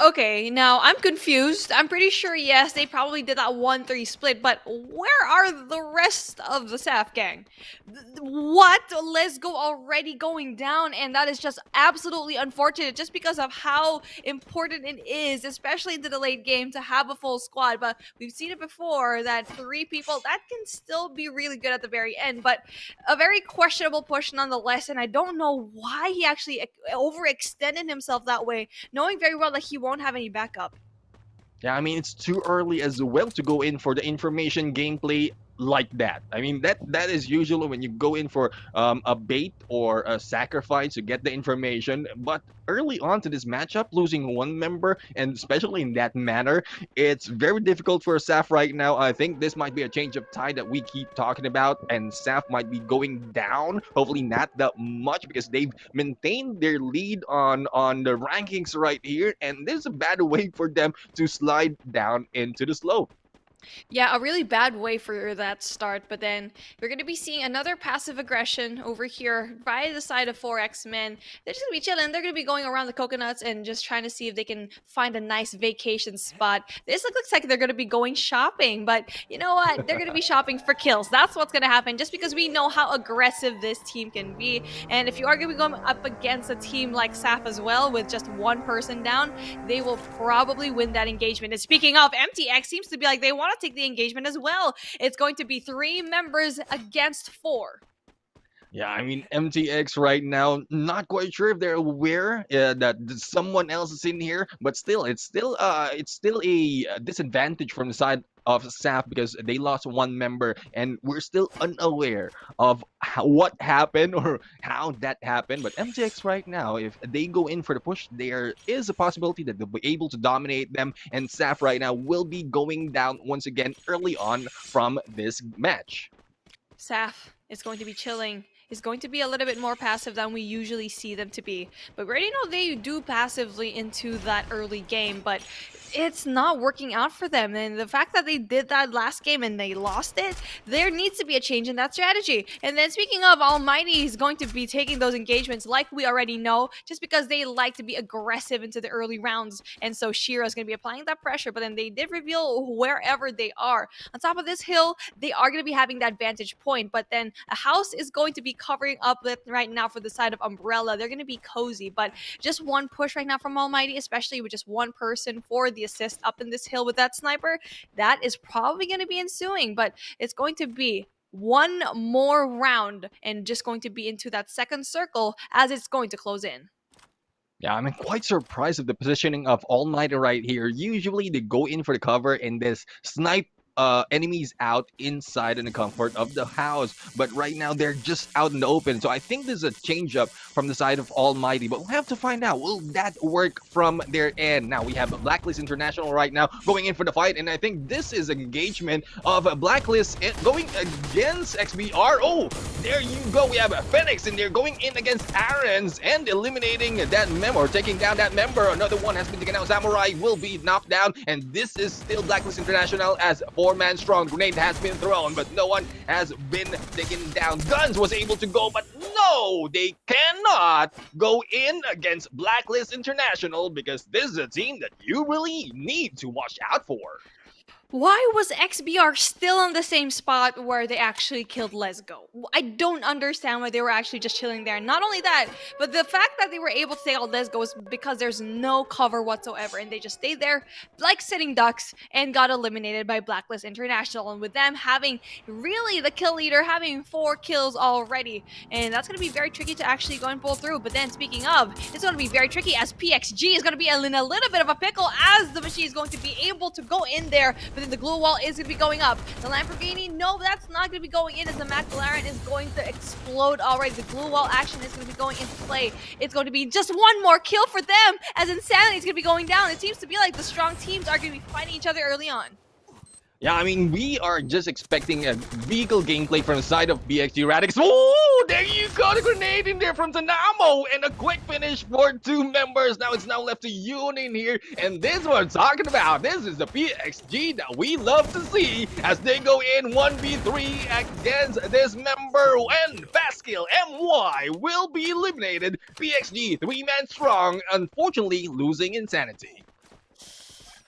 Okay, now I'm confused. I'm pretty sure, yes, they probably did that 1-3 split, but where are the rest of the SAF gang? What? Let's Go already going down, and that is just absolutely unfortunate just because of how important it is, especially into the late game, to have a full squad. But we've seen it before that 3 people, that can still be really good at the very end, but a very questionable push nonetheless, and I don't know why he actually overextended himself that way, knowing very well that he won't have any backup. Yeah, I mean, it's too early as well to go in for the information gameplay like that. I mean, that is usually when you go in for a bait or a sacrifice to get the information. But early on to this matchup, losing one member, and especially in that manner, it's very difficult for SAF right now. I think this might be a change of tide that we keep talking about, and SAF might be going down. Hopefully not that much, because they've maintained their lead on the rankings right here, and this is a bad way for them to slide down into the slope. Yeah, a really bad way for that start, but then we're going to be seeing another passive aggression over here by the side of 4X-Men. They're just going to be chilling. They're going to be going around the coconuts and just trying to see if they can find a nice vacation spot. This looks like they're going to be going shopping, but you know what? They're going to be shopping for kills. That's what's going to happen, just because we know how aggressive this team can be. And if you are going to be going up against a team like SAF as well, with just one person down, they will probably win that engagement. And speaking of, MTX seems to be like they want to take the engagement as well. It's going to be 3 members against 4. Yeah, I mean MTX right now, not quite sure if they're aware that someone else is in here, but still, it's still a disadvantage from the side of SAF because they lost one member, and we're still unaware of what happened or how that happened. But MTX right now, if they go in for the push, there is a possibility that they'll be able to dominate them, and SAF right now will be going down once again early on from this match. Saf is going to be chilling. Is going to be a little bit more passive than we usually see them to be. But we already know they do passively into that early game, but it's not working out for them. And the fact that they did that last game and they lost it, there needs to be a change in that strategy. And then speaking of, Almighty is going to be taking those engagements like we already know, just because they like to be aggressive into the early rounds. And so Shira is going to be applying that pressure, but then they did reveal wherever they are. On top of this hill, they are going to be having that vantage point, but then a house is going to be covering up with right now for the side of Umbrella. They're going to be cozy, but just one push right now from Almighty, especially with just one person for the assist up in this hill with that sniper, that is probably going to be ensuing, but it's going to be one more round and just going to be into that second circle as it's going to close in. Yeah, I'm quite surprised of the positioning of Almighty right here. Usually they go in for the cover and this snipe enemies out inside in the comfort of the house, but right now they're just out in the open. So I think there's a change up from the side of Almighty, but we'll have to find out, will that work from their end? Now we have Blacklist International right now going in for the fight, and I think this is an engagement of Blacklist going against XBR. Oh, there you go, we have a Phoenix in there going in against Aaron's and eliminating that member, or taking down that member. Another one has been taken out. Samurai will be knocked down, and this is still Blacklist International as 4-man strong. Grenade has been thrown, but no one has been taken down. Guns was able to go, but no, they cannot go in against Blacklist International because this is a team that you really need to watch out for. Why was XBR still on the same spot where they actually killed Let's Go? I don't understand why they were actually just chilling there. Not only that, but the fact that they were able to take out Let's Go is because there's no cover whatsoever, and they just stayed there like sitting ducks and got eliminated by Blacklist International. And with them having really the kill leader having 4 kills already, and that's going to be very tricky to actually go and pull through. But then speaking of, it's going to be very tricky as PXG is going to be in a little bit of a pickle as the machine is going to be able to go in there. But then the glue wall is going to be going up. The Lamborghini, no, that's not going to be going in as the McLaren is going to explode already. The glue wall action is going to be going into play. It's going to be just one more kill for them as Insanity is going to be going down. It seems to be like the strong teams are going to be fighting each other early on. Yeah, I mean, we are just expecting a vehicle gameplay from the side of BXG Radix. Oh, there you go, the grenade in there from Tanamo, and a quick finish for 2 members. Now it's now left to Union here, and this is what I'm talking about. This is the PXG that we love to see as they go in 1v3 against this member, and Fastkill MY will be eliminated. PXG 3-man strong, unfortunately losing Insanity.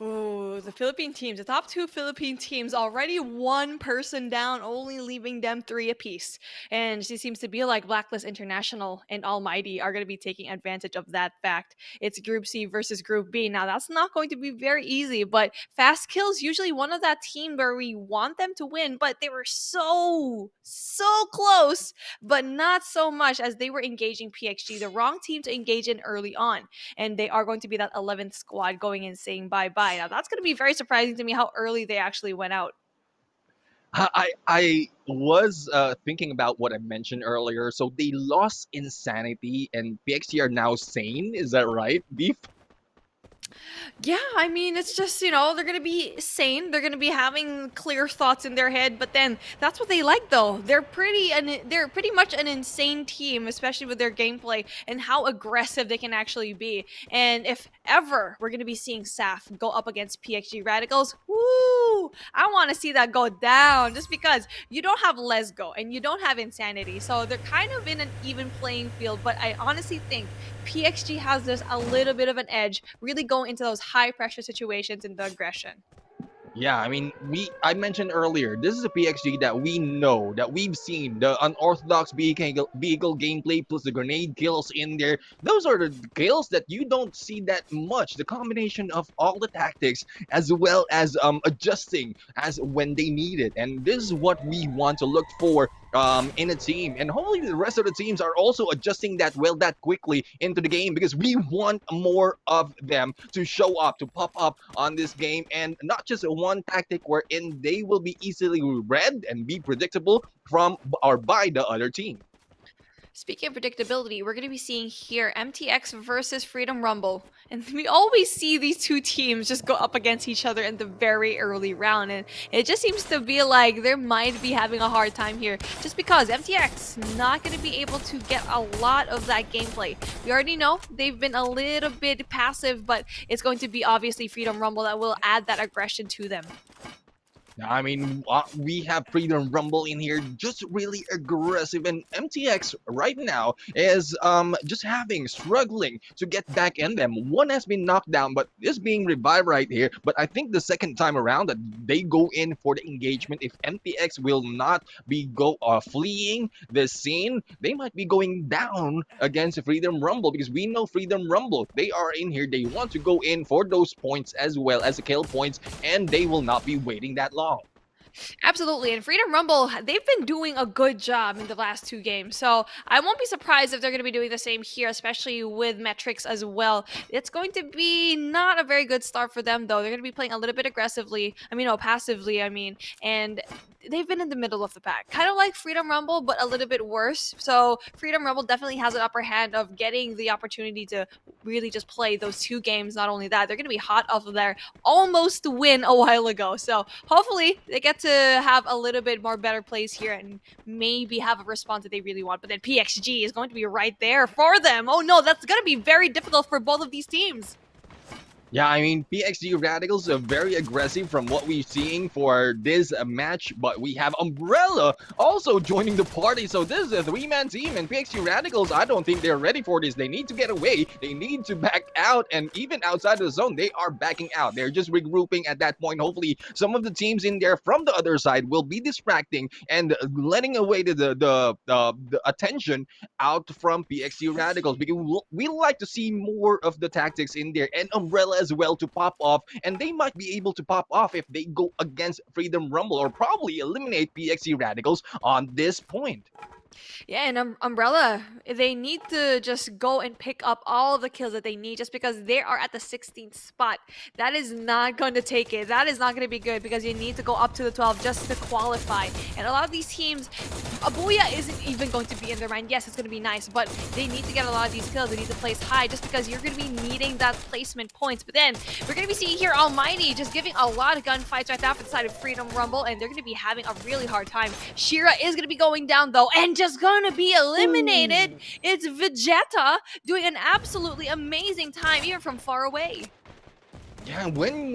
Ooh, the Philippine teams, the top 2 Philippine teams, already 1 person down, only leaving them 3 apiece. And it seems to be like Blacklist International and Almighty are going to be taking advantage of that fact. It's Group C versus Group B. Now, that's not going to be very easy, but Fast Kill's usually one of that team where we want them to win, but they were so close, but not so much as they were engaging PXG, the wrong team to engage in early on. And they are going to be that 11th squad going in saying bye-bye. Now, that's going to be very surprising to me how early they actually went out. I was thinking about what I mentioned earlier. So they lost Insanity and PXG are now sane. Is that right, Beef? Yeah, I mean, it's just, you know, they're going to be sane. They're going to be having clear thoughts in their head. But then that's what they like, though. They're pretty much an insane team, especially with their gameplay and how aggressive they can actually be. And if ever we're going to be seeing SAF go up against PXG Radicals, woo! I want to see that go down just because you don't have Let's Go and you don't have Insanity. So they're kind of in an even playing field. But I honestly think PXG has this a little bit of an edge, really going into those high pressure situations in the aggression. Yeah, I mean, I mentioned earlier, this is a PXG that we know, that we've seen, the unorthodox vehicle gameplay plus the grenade kills in there. Those are the kills that you don't see that much. The combination of all the tactics as well as adjusting as when they need it. And this is what we want to look for in a team, and hopefully the rest of the teams are also adjusting that quickly into the game, because we want more of them to show up, to pop up on this game, and not just one tactic wherein they will be easily read and be predictable from or by the other team. Speaking of predictability, we're going to be seeing here MTX versus Freedom Rumble. And we always see these two teams just go up against each other in the very early round. And it just seems to be like they might be having a hard time here. Just because MTX not going to be able to get a lot of that gameplay. We already know they've been a little bit passive, but it's going to be obviously Freedom Rumble that will add that aggression to them. I mean, we have Freedom Rumble in here, just really aggressive, and MTX right now is just struggling to get back in them. One has been knocked down, but is being revived right here. But I think the second time around that they go in for the engagement, if MTX will not be fleeing the scene, they might be going down against Freedom Rumble, because we know Freedom Rumble, they are in here, they want to go in for those points as well as the kill points, and they will not be waiting that long. Absolutely, and Freedom Rumble, they've been doing a good job in the last two games, so I won't be surprised if they're going to be doing the same here, especially with metrics as well. It's going to be not a very good start for them, though. They're going to be playing a little bit passively, and they've been in the middle of the pack. Kind of like Freedom Rumble, but a little bit worse. So Freedom Rumble definitely has an upper hand of getting the opportunity to really just play those two games. Not only that, they're going to be hot off of their almost win a while ago. So hopefully they get to have a little bit more better plays here and maybe have a response that they really want. But then PXG is going to be right there for them. Oh no, that's going to be very difficult for both of these teams. Yeah, I mean, PXG Radicals are very aggressive from what we're seeing for this match, but we have Umbrella also joining the party, so this is a three-man team, and PXG Radicals, I don't think they're ready for this. They need to get away, they need to back out, and even outside of the zone, they are backing out. They're just regrouping at that point. Hopefully, some of the teams in there from the other side will be distracting and letting away the attention out from PXG Radicals, because we like to see more of the tactics in there, and Umbrella as well to pop off, and they might be able to pop off if they go against Freedom Rumble, or probably eliminate PXG Radicals on this point. Yeah, and Umbrella, they need to just go and pick up all of the kills that they need, just because they are at the 16th spot. That is not going to take it. That is not going to be good, because you need to go up to the 12 just to qualify. And a lot of these teams, Abuya isn't even going to be in their mind. Yes, it's going to be nice, but they need to get a lot of these kills. They need to place high, just because you're going to be needing that placement points. But then we're going to be seeing here Almighty just giving a lot of gunfights right off inside of Freedom Rumble, and they're going to be having a really hard time. Shira is going to be going down, though, and just going to be eliminated. It's Vegeta doing an absolutely amazing time, even from far away. Yeah, when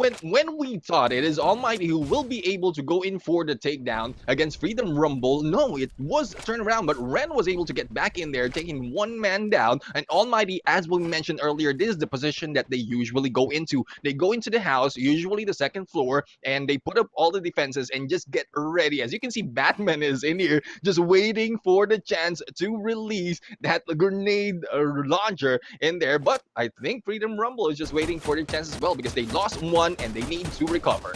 we thought it is Almighty who will be able to go in for the takedown against Freedom Rumble, no, it was turned around, but Ren was able to get back in there, taking one man down. And Almighty, as we mentioned earlier, this is the position that they usually go into. They go into the house, usually the second floor, and they put up all the defenses and just get ready. As you can see, Batman is in here just waiting for the chance to release that grenade launcher in there. But I think Freedom Rumble is just waiting for the chance as well, because they lost one and they need to recover.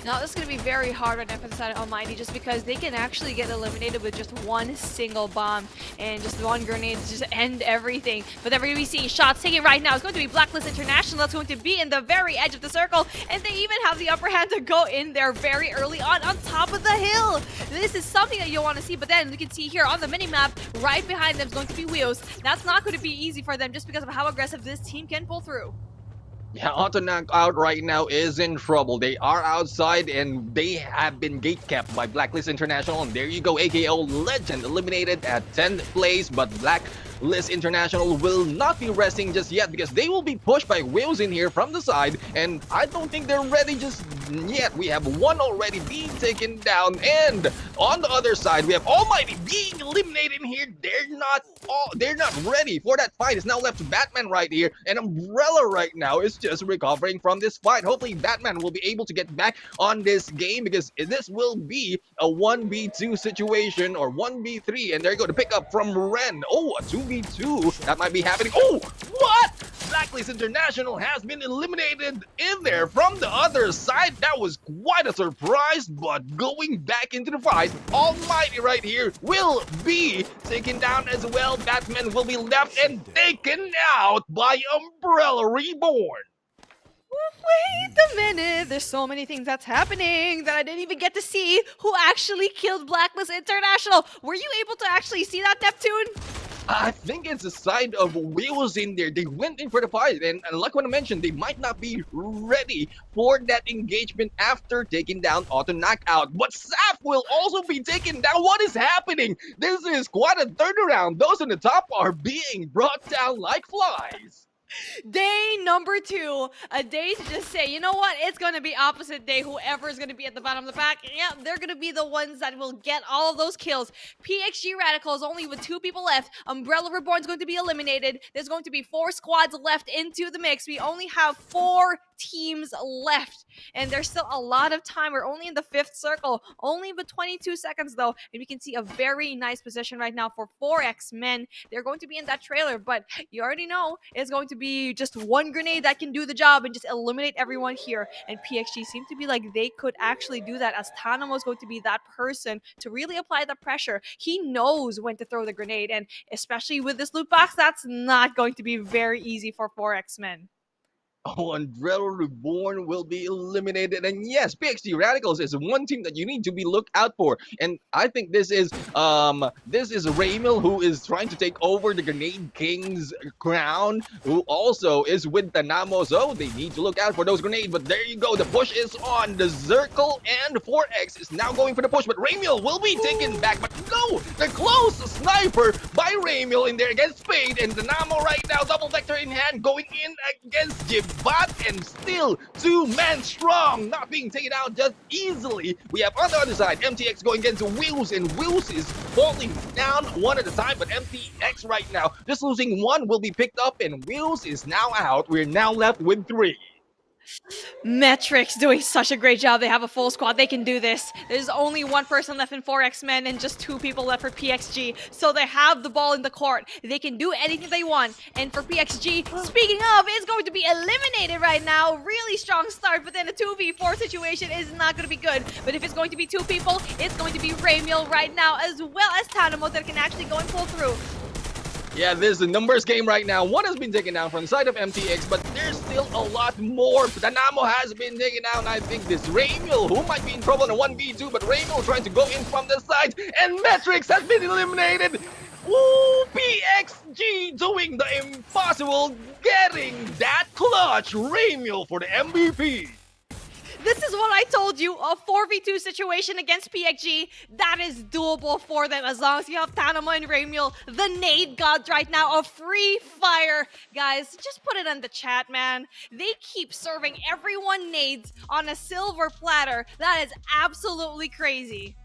Now this is going to be very hard on F side Almighty, just because they can actually get eliminated with just one single bomb and just one grenade to just end everything. But then we're going to be seeing shots taken right now. It's going to be Blacklist International that's going to be in the very edge of the circle, and they even have the upper hand to go in there very early on top of the hill. This is something that you'll want to see, but then you can see here on the minimap, right behind them is going to be Wheels. That's not going to be easy for them, just because of how aggressive this team can pull through. Yeah, Auto Knockout right now is in trouble. They are outside and they have been gatekept by Blacklist International. And there you go, AKO Legend eliminated at 10th place, but Blacklist International will not be resting just yet, because they will be pushed by Wheels in here from the side, and I don't think they're ready just yet. We have one already being taken down, and on the other side we have Almighty being eliminated in here. They're not ready for that fight. It's now left to Batman right here, and Umbrella right now is just recovering from this fight. Hopefully Batman will be able to get back on this game, because this will be a 1v2 situation, or 1v3, and they're going to pick up from Ren. Oh, a 2v2 that might be happening. Oh, what? Blacklist International has been eliminated in there from the other side. That was quite a surprise, but going back into the fight, Almighty right here will be taken down as well. Batman will be left and taken out by Umbrella Reborn. Wait a minute, there's so many things that's happening that I didn't even get to see who actually killed Blacklist International. Were you able to actually see that, Neptune? I think it's a side of Wheels in there. They went in for the fight, and like what I mentioned, they might not be ready for that engagement after taking down Auto Knockout. But Saf will also be taken down. What is happening? This is quite a turnaround. Those on the top are being brought down like flies. Day number 2, a day to just say, you know what, it's going to be opposite day. Whoever is going to be at the bottom of the pack, yeah, they're going to be the ones that will get all of those kills. PXG Radicals only with 2 people left. Umbrella Reborn is going to be eliminated. There's going to be 4 squads left into the mix. We only have 4 teams left, and there's still a lot of time. We're only in the 5th circle, only with 22 seconds though, and we can see a very nice position right now for 4X-Men. They're going to be in that trailer, but you already know it's going to be just one grenade that can do the job and just eliminate everyone here, and PXG seem to be like they could actually do that, as Tanamo is going to be that person to really apply the pressure. He knows when to throw the grenade, and especially with this loot box, that's not going to be very easy for 4X-Men. Oh, Umbrella Reborn will be eliminated. And yes, PXG Radicals is one team that you need to be looked out for. And I think this is Raymil, who is trying to take over the Grenade King's crown, who also is with Tanamo. So they need to look out for those grenades. But there you go. The push is on. The Zircle and 4X is now going for the push. But Raymil will be taken back. But no, the close sniper by Raymil in there against Spade. And Tanamo right now, double vector in hand, going in against Jib. But and still 2-man strong, not being taken out just easily. We have on the other side MTX going against Wheels, and Wheels is falling down one at a time. But MTX right now just losing 1 will be picked up, and Wheels is now out. We're now left with 3. Metrics doing such a great job. They have a full squad. They can do this. There's only 1 person left in 4X-Men and just 2 people left for PXG. So they have the ball in the court. They can do anything they want. And for PXG, speaking of, it's going to be eliminated right now. Really strong start, but then a 2v4 situation is not going to be good. But if it's going to be 2 people, it's going to be Raymil right now, as well as Tanamo that can actually go and pull through. Yeah, this is a numbers game right now. 1 has been taken down from the side of MTX, but there's still a lot more. Tanamo has been taken down. I think this Raymil, who might be in trouble in a 1v2, but Raymil trying to go in from the side, and Metrics has been eliminated. Ooh, PXG doing the impossible, getting that clutch. Raymil for the MVP. This is what I told you, a 4v2 situation against PXG, that is doable for them as long as you have Tanamo and Raymil, the nade gods right now, a free fire. Guys, just put it in the chat, man. They keep serving everyone nades on a silver platter. That is absolutely crazy.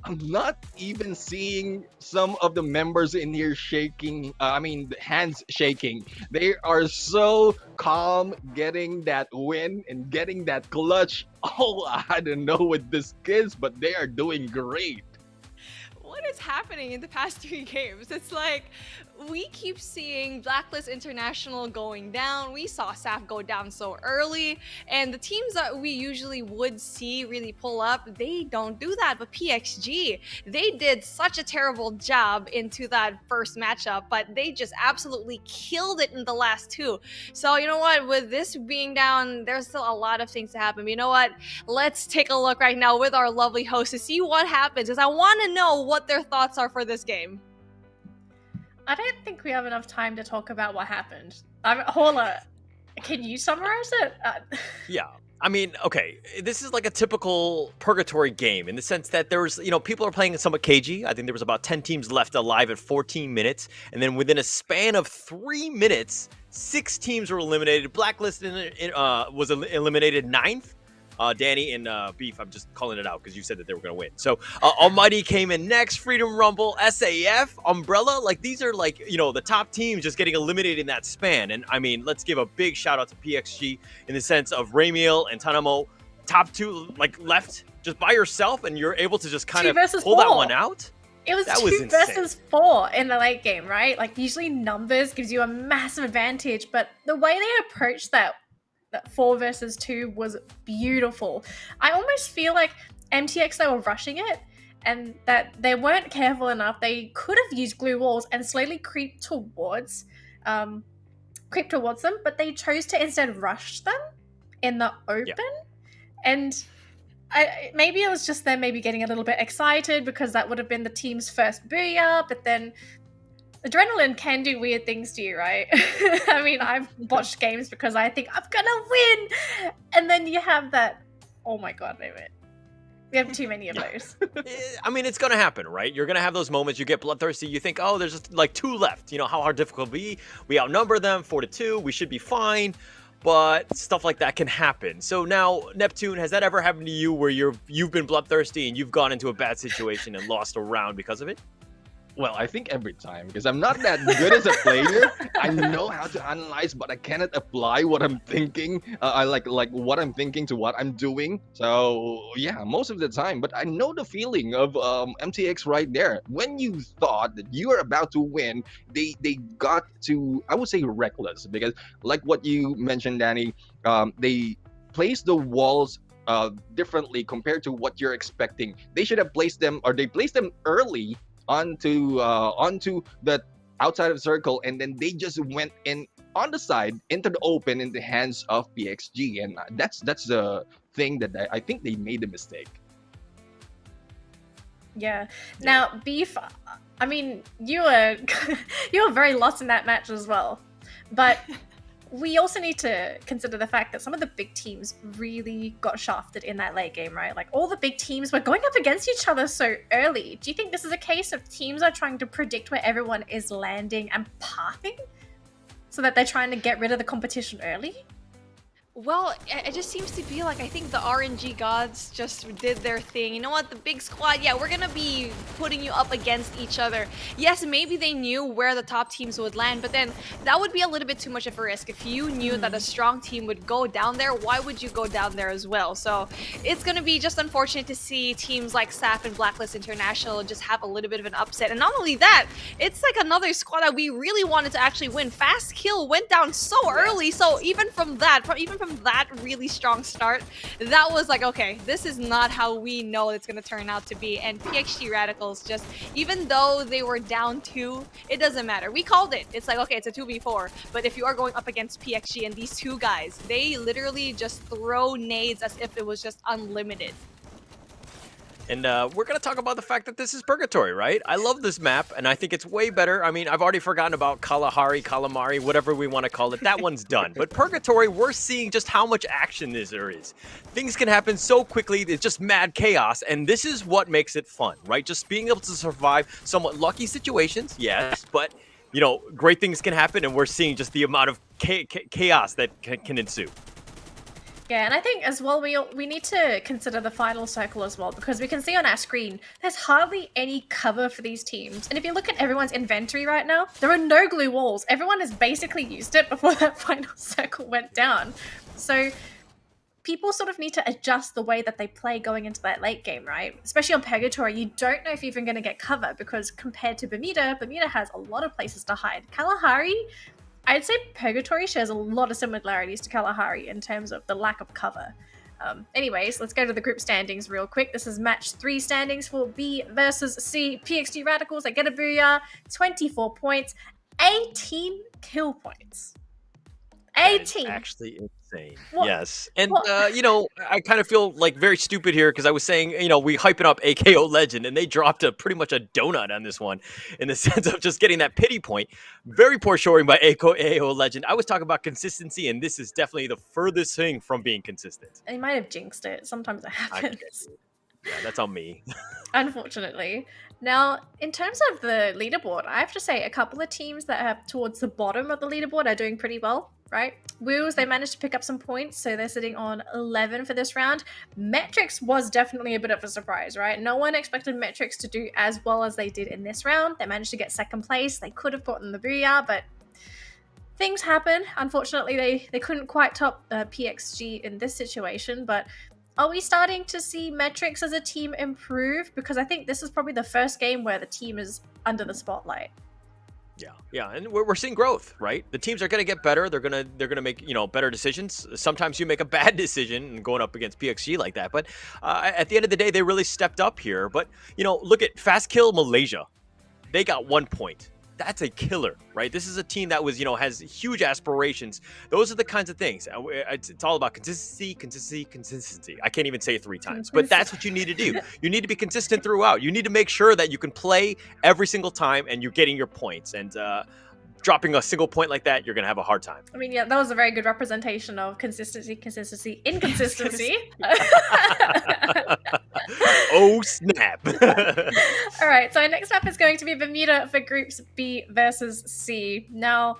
I'm not even seeing some of the members in here shaking, hands shaking. They are so calm getting that win and getting that clutch. Oh, I don't know what this is, but they are doing great. What is happening in the past 3 games? It's like we keep seeing Blacklist International going down. We saw SAF go down so early, and the teams that we usually would see really pull up, they don't do that. But PXG, they did such a terrible job into that first matchup, but they just absolutely killed it in the last 2. So you know what, with this being down, there's still a lot of things to happen. But you know what, let's take a look right now with our lovely host to see what happens, because I want to know what their thoughts are for this game. I don't think we have enough time to talk about what happened. Hola, can you summarize it? Yeah. I mean, okay, this is like a typical purgatory game in the sense that there was, people are playing somewhat cagey. I think there was about 10 teams left alive at 14 minutes. And then within a span of 3 minutes, 6 teams were eliminated. Blacklist was eliminated 9th. Danny and Beef, I'm just calling it out because you said that they were going to win. So Almighty came in next, Freedom Rumble, SAF, Umbrella. Like, these are like, the top teams just getting eliminated in that span. And I mean, let's give a big shout out to PXG in the sense of Raymil and Tanamo, top 2, like left just by yourself, and you're able to just kind of pull that one out. It was That was 2 insane. versus 4 in the late game, right? Like usually numbers gives you a massive advantage, but the way they approached that 4 versus 2 was beautiful. I almost feel like MTX, they were rushing it and that they weren't careful enough. They could have used glue walls and slowly creep towards them, but they chose to instead rush them in the open. And maybe it was just them maybe getting a little bit excited because that would have been the team's first booyah, but then adrenaline can do weird things to you, right? I mean, I've watched games because I think I'm gonna win, and then you have that, oh my god moment. We have too many of those. I mean, it's going to happen, right? You're going to have those moments. You get bloodthirsty. You think, oh, there's just like 2 left. You know, how hard difficult it will be. We outnumber them 4-2. We should be fine. But stuff like that can happen. So now, Neptune, has that ever happened to you where you've been bloodthirsty and you've gone into a bad situation and lost a round because of it? Well, I think every time, because I'm not that good as a player. I know how to analyze, but I cannot apply what I'm thinking. I like what I'm thinking to what I'm doing. So yeah, most of the time. But I know the feeling of MTX right there. When you thought that you were about to win, they got to, I would say, reckless, because like what you mentioned, Danny, they placed the walls differently compared to what you're expecting. They should have placed them, or they placed them early onto the outside of the circle, and then they just went in on the side into the open in the hands of PXG, and that's the thing that I think they made a mistake. Yeah. Now, Beef, I mean, you were very lost in that match as well, but we also need to consider the fact that some of the big teams really got shafted in that late game, right? Like all the big teams were going up against each other so early. Do you think this is a case of teams are trying to predict where everyone is landing and pathing so that they're trying to get rid of the competition early? Well, it just seems to be like, I think the RNG gods just did their thing. You know what? The big squad, yeah, we're gonna be putting you up against each other. Yes, maybe they knew where the top teams would land, but then that would be a little bit too much of a risk. If you knew that a strong team would go down there, why would you go down there as well? So it's gonna be just unfortunate to see teams like SAP and Blacklist International just have a little bit of an upset. And not only that, it's like another squad that we really wanted to actually win. Fast Kill went down so early, so even from that really strong start, that was like, okay, this is not how we know it's going to turn out to be. And PXG Radicals, just even though they were down 2, it doesn't matter. We called it. It's like, okay, it's a 2v4, but if you are going up against PXG and these 2 guys, they literally just throw nades as if it was just unlimited. And we're going to talk about the fact that this is Purgatory, right? I love this map, and I think it's way better. I mean, I've already forgotten about Kalahari, Calamari, whatever we want to call it. That one's done. But Purgatory, we're seeing just how much action there is. Things can happen so quickly. It's just mad chaos, and this is what makes it fun, right? Just being able to survive somewhat lucky situations, yes, but, you know, great things can happen, and we're seeing just the amount of chaos that can ensue. Yeah, and I think as well we need to consider the final circle as well, because we can see on our screen there's hardly any cover for these teams. And if you look at everyone's inventory right now, there are no glue walls. Everyone has basically used it before that final circle went down. So people sort of need to adjust the way that they play going into that late game, right? Especially on Purgatory, you don't know if you're even going to get cover, because compared to Bermuda has a lot of places to hide. Kalahari, I'd say Purgatory shares a lot of similarities to Kalahari in terms of the lack of cover. Anyways, let's go to the group standings real quick. This is match 3 standings for B versus C. PXG Radicals, they get a booyah, 24 points, 18 kill points. 18! Actually insane. What? Yes. And, you know, I kind of feel like very stupid here because I was saying, you know, we hyping up AKO Legend and they dropped pretty much a donut on this one in the sense of just getting that pity point. Very poor showing by AKO Legend. I was talking about consistency, and this is definitely the furthest thing from being consistent. And he might have jinxed it. Sometimes it happens. Yeah, that's on me. Unfortunately. Now, in terms of the leaderboard, I have to say a couple of teams that are towards the bottom of the leaderboard are doing pretty well, right? Wheels, they managed to pick up some points, so they're sitting on 11 for this round. Metrics was definitely a bit of a surprise, right? No one expected Metrics to do as well as they did in this round. They managed to get second place. They could have gotten the booyah, but things happen. Unfortunately, they couldn't quite top PXG in this situation, but Are we starting to see metrics as a team improve? Because I think this is probably the first game where the team is under the spotlight. Yeah, and we're seeing growth, right? The teams are going to get better. They're gonna make better decisions. Sometimes you make a bad decision going up against PXG like that, but at the end of the day, they really stepped up here. But look at Fast Kill Malaysia. They got 1 point. That's a killer, right? This is a team that was, has huge aspirations. Those are the kinds of things. It's all about consistency. I can't even say it 3 times, but that's what you need to do. You need to be consistent throughout. You need to make sure that you can play every single time and you're getting your points. And dropping a single point like that, you're going to have a hard time. I mean, yeah, that was a very good representation of consistency, inconsistency. Oh, snap. All right, so our next map is going to be Bermuda for Groups B versus C. Now,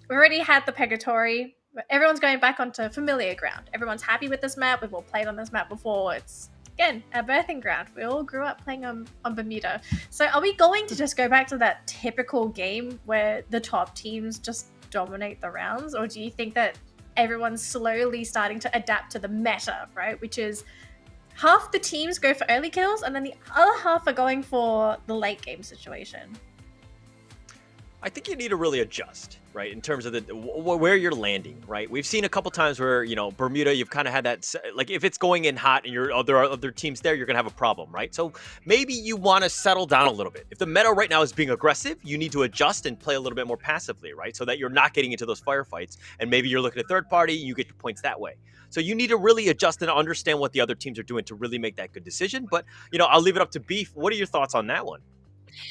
we already had the Purgatory. Everyone's going back onto familiar ground. Everyone's happy with this map. We've all played on this map before. It's, again, our birthing ground. We all grew up playing on Bermuda. So are we going to just go back to that typical game where the top teams just dominate the rounds? Or do you think that everyone's slowly starting to adapt to the meta, right? Which is half the teams go for early kills and then the other half are going for the late game situation. I think you need to really adjust, right, in terms of where you're landing, right? We've seen a couple times where, Bermuda, you've kind of had that, like, if it's going in hot and there are other teams there, you're going to have a problem, right? So maybe you want to settle down a little bit. If the meta right now is being aggressive, you need to adjust and play a little bit more passively, right? So that you're not getting into those firefights, and maybe you're looking at third party, you get your points that way. So you need to really adjust and understand what the other teams are doing to really make that good decision. But, I'll leave it up to Beef. What are your thoughts on that one?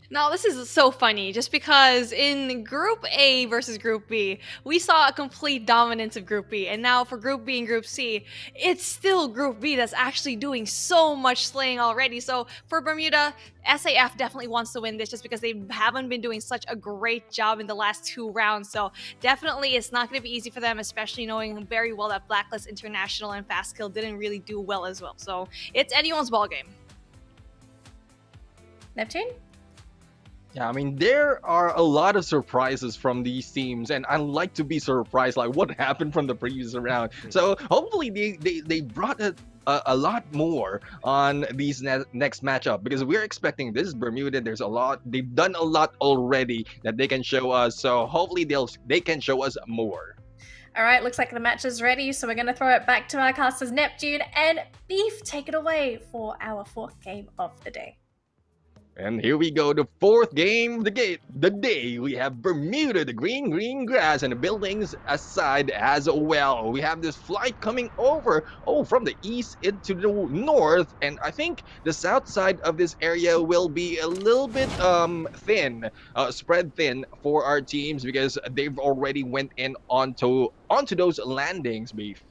Now, this is so funny just because in Group A versus Group B, we saw a complete dominance of Group B. And now for Group B and Group C, it's still Group B that's actually doing so much slaying already. So for Bermuda, SAF definitely wants to win this just because they haven't been doing such a great job in the last 2 rounds. So definitely it's not going to be easy for them, especially knowing very well that Blacklist International and Fast Kill didn't really do well as well. So it's anyone's ballgame. Neptune? Yeah, I mean, there are a lot of surprises from these teams, and I like to be surprised, like what happened from the previous round. So hopefully they brought a lot more on these next matchup, because we're expecting this is Bermuda. There's a lot, they've done a lot already that they can show us. So hopefully they can show us more. All right, looks like the match is ready, so we're going to throw it back to our casters, Neptune and Beef. Take it away for our 4th game of the day. And here we go, the 4th game of the day. We have Bermuda, the green grass, and the buildings aside as well. We have this flight coming over, from the east into the north, and I think the south side of this area will be a little bit thin, spread thin for our teams, because they've already went in onto those landings, Beef.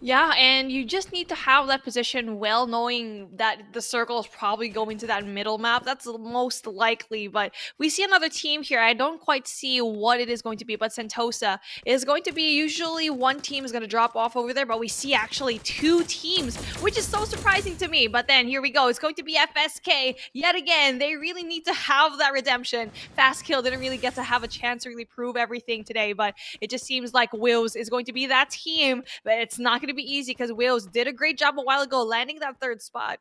Yeah, and you just need to have that position well, knowing that the circle is probably going to that middle map. That's the most likely, but we see another team here. I don't quite see what it is going to be, but Sentosa is going to be, usually one team is going to drop off over there, but we see actually 2 teams, which is so surprising to me. But then here we go. It's going to be FSK yet again. They really need to have that redemption. Fast Kill didn't really get to have a chance to really prove everything today, but it just seems like Wills is going to be that team, but it's not going to be easy because Wills did a great job a while ago landing that 3rd spot.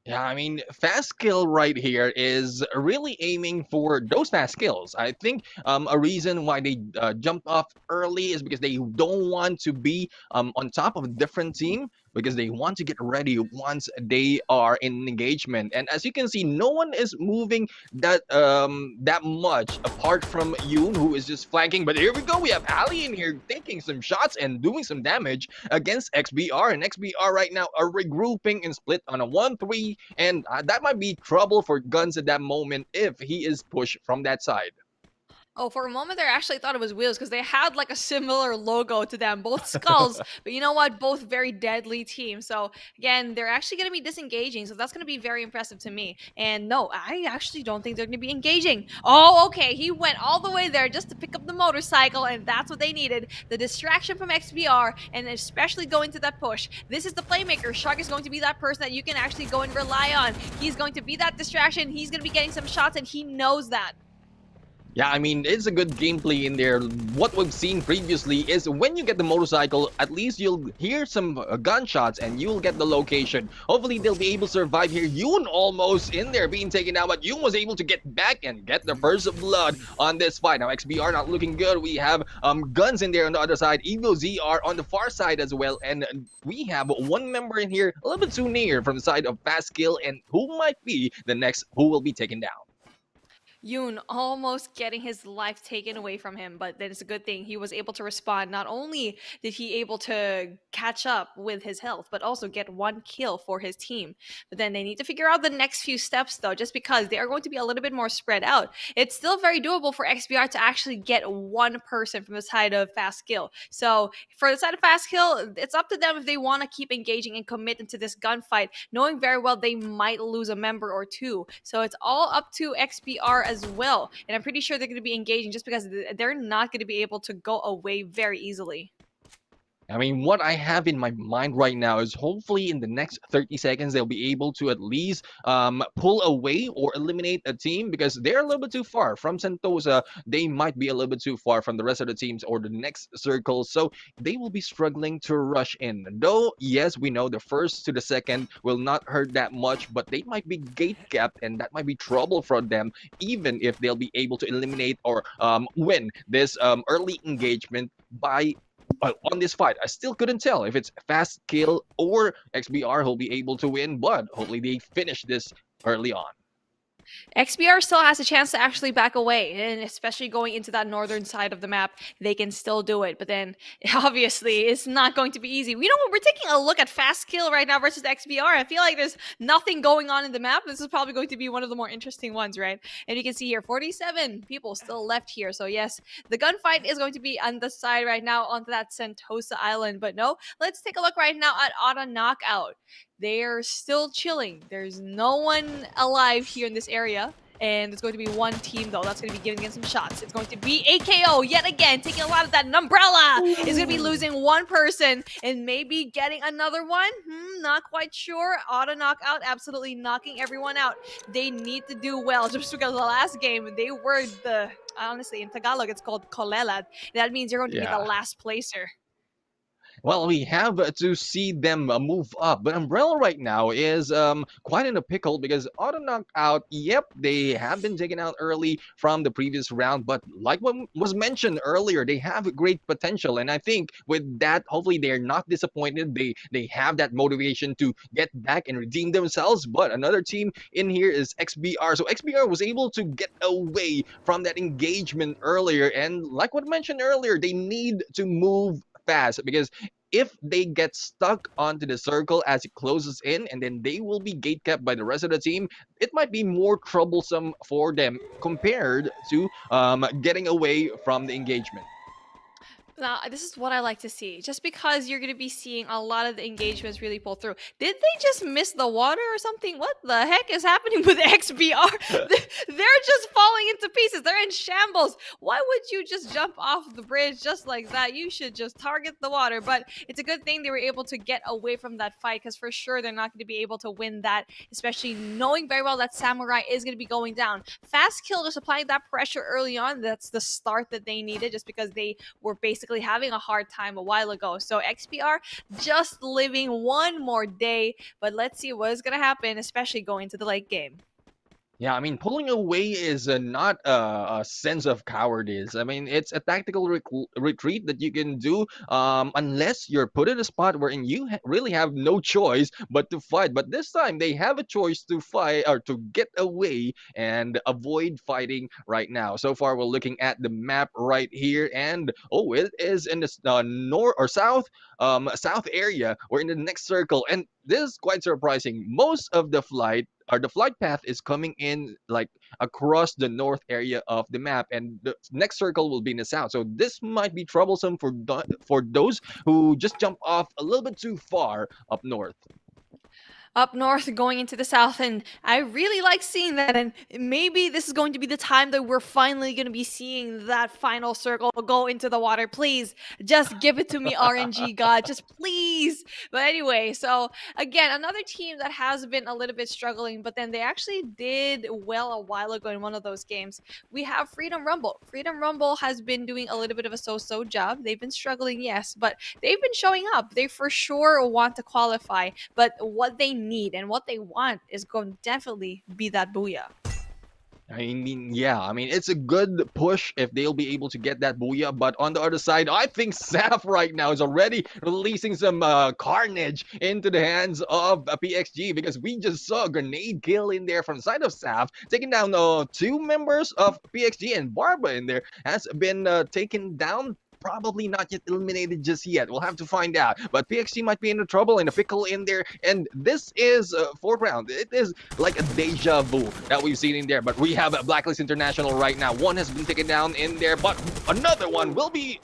Yeah, I mean, Fast Kill right here is really aiming for those fast kills. I think a reason why they jumped off early is because they don't want to be on top of a different team, because they want to get ready once they are in engagement. And as you can see, no one is moving that much apart from Yoon, who is just flanking. But here we go, we have Ali in here taking some shots and doing some damage against XBR. And XBR right now are regrouping and split on a 1-3, and that might be trouble for Guns at that moment if he is pushed from that side. Oh, for a moment there, I actually thought it was Wheels because they had like a similar logo to them, both skulls. But you know what? Both very deadly teams. So again, they're actually going to be disengaging. So that's going to be very impressive to me. And no, I actually don't think they're going to be engaging. Oh, okay. He went all the way there just to pick up the motorcycle, and that's what they needed. The distraction from XBR, and especially going to that push. This is the playmaker. Shark is going to be that person that you can actually go and rely on. He's going to be that distraction. He's going to be getting some shots, and he knows that. Yeah, I mean, it's a good gameplay in there. What we've seen previously is when you get the motorcycle, at least you'll hear some gunshots and you'll get the location. Hopefully, they'll be able to survive here. Yoon almost in there being taken out, but Yoon was able to get back and get the first blood on this fight. Now, XBR not looking good. We have guns in there on the other side. Evo ZR on the far side as well. And we have one member in here a little bit too near from the side of Fast Kill, and who might be the next who will be taken down. Yoon almost getting his life taken away from him, but then it's a good thing he was able to respond. Not only did he able to catch up with his health, but also get one kill for his team. But then they need to figure out the next few steps though, just because they are going to be a little bit more spread out. It's still very doable for XBR to actually get one person from the side of Fast Kill. So for the side of Fast Kill, it's up to them if they want to keep engaging and commit into this gunfight, knowing very well they might lose a member or two. So it's all up to XBR as well, and I'm pretty sure they're going to be engaging just because they're not going to be able to go away very easily. I mean, what I have in my mind right now is hopefully in the next 30 seconds, they'll be able to at least pull away or eliminate a team, because they're a little bit too far from Sentosa. They might be a little bit too far from the rest of the teams or the next circle. So they will be struggling to rush in. Though, yes, we know the first to the second will not hurt that much, but they might be gate capped, and that might be trouble for them, even if they'll be able to eliminate or win this early engagement by on this fight. I still couldn't tell if it's Fast Kill or XBR who'll be able to win, but hopefully they finish this early on. XBR still has a chance to actually back away, and especially going into that northern side of the map, they can still do it. But then, obviously, it's not going to be easy. You know what? We're taking a look at Fast Kill right now versus XBR. I feel like there's nothing going on in the map. This is probably going to be one of the more interesting ones, right? And you can see here, 47 people still left here. So yes, the gunfight is going to be on the side right now onto that Sentosa Island. But no, let's take a look right now at Auto Knockout. They're still chilling. There's no one alive here in this area. And there's going to be one team, though, that's going to be giving in some shots. It's going to be AKO yet again, taking a lot of that. And Umbrella is going to be losing one person and maybe getting another one. Not quite sure. Auto Knockout absolutely knocking everyone out. They need to do well, just because the last game, they were honestly, in Tagalog, it's called Kolelad. That means you're going to be the last placer. Well, we have to see them move up, but Umbrella right now is quite in a pickle, because Auto Knockout, yep, they have been taken out early from the previous round, but like what was mentioned earlier, they have great potential, and I think with that, hopefully they're not disappointed. They have that motivation to get back and redeem themselves. But another team in here is XBR. So XBR was able to get away from that engagement earlier, and like what mentioned earlier, they need to move fast, because if they get stuck onto the circle as it closes in, and then they will be gate kept by the rest of the team, it might be more troublesome for them compared to getting away from the engagement. Now, this is what I like to see. Just because you're going to be seeing a lot of the engagements really pull through. Did they just miss the water or something? What the heck is happening with XBR? They're just falling into pieces. They're in shambles. Why would you just jump off the bridge just like that? You should just target the water. But it's a good thing they were able to get away from that fight, because for sure they're not going to be able to win that, especially knowing very well that Samurai is going to be going down. Fast Kill just applying that pressure early on. That's the start that they needed, just because they were basically having a hard time a while ago. So XPR just living one more day, but let's see what is going to happen, especially going to the late game. Yeah, I mean, pulling away is not a sense of cowardice. I mean, it's a tactical retreat that you can do unless you're put in a spot wherein you really have no choice but to fight. But this time, they have a choice to fight or to get away and avoid fighting right now. So far, we're looking at the map right here, and oh, it is in the north or south area. We're in the next circle, and this is quite surprising. Most of the flight path is coming in like across the north area of the map, and the next circle will be in the south. So this might be troublesome for those who just jump off a little bit too far up north. up north going into the south, and I really like seeing that. And maybe this is going to be the time that we're finally going to be seeing that final circle go into the water. Please just give it to me, RNG God, just please. But anyway, so again, another team that has been a little bit struggling, but then they actually did well a while ago in one of those games. We have Freedom Rumble. Freedom Rumble has been doing a little bit of a so-so job. They've been struggling, yes, but they've been showing up. They for sure want to qualify, but what they need and what they want is going to definitely be that booyah. I mean, yeah, I mean, it's a good push if they'll be able to get that booyah. But on the other side, I think Saf right now is already releasing some carnage into the hands of PXG, because we just saw a grenade kill in there from the side of Saf, taking down 2 members of PXG, and Barba in there has been taken down. Probably not yet eliminated just yet. We'll have to find out. But PXG might be in the trouble, in a pickle in there. And this is fourth round. It is like a deja vu that we've seen in there. But we have a Blacklist International right now. One has been taken down in there, but another one will be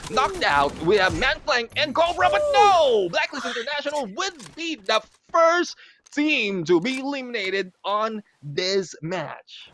knocked out. We have Manflank and Cobra, but no! Blacklist International would be the first team to be eliminated on this match.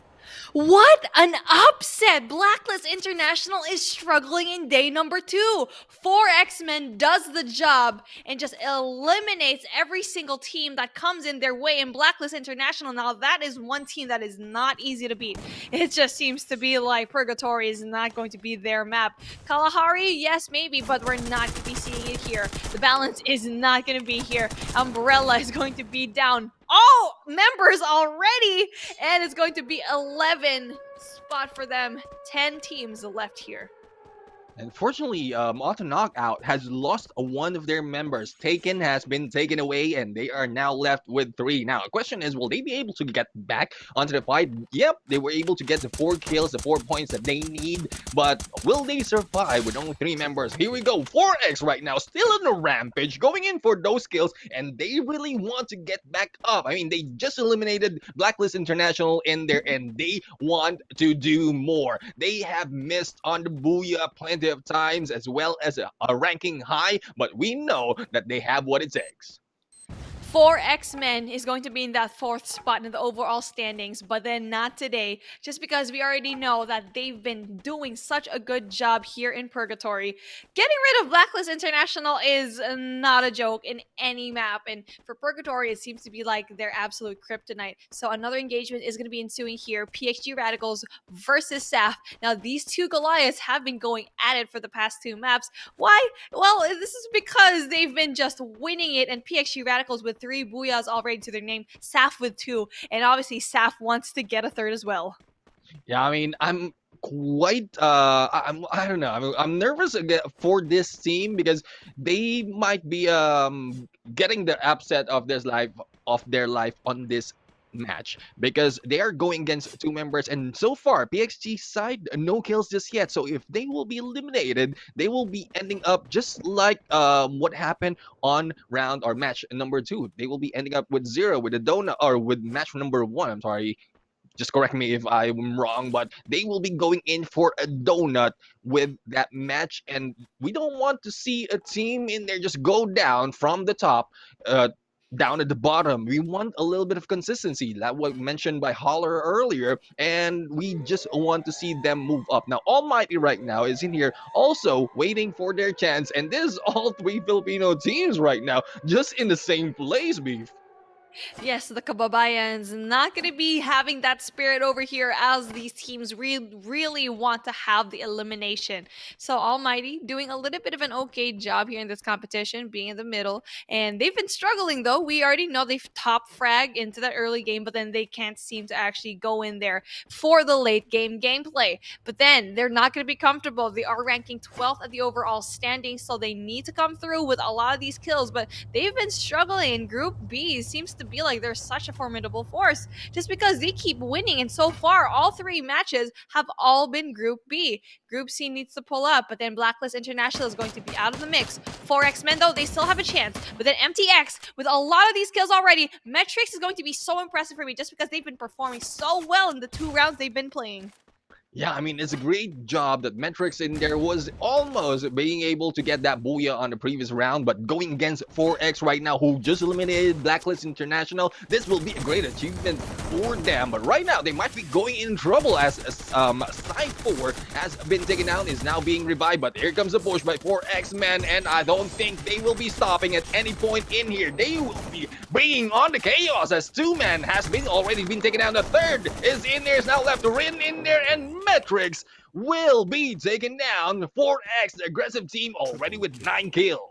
What an upset! Blacklist International is struggling in day number 2. 4X-Men does the job and just eliminates every single team that comes in their way in Blacklist International. Now that is one team that is not easy to beat. It just seems to be like Purgatory is not going to be their map. Kalahari, yes, maybe, but we're not going to be seeing it here. The balance is not going to be here. Umbrella is going to be down all members already, and it's going to be 11 spot for them. 10 teams left here. Unfortunately, Auto Knockout has lost one of their members. Taken has been taken away, and they are now left with 3. Now, the question is, will they be able to get back onto the fight? Yep, they were able to get the 4 kills, the 4 points that they need, but will they survive with only 3 members? Here we go, 4X right now, still in a rampage, going in for those kills, and they really want to get back up. I mean, they just eliminated Blacklist International in there, and they want to do more. They have missed on the Booyah plenty of times, as well as a ranking high, but we know that they have what it takes. 4X-Men is going to be in that 4th spot in the overall standings, but then not today, just because we already know that they've been doing such a good job here in Purgatory. Getting rid of Blacklist International is not a joke in any map, and for Purgatory, it seems to be like their absolute kryptonite. So another engagement is going to be ensuing here, PXG Radicals versus SAF. Now, these 2 Goliaths have been going at it for the past 2 maps. Why? Well, this is because they've been just winning it, and PXG Radicals with 3 booyahs already to their name, Saf with 2, and obviously Saf wants to get a 3rd as well. Yeah, I mean, I'm quite I don't know, I'm nervous for this team, because they might be getting the upset of their life on this match, because they are going against 2 members, and so far PXG side no kills just yet. So if they will be eliminated, they will be ending up just like what happened on round or match number 2. They will be ending up with 0 with a donut, or with match number 1. I'm sorry, just correct me if I'm wrong, but they will be going in for a donut with that match, and we don't want to see a team in there just go down from the top down at the bottom. We want a little bit of consistency, that was mentioned by Holler earlier, and we just want to see them move up. Now, Almighty right now is in here also waiting for their chance, and this is all 3 Filipino teams right now just in the same place, Beef. Yes, the Kababayans not going to be having that spirit over here, as these teams really want to have the elimination. So Almighty doing a little bit of an okay job here in this competition, being in the middle. And they've been struggling, though. We already know they've top frag into that early game, but then they can't seem to actually go in there for the late game gameplay. But then they're not going to be comfortable. They are ranking 12th at the overall standing, so they need to come through with a lot of these kills. But they've been struggling in Group B. Seems to be like they're such a formidable force, just because they keep winning, and so far all 3 matches have all been Group B. Group C needs to pull up, but then Blacklist International is going to be out of the mix. 4X-Men, though, they still have a chance, but then MTX with a lot of these kills already. Metrics is going to be so impressive for me, just because they've been performing so well in the 2 rounds they've been playing. Yeah, I mean, it's a great job that Metrics in there was almost being able to get that booyah on the previous round, but going against 4X right now, who just eliminated Blacklist International, this will be a great achievement for them. But right now, they might be going in trouble as Side 4 has been taken down, is now being revived, but here comes a push by 4X men, and I don't think they will be stopping at any point in here. They will be bringing on the chaos as 2-man has already been taken down. The third is in there, is now left to Rin in there, and Metrics will be taken down. 4X, the aggressive team, already with 9 kills.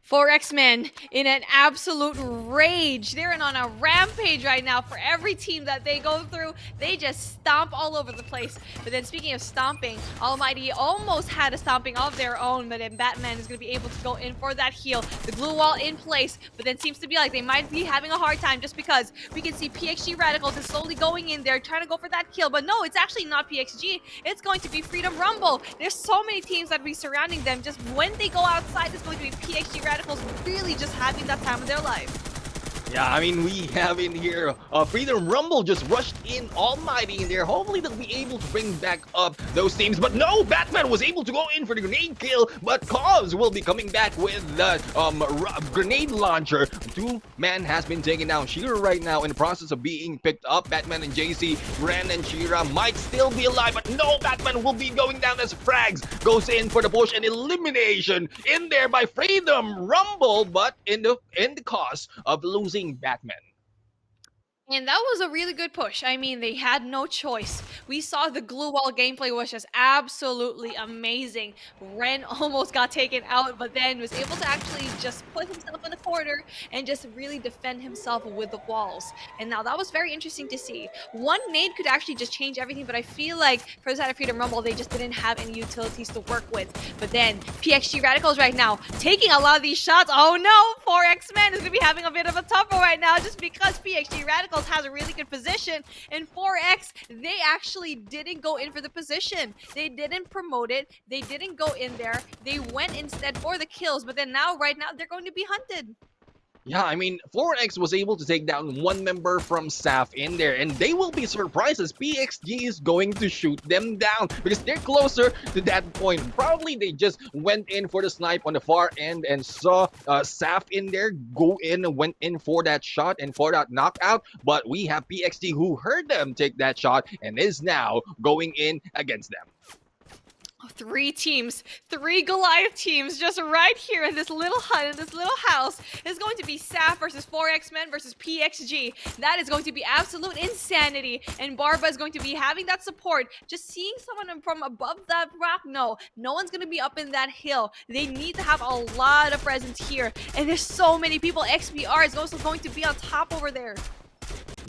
4X men in an absolute rage. They're on a rampage right now. For every team that they go through, they just stomp all over the place. But then speaking of stomping, Almighty almost had a stomping of their own, but then Batman is going to be able to go in for that heal. The glue wall in place, but then seems to be like they might be having a hard time just because we can see PXG Radicals is slowly going in there trying to go for that kill. But no, it's actually not PXG. It's going to be Freedom Rumble. There's so many teams that will be surrounding them. Just when they go outside, it's going to be PXG Radicals really just having that time of their life. Yeah, I mean, we have in here Freedom Rumble just rushed in Almighty in there. Hopefully they'll be able to bring back up those teams. But no, Batman was able to go in for the grenade kill, but Cause will be coming back with the grenade launcher. 2-man has been taken down. Shira right now in the process of being picked up. Batman and JC, Ren and Shira might still be alive, but no, Batman will be going down as Frags goes in for the push and elimination in there by Freedom Rumble, but in the cause of losing Batman. And that was a really good push. I mean, they had no choice. We saw the glue wall gameplay was just absolutely amazing. Ren almost got taken out, but then was able to actually just put himself in the corner and just really defend himself with the walls. And now that was very interesting to see. One nade could actually just change everything, but I feel like for the side of Freedom Rumble, they just didn't have any utilities to work with. But then PXG Radicals right now taking a lot of these shots. Oh no, 4X Men is going to be having a bit of a tougher right now just because PXG Radicals has a really good position, and 4X, they actually didn't go in for the position. They didn't promote it. They didn't go in there. They went instead for the kills, but then right now, they're going to be hunted. Yeah, I mean, 4X was able to take down one member from SAF in there, and they will be surprised as PXG is going to shoot them down because they're closer to that point. Probably they just went in for the snipe on the far end and saw SAF in there go in and went in for that shot and for that knockout, but we have PXG who heard them take that shot and is now going in against them. 3 teams, 3 Goliath teams just right here in this little hut, in this little house. It's going to be SAF versus 4X Men versus PXG. That is going to be absolute insanity. And Barba is going to be having that support. Just seeing someone from above that rock, no one's going to be up in that hill. They need to have a lot of presence here. And there's so many people. XBR is also going to be on top over there.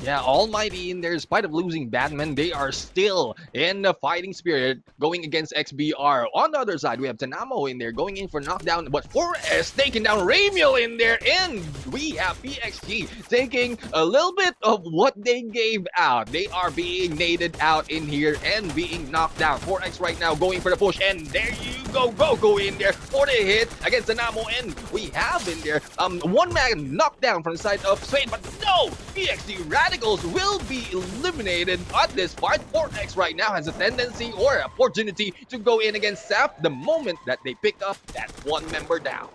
Yeah, Almighty in there, in spite of losing Batman, they are still in the fighting spirit going against XBR. On the other side, we have Tanamo in there going in for knockdown, but 4S taking down Ramiel in there, and we have PXG taking a little bit of what they gave out. They are being naded out in here and being knocked down. 4X right now going for the push, and there you go, Goku in there for the hit against Tanamo, and we have in there one man knocked down from the side of Swade, but no, PXG Radicals will be eliminated at this part. 4X right now has a tendency or opportunity to go in against SAF the moment that they pick up that one member down.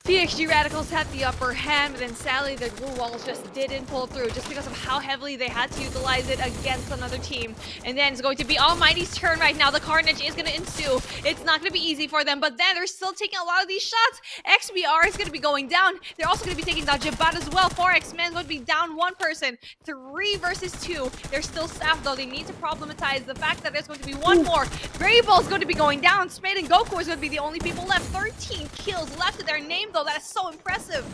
PXG Radicals had the upper hand, but then sadly the glue walls just didn't pull through just because of how heavily they had to utilize it against another team. And then it's going to be Almighty's turn right now. The carnage is going to ensue. It's not going to be easy for them, but then they're still taking a lot of these shots. XBR is going to be going down. They're also going to be taking down Jabat as well. 4X Men going to be down one person. 3 versus 2. They're still SAF though. They need to problematize the fact that there's going to be one more. Grable is going to be going down. Spade and Goku is going to be the only people left. 13 kills left to their name though. That is so impressive.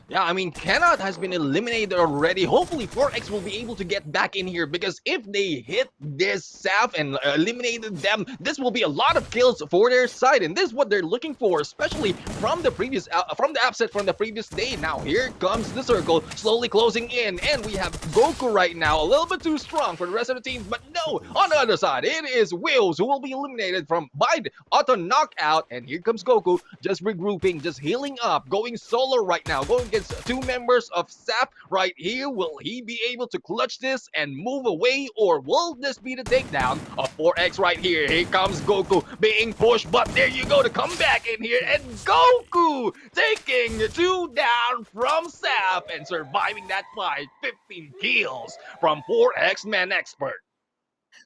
Yeah, I mean, Cannot has been eliminated already. Hopefully, 4X will be able to get back in here because if they hit this SAF and eliminated them, this will be a lot of kills for their side, and this is what they're looking for, especially from the previous, from the upset from the previous day. Now, here comes the circle, slowly closing in, and we have Goku right now, a little bit too strong for the rest of the teams, but no, on the other side, it is Wills who will be eliminated by the auto knockout, and here comes Goku, just regrouping, just healing up, going solo right now, going against 2 members of SAP right here. Will he be able to clutch this and move away, or will this be the takedown of 4X right here? Here comes Goku being pushed, but there you go, to come back in here, and Goku taking 2 down from SAP and surviving that fight. 15 kills from 4X Man Expert.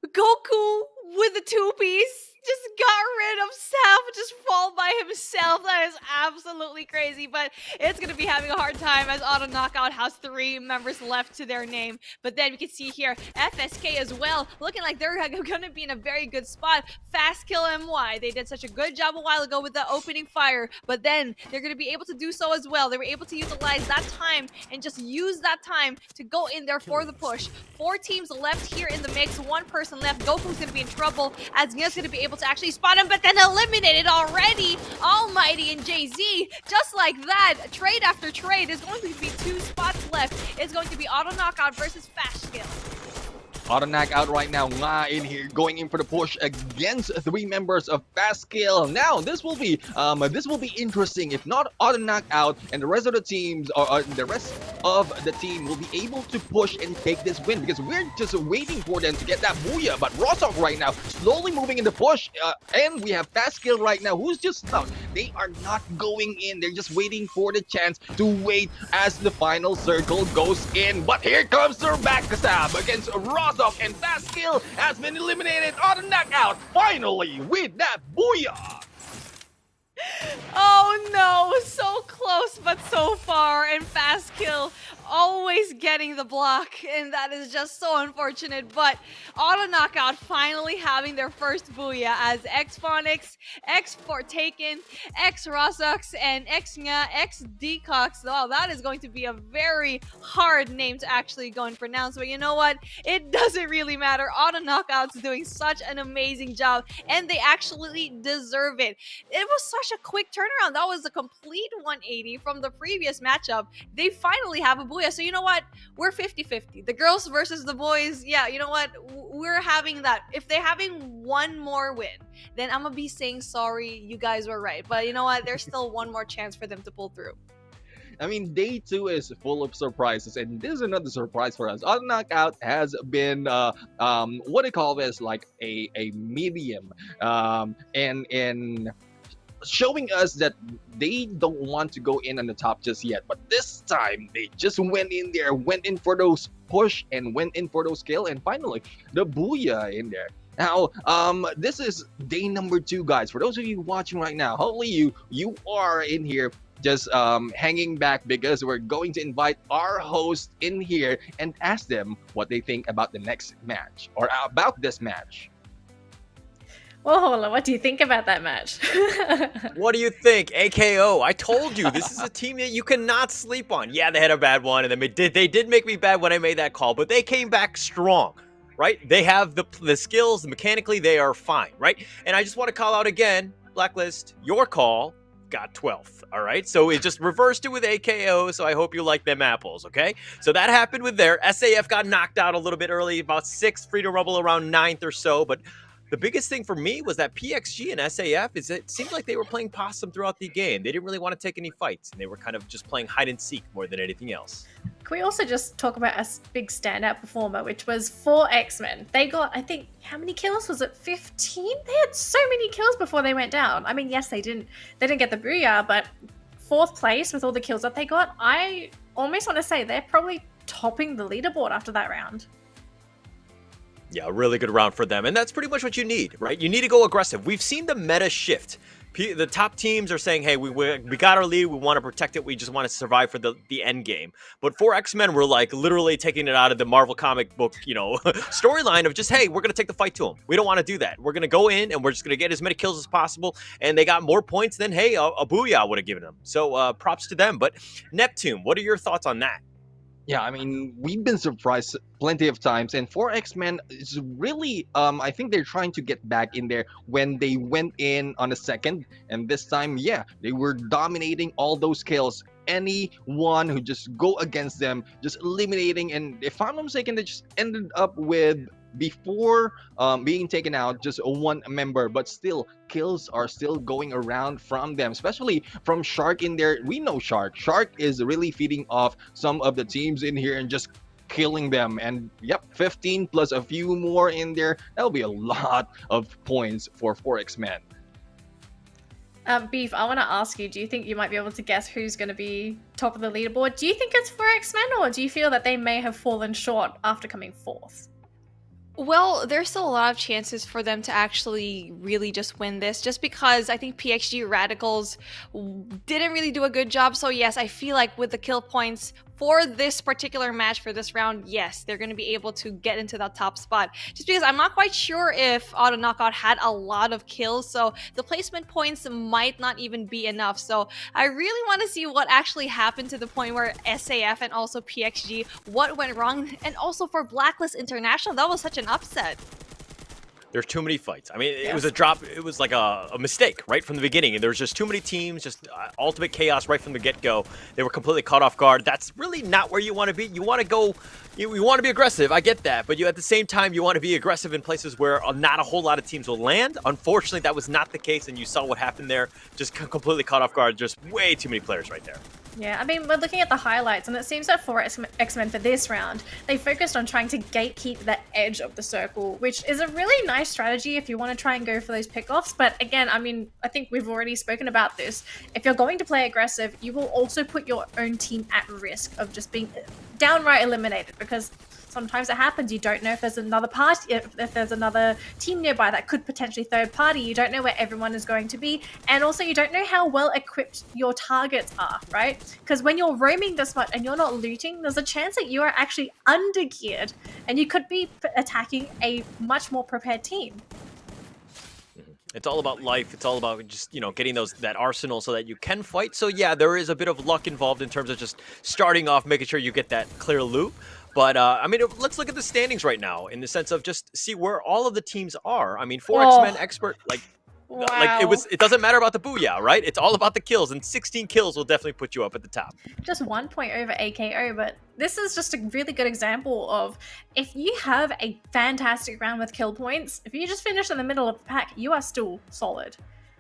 Goku with the 2-piece just got rid of Sap, just fall by himself. That is absolutely crazy, but it's going to be having a hard time as Auto Knockout has 3 members left to their name. But then we can see here FSK as well, looking like they're going to be in a very good spot. Fast Kill MY, they did such a good job a while ago with the opening fire, but then they're going to be able to do so as well. They were able to utilize that time and just use that time to go in there for the push. 4 teams left here in the mix, 1 person left. Goku's going to be in trouble as Nia's going to be able to actually spot him, but then eliminated already. Almighty and Jay-Z, just like that, trade after trade. There's going to be 2 spots left. It's going to be Auto Knockout versus Fast Skill. Auto Knockout right now, Nga in here, going in for the push against 3 members of Fast Skill. Now, this will be interesting. If not Auto Knockout and the rest of the teams, or the rest of the team will be able to push and take this win, because we're just waiting for them to get that booyah. But Rosok right now, slowly moving in the push, and we have Fast Skill right now, who's just stuck. They are not going in. They're just waiting for the chance to wait as the final circle goes in. But here comes Surbakasab against Rosok, and Fast Skill has been eliminated on a knockout, finally, with that booyah. Oh no, so close but so far, and Fast Kill always getting the block, and that is just so unfortunate. But Auto Knockout finally having their first booyah as X-Phonics, X-Fortaken, X-Rosox, and X-Nga, X-Decox. Wow, that is going to be a very hard name to actually go and pronounce, but you know what? It doesn't really matter. Auto Knockout's doing such an amazing job, and they actually deserve it. It was such a quick turnaround. That was a complete 180 from the previous matchup. They finally have a booyah. So you know what? We're 50-50. The girls versus the boys. Yeah, you know what? We're having that. If they're having 1 more win, then I'm gonna be saying sorry, you guys were right. But you know what? There's still 1 more chance for them to pull through. I mean, day 2 is full of surprises, and this is another surprise for us. Auto Knockout has been, what they call this, like a medium, and in showing us that they don't want to go in on the top just yet. But this time, they just went in there, went in for those push, and went in for those kill, and finally, the booyah in there. Now, this is day number 2, guys. For those of you watching right now, hopefully you are in here just hanging back, because we're going to invite our host in here and ask them what they think about the next match, or about this match. Well, Hola, what do you think about that match? What do you think? AKO, I told you, this is a team that you cannot sleep on. Yeah, they had a bad one, and they did make me bad when I made that call, but they came back strong, right? They have the skills, mechanically, they are fine, right? And I just want to call out again, Blacklist, your call got 12th, all right? So it just reversed it with AKO, so I hope you like them apples, okay? So that happened with their SAF got knocked out a little bit early, about 6th, Freedom Rumble around 9th or so, but the biggest thing for me was that PXG and SAF it seemed like they were playing possum throughout the game. They didn't really want to take any fights, and they were kind of just playing hide and seek more than anything else. Can we also just talk about a big standout performer, which was 4 X-Men? They got, I think, how many kills? Was it 15? They had so many kills before they went down. I mean, yes, they didn't get the booyah, but 4th place with all the kills that they got, I almost want to say they're probably topping the leaderboard after that round. Yeah, a really good round for them. And that's pretty much what you need, right? You need to go aggressive. We've seen the meta shift. The top teams are saying, hey, we got our lead. We want to protect it. We just want to survive for the end game. But for X-Men, we're like literally taking it out of the Marvel comic book, storyline of just, hey, we're going to take the fight to them. We don't want to do that. We're going to go in and we're just going to get as many kills as possible. And they got more points than, hey, a booyah would have given them. So props to them. But Neptune, what are your thoughts on that? Yeah, I mean, we've been surprised plenty of times, and 4 X-Men is really, I think they're trying to get back in there when they went in on a 2nd, and this time, yeah, they were dominating all those kills. Anyone who just go against them, just eliminating, and if I'm not mistaken, they just ended up with before being taken out, just one member, but still kills are still going around from them, especially from Shark in there. We know Shark is really feeding off some of the teams in here and just killing them. And yep, 15 plus a few more in there, that'll be a lot of points for 4X-Men. Beef, I want to ask you, do you think you might be able to guess who's going to be top of the leaderboard? Do you think it's 4X-Men, or do you feel that they may have fallen short after coming fourth? Well, there's still a lot of chances for them to actually really just win this, just because I think PXG Radicals didn't really do a good job. So yes, I feel like with the kill points for this particular match, for this round, yes, they're going to be able to get into that top spot. Just because I'm not quite sure if Auto Knockout had a lot of kills, so the placement points might not even be enough. So I really want to see what actually happened to the point where SAF and also PXG, what went wrong, and also for Blacklist International, that was such an upset. There's too many fights. I mean, it was a drop. It was like a mistake right from the beginning. And there was just too many teams, just ultimate chaos right from the get-go. They were completely caught off guard. That's really not where you want to be. You want to go, you want to be aggressive. I get that. But you, at the same time, you want to be aggressive in places where not a whole lot of teams will land. Unfortunately, that was not the case. And you saw what happened there. Just completely caught off guard. Just way too many players right there. Yeah, I mean, we're looking at the highlights, and it seems that for X-Men for this round, they focused on trying to gatekeep the edge of the circle, which is a really nice strategy if you want to try and go for those pickoffs. But again, I mean, I think we've already spoken about this. If you're going to play aggressive, you will also put your own team at risk of just being downright eliminated, because sometimes it happens. You don't know if there's another party, if there's another team nearby that could potentially third party. You don't know where everyone is going to be. And also you don't know how well equipped your targets are, right? Because when you're roaming this much and you're not looting, there's a chance that you are actually undergeared and you could be attacking a much more prepared team. It's all about life. It's all about just, you know, getting that arsenal so that you can fight. So yeah, there is a bit of luck involved in terms of just starting off, making sure you get that clear loop. But, I mean, let's look at the standings right now in the sense of just see where all of the teams are. I mean, 4X-Men Expert, like, it doesn't matter about the booyah, right? It's all about the kills, and 16 kills will definitely put you up at the top. Just 1 point over AKO, but this is just a really good example of if you have a fantastic round with kill points, if you just finish in the middle of the pack, you are still solid.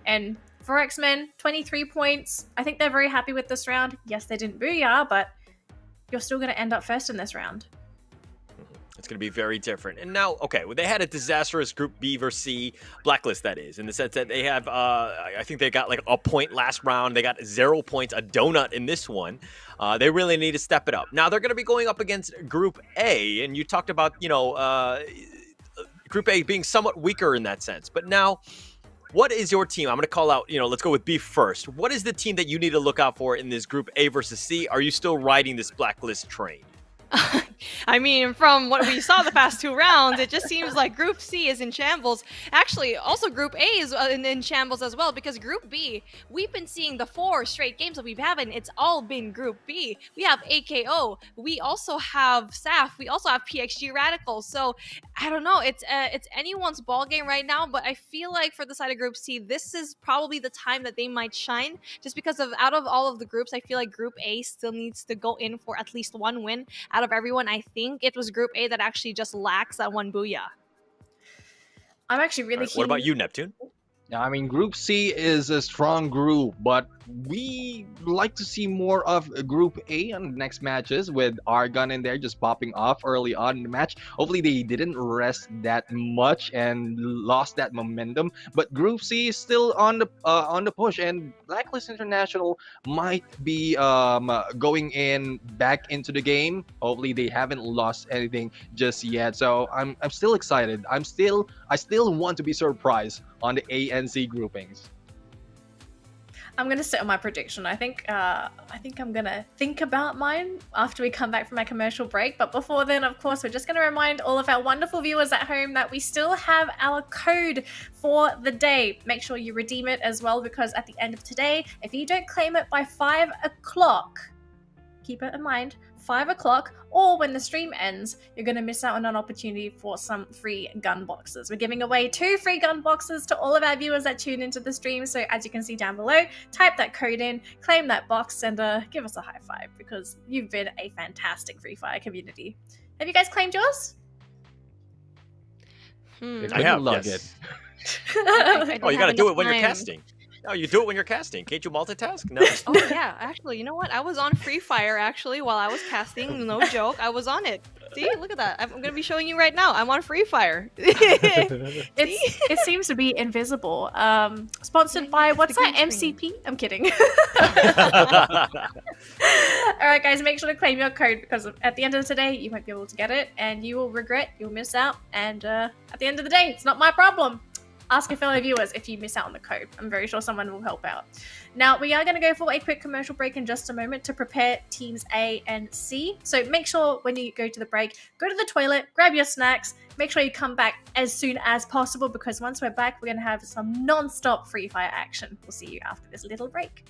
And for X-Men, 23 points. I think they're very happy with this round. Yes, they didn't booyah, but you're still going to end up first in this round. It's going to be very different. And now, okay, well, they had a disastrous Group B versus C, Blacklist that is, in the sense that they have, I think they got like a point last round. They got 0 points, a donut in this one. They really need to step it up. Now, they're going to be going up against Group A, and you talked about, you know, Group A being somewhat weaker in that sense. But now, what is your team? I'm going to call out, you know, let's go with B first. What is the team that you need to look out for in this Group A versus C? Are you still riding this Blacklist train? I mean, from what we saw the past 2 rounds, it just seems like Group C is in shambles. Actually, also Group A is in shambles as well, because Group B, we've been seeing the 4 straight games that we've had, and it's all been Group B. We have AKO, we also have SAF, we also have PXG Radicals. So I don't know, it's anyone's ball game right now, but I feel like for the side of Group C, this is probably the time that they might shine, just because of out of all of the groups, I feel like Group A still needs to go in for at least 1 win out of everyone. I think it was Group A that actually just lacks that 1 booyah. I'm actually really keen. What about you, Neptune? Yeah, I mean, Group C is a strong group, but we like to see more of Group A on the next matches with Argon in there just popping off early on in the match. Hopefully they didn't rest that much and lost that momentum, but Group C is still on the push, and Blacklist International might be going in back into the game. Hopefully they haven't lost anything just yet, so I'm still excited. I still want to be surprised on the A and C groupings. I'm gonna sit on my prediction. I think I'm gonna think about mine after we come back from our commercial break. But before then, of course, we're just gonna remind all of our wonderful viewers at home that we still have our code for the day. Make sure you redeem it as well, because at the end of today, if you don't claim it by 5 o'clock, keep it in mind, 5 o'clock, or when the stream ends, you're going to miss out on an opportunity for some free gun boxes. We're giving away 2 free gun boxes to all of our viewers that tune into the stream. So as you can see down below, type that code in, claim that box, and give us a high five, because you've been a fantastic Free Fire community. Have you guys claimed yours? I have, log yes. I Oh, you have gotta do enough it when you're time. casting. Oh, you do it when you're casting. Can't you multitask? No. Oh yeah, actually, you know what? I was on Free Fire actually while I was casting. No joke, I was on it. See, look at that. I'm gonna be showing you right now. I'm on Free Fire. It seems to be invisible. Sponsored by what's that? MCP? I'm kidding. Alright guys, make sure to claim your code because at the end of today you won't be able to get it and you will regret, you'll miss out, and at the end of the day, it's not my problem. Ask your fellow viewers if you miss out on the code. I'm very sure someone will help out. Now, we are going to go for a quick commercial break in just a moment to prepare teams A and C. So make sure when you go to the break, go to the toilet, grab your snacks, make sure you come back as soon as possible because once we're back, we're going to have some non-stop Free Fire action. We'll see you after this little break.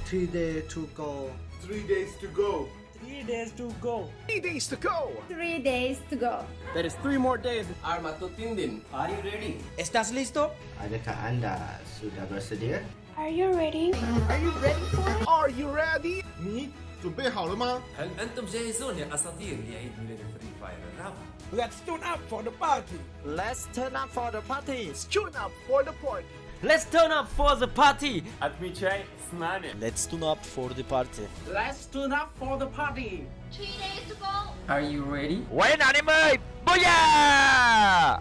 3 days to go. 3 days to go. 3 days to go. 3 days to go. 3 days to go. There is 3 more days. Armato Tindin, are you ready? ¿Estás listo? Adakah anda sudah bersedia? Are you ready? Are you ready for it? Are you ready? 你准备好了吗？ هل أنتم جاهزون يا أساطير لعيد ميلاد فري فاير الرابع؟ Let's tune up for the party. Let's turn up for the party. Tune up for the party. Let's turn up for the party. أتميتشاي اسمعني. Let's tune up for the party. Let's tune up for the party. 3 days to go. Are you ready? Wait, anime! Booyah!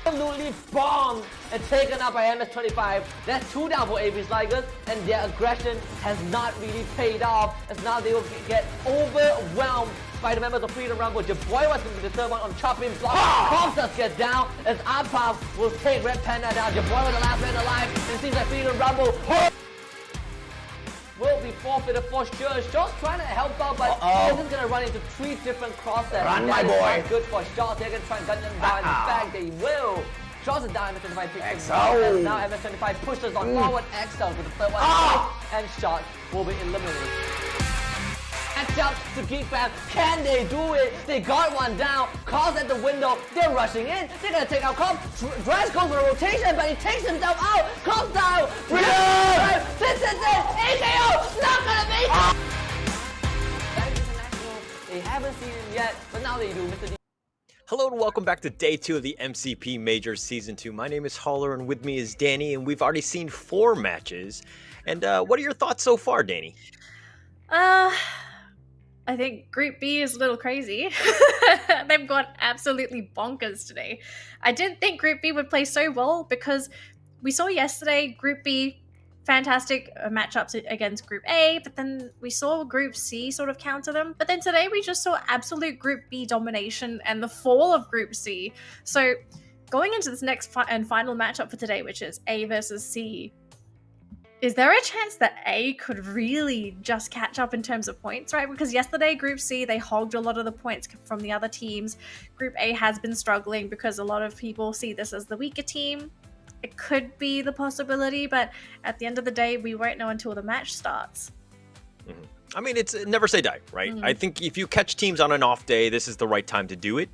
Absolutely bombed and taken up by MS-25. That's 2 down for AV's Tigers, and their aggression has not really paid off, as now they will get overwhelmed by the members of Freedom Rumble. Your boy was going to be the third one on chopping block. Cops get down as Arpav will take Red Panda down. Your boy was the last man alive, and it seems like Freedom Rumble will be forfeited for sure. Shaw's trying to help out, but this is going to run into 3 different crosshairs. Run, my That is boy. not good for Shaw. They're going to try and gun them down. In fact, they will. Shaw's a down. MS-25 picks him up, and now MS-25 pushes on forward. Excel with the third one, and Shot will be eliminated. Catch up to Geek Fam. Can they do it? They got one down. Calls at the window. They're rushing in. They're gonna take out Cobb. Dress goes for a rotation, but he takes himself out. Cobb's down. This is it. AKO. Not gonna make it. Back international. They haven't seen him yet, but now they do. Mr. D. Hello and welcome back to day 2 of the MCP Majors Season 2. My name is Holler and with me is Danny, and we've already seen 4 matches. And what are your thoughts so far, Danny? I think Group B is a little crazy. They've gone absolutely bonkers today. I didn't think Group B would play so well because we saw yesterday Group B, fantastic matchups against Group A, but then we saw Group C sort of counter them. But then today we just saw absolute Group B domination and the fall of Group C. So going into this next and final matchup for today, which is A versus C, is there a chance that A could really just catch up in terms of points, right? Because yesterday, Group C, they hogged a lot of the points from the other teams. Group A has been struggling because a lot of people see this as the weaker team. It could be the possibility, but at the end of the day, we won't know until the match starts. I mean, it's never say die, right? I think if you catch teams on an off day, this is the right time to do it.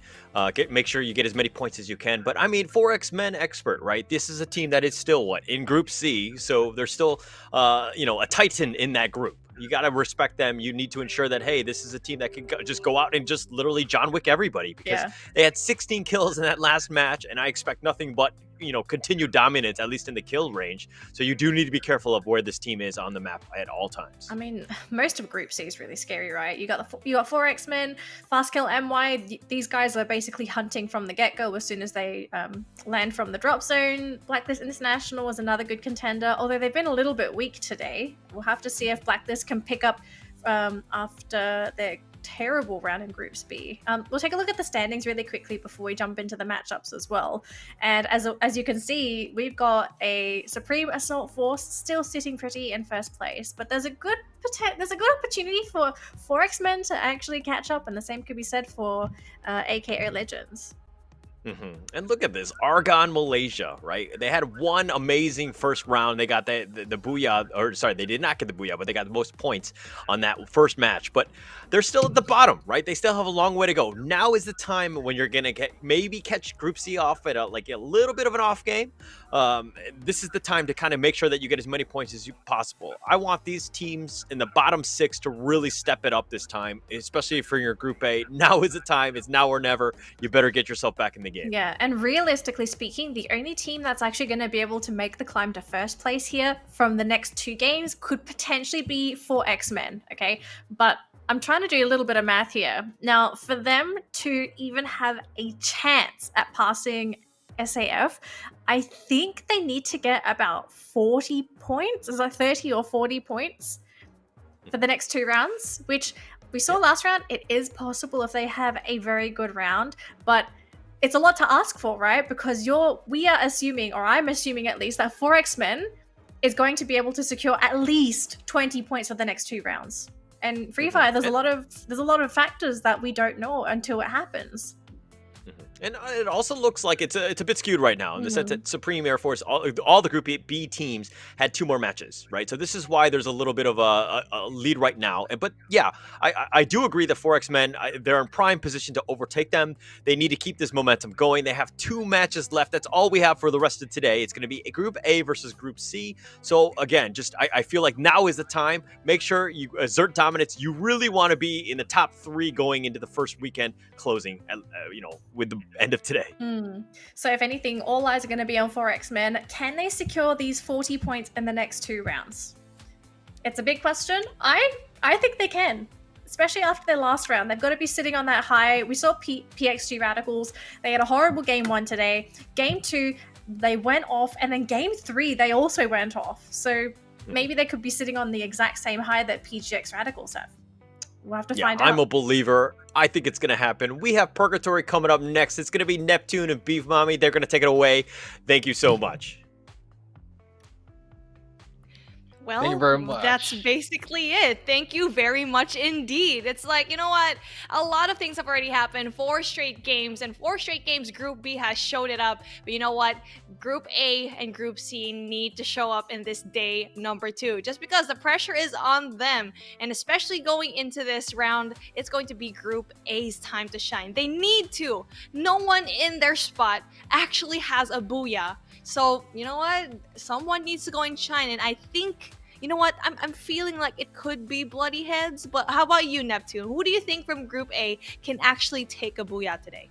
Make sure you get as many points as you can. But I mean, 4X Men expert, right? This is a team that is still in Group C, so they're still, a titan in that group. You got to respect them. You need to ensure that, hey, this is a team that can just go out and just literally John Wick everybody, because they had 16 kills in that last match, and I expect nothing but continued dominance, at least in the kill range. So you do need to be careful of where this team is on the map at all times. I mean, most of Group C is really scary, right? You got 4X Men, Fast Kill MY. These guys are basically hunting from the get-go as soon as they land from the drop zone. Blacklist International is another good contender, although they've been a little bit weak today. We'll have to see if Blacklist can pick up after their terrible round in Groups B. We'll take a look at the standings really quickly before we jump into the matchups as well. And as you can see, we've got a Supreme Assault Force still sitting pretty in first place, but there's a good opportunity for 4X Men to actually catch up, and the same could be said for AKO Legends. And look at this, Argon Malaysia, right? They had one amazing first round. They got the booyah, or sorry, they did not get the booyah, but they got the most points on that first match. But they're still at the bottom, right? They still have a long way to go. Now is the time when you're gonna maybe catch Group C off at a little bit of an off game. This is the time to kind of make sure that you get as many points as possible. I want these teams in the bottom 6 to really step it up this time, especially for your Group A. Now is the time. It's now or never. You better get yourself back in the game. Yeah, and realistically speaking, the only team that's actually going to be able to make the climb to first place here from the next 2 games could potentially be 4X Men, okay? But I'm trying to do a little bit of math here. Now, for them to even have a chance at passing SAF, I think they need to get about 40 points. Is that 30 or 40 points for the next 2 rounds? Which we saw last round. It is possible if they have a very good round, but it's a lot to ask for, right? Because we are assuming, or I'm assuming at least, that 4X Men is going to be able to secure at least 20 points for the next 2 rounds. And Free Fire, there's a lot of factors that we don't know until it happens. And it also looks like it's a bit skewed right now in the sense that Supreme Air Force, all the Group B teams had 2 more matches, right? So this is why there's a little bit of a lead right now. But yeah, I do agree that 4X Men, they're in prime position to overtake them. They need to keep this momentum going. They have 2 matches left. That's all we have for the rest of today. It's going to be a Group A versus Group C. So again, I feel like now is the time. Make sure you assert dominance. You really want to be in the top 3 going into the first weekend closing, with the end of today. So if anything, all eyes are going to be on 4X Men. Can they secure these 40 points in the next 2 rounds? It's a big question. I think they can, especially after their last round. They've got to be sitting on that high. We saw PXG Radicals. They had a horrible game 1 today. Game 2, they went off, and then game 3, they also went off. So maybe they could be sitting on the exact same high that PGX Radicals have. We'll have to find out. I'm a believer. I think it's going to happen. We have Purgatory coming up next. It's going to be Neptune and Beef Mommy. They're going to take it away. Thank you so much. Well, thank you very much. That's basically it. Thank you very much indeed. It's like, you know what? A lot of things have already happened. 4 straight games, and 4 straight games Group B has showed it up. But you know what? Group A and Group C need to show up in this day number 2, just because the pressure is on them. And especially going into this round, it's going to be Group A's time to shine. They need to. No one in their spot actually has a booyah. So, you know what? Someone needs to go and shine. And I think, you know what? I'm feeling like it could be Bloody Heads. But how about you, Neptune? Who do you think from Group A can actually take a booyah today?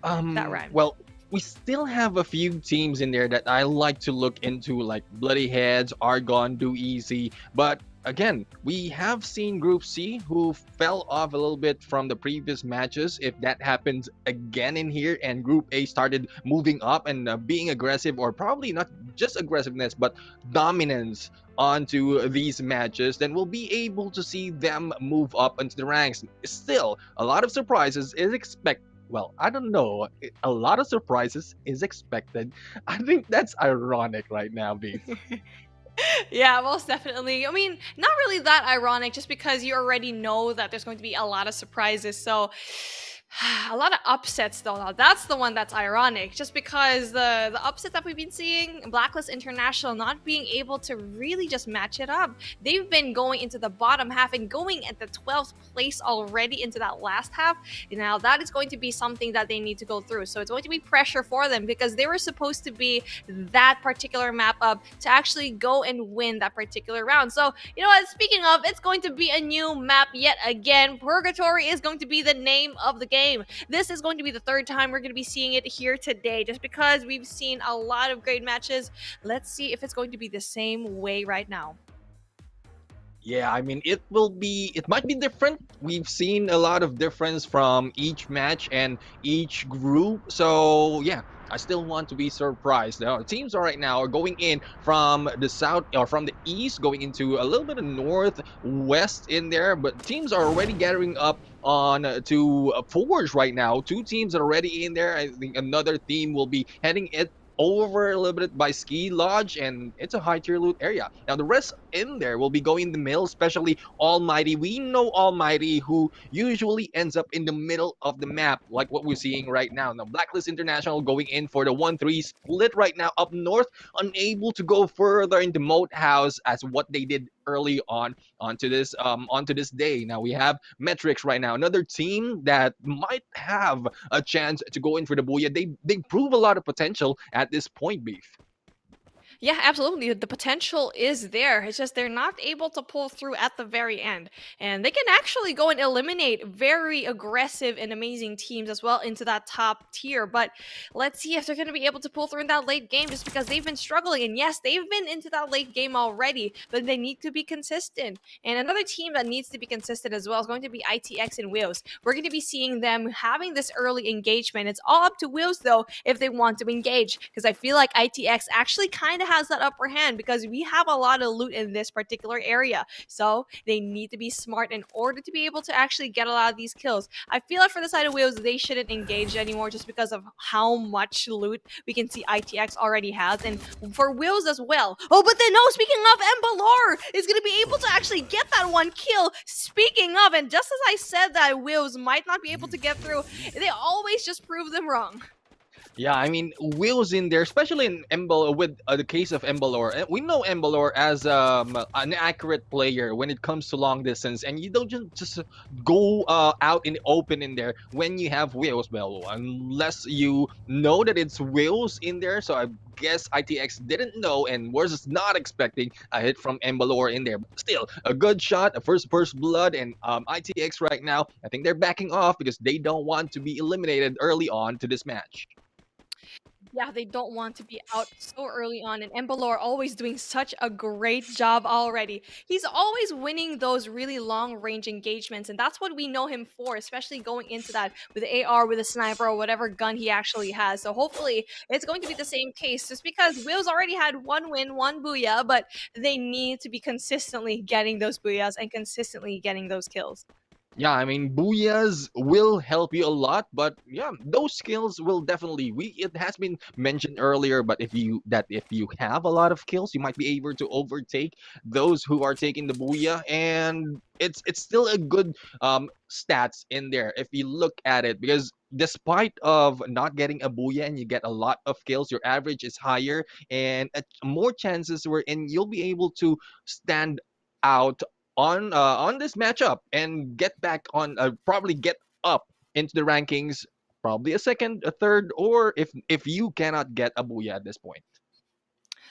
That rhyme. Well, we still have a few teams in there that I like to look into, like Bloody Heads, Argon, Do Easy. But again, we have seen Group C who fell off a little bit from the previous matches. If that happens again in here and Group A started moving up and being aggressive, or probably not just aggressiveness, but dominance onto these matches, then we'll be able to see them move up into the ranks. Still, a lot of surprises is expected. Well, I don't know. A lot of surprises is expected. I think that's ironic right now, Beef. Yeah, most definitely. I mean, not really that ironic, just because you already know that there's going to be a lot of surprises. So A lot of upsets though. Now that's the one that's ironic, just because the upset that we've been seeing, Blacklist International not being able to really just match it up. They've been going into the bottom half and going at the 12th place already into that last half. Now that is going to be something that they need to go through. So it's going to be pressure for them because they were supposed to be that particular map up to actually go and win that particular round. So you know what? Speaking of, it's going to be a new map yet again. Purgatory is going to be the name of the game. This is going to be the third time we're going to be seeing it here today, just because we've seen a lot of great matches. Let's see if it's going to be the same way right now. Yeah, I mean, it might be different. We've seen a lot of difference from each match and each group. So, yeah, I still want to be surprised. The teams right now are going in from the south or from the east, going into a little bit of northwest in there. But teams are already gathering up on to Forge right now. Two teams are already in there. I think another team will be heading it over a little bit by Ski Lodge, and it's a high tier loot area. Now the rest in there will be going in the middle, especially Almighty. We know Almighty, who usually ends up in the middle of the map, like what we're seeing right now. Now Blacklist International going in for the 1-3 split right now up north, unable to go further into Moat House as what they did early onto this day. Now we have Metrics right now, another team that might have a chance to go in for the Booyah. They prove a lot of potential at this point, Beef. Yeah, absolutely. The potential is there. It's just they're not able to pull through at the very end. And they can actually go and eliminate very aggressive and amazing teams as well into that top tier. But let's see if they're going to be able to pull through in that late game, just because they've been struggling. And yes, they've been into that late game already, but they need to be consistent. And another team that needs to be consistent as well is going to be ITX and Wills. We're going to be seeing them having this early engagement. It's all up to Wills, though, if they want to engage, because I feel like ITX actually kind of has that upper hand because we have a lot of loot in this particular area. So they need to be smart in order to be able to actually get a lot of these kills. I feel like for the side of Wheels, they shouldn't engage anymore just because of how much loot we can see ITX already has, and for Wheels as well. Oh, but then no, speaking of, Embalor is going to be able to actually get that one kill. Speaking of, and just as I said that Wheels might not be able to get through, they always just prove them wrong. Yeah, I mean, Will's in there, especially in with the case of Embalor. We know Embalor as an accurate player when it comes to long distance, and you don't just go out in the open in there when you have Will's, well, unless you know that it's Will's in there. So I guess ITX didn't know and was not expecting a hit from Embalor in there. But still, a good shot, a first blood, and ITX right now, I think they're backing off because they don't want to be eliminated early on to this match. Yeah, they don't want to be out so early on, and Embalor always doing such a great job already. He's always winning those really long-range engagements, and that's what we know him for, especially going into that with the AR, with a sniper, or whatever gun he actually has. So hopefully, it's going to be the same case, just because Will's already had one win, one booyah, but they need to be consistently getting those booyahs and consistently getting those kills. Yeah, I mean, booyahs will help you a lot, but yeah, those skills will definitely. It has been mentioned earlier, but if you have a lot of kills, you might be able to overtake those who are taking the booyah, and it's still a good stats in there if you look at it, because despite of not getting a booyah and you get a lot of kills, your average is higher and more chances wherein you'll be able to stand out on this matchup and get back on probably get up into the rankings, probably a second, a third, or if you cannot get a booyah at this point.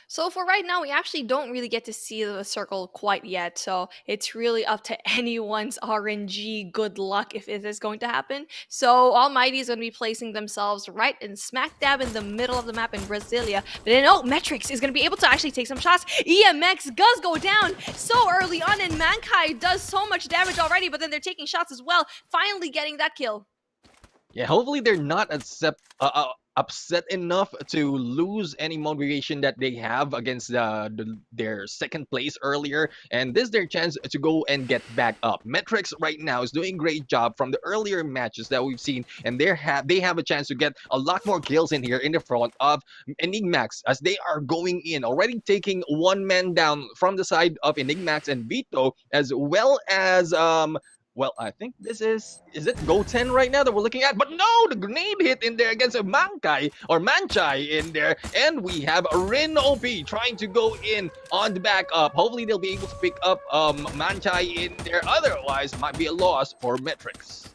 So for right now, we actually don't really get to see the circle quite yet. So it's really up to anyone's RNG good luck if it is going to happen. So Almighty is going to be placing themselves right in smack dab in the middle of the map in Brasilia. But then, oh, Metrics is going to be able to actually take some shots. EMX does go down so early on, and Mankai does so much damage already, but then they're taking shots as well, finally getting that kill. Yeah, hopefully they're not upset enough to lose any motivation that they have against their second place earlier, and this is their chance to go and get back up. Metrics right now is doing a great job from the earlier matches that we've seen, and they have a chance to get a lot more kills in here in the front of Enigmax, as they are going in, already taking one man down from the side of Enigmax and Vito, as well as Well, I think this is it Go 10 right now that we're looking at? But no, the grenade hit in there against a Manchai in there. And we have a Rin OP trying to go in on the backup. Hopefully they'll be able to pick up Manchai in there. Otherwise, might be a loss for Metrics.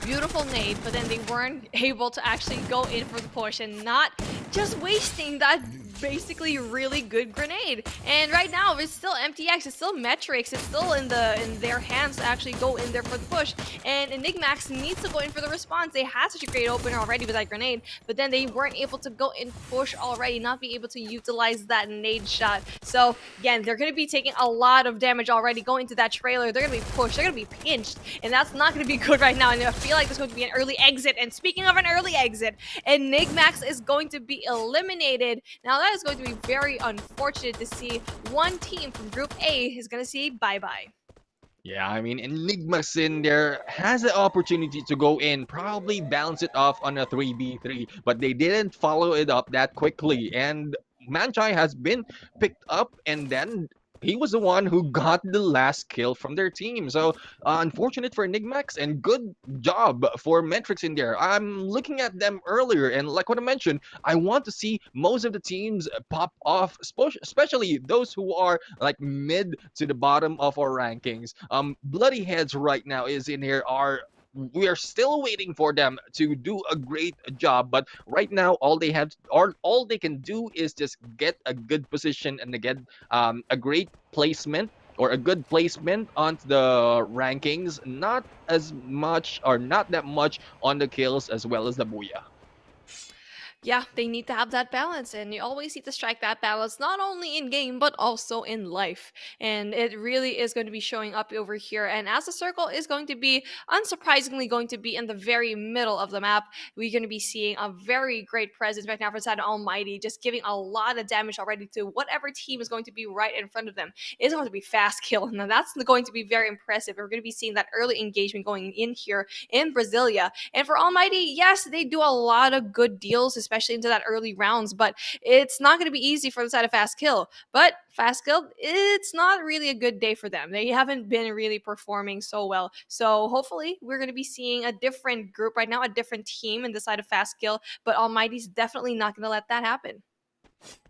Beautiful nade, but then they weren't able to actually go in for the push and not just wasting that basically really good grenade. And right now it's still MTX, it's still Metrics, it's still in their hands to actually go in there for the push. And Enigmax needs to go in for the response. They had such a great opener already with that grenade, but then they weren't able to go in push already, not be able to utilize that nade shot. So again, they're going to be taking a lot of damage already going into that trailer. They're going to be pushed, they're going to be pinched, and that's not going to be good right now. And I feel like there's going to be an early exit. And speaking of an early exit, Enigmax is going to be eliminated. Now that is going to be very unfortunate to see. One team from Group A is going to see bye-bye. Yeah, I mean, Enigma's in there has the opportunity to go in, probably bounce it off on a 3v3, but they didn't follow it up that quickly. And Manchai has been picked up, and then he was the one who got the last kill from their team. So unfortunate for Enigmax, and good job for Metrics in there. I'm looking at them earlier, and like what I mentioned, I want to see most of the teams pop off, especially those who are like mid to the bottom of our rankings. Bloody Heads right now is in here. We are still waiting for them to do a great job, but right now all they can do is just get a good position and get a great placement or a good placement onto the rankings. Not as much or not that much on the kills as well as the booyah. Yeah, they need to have that balance, and you always need to strike that balance, not only in game, but also in life. And it really is going to be showing up over here. And as the circle is going to be, unsurprisingly, going to be in the very middle of the map, we're going to be seeing a very great presence right now for Sad Almighty, just giving a lot of damage already to whatever team is going to be right in front of them. It's going to be fast kill. Now, that's going to be very impressive. We're going to be seeing that early engagement going in here in Brasilia. And for Almighty, yes, they do a lot of good deals, especially into that early rounds, but it's not going to be easy for the side of Fast Kill. But Fast Kill, it's not really a good day for them. They haven't been really performing so well. So hopefully we're going to be seeing a different group right now, a different team in the side of Fast Kill, but Almighty's definitely not going to let that happen.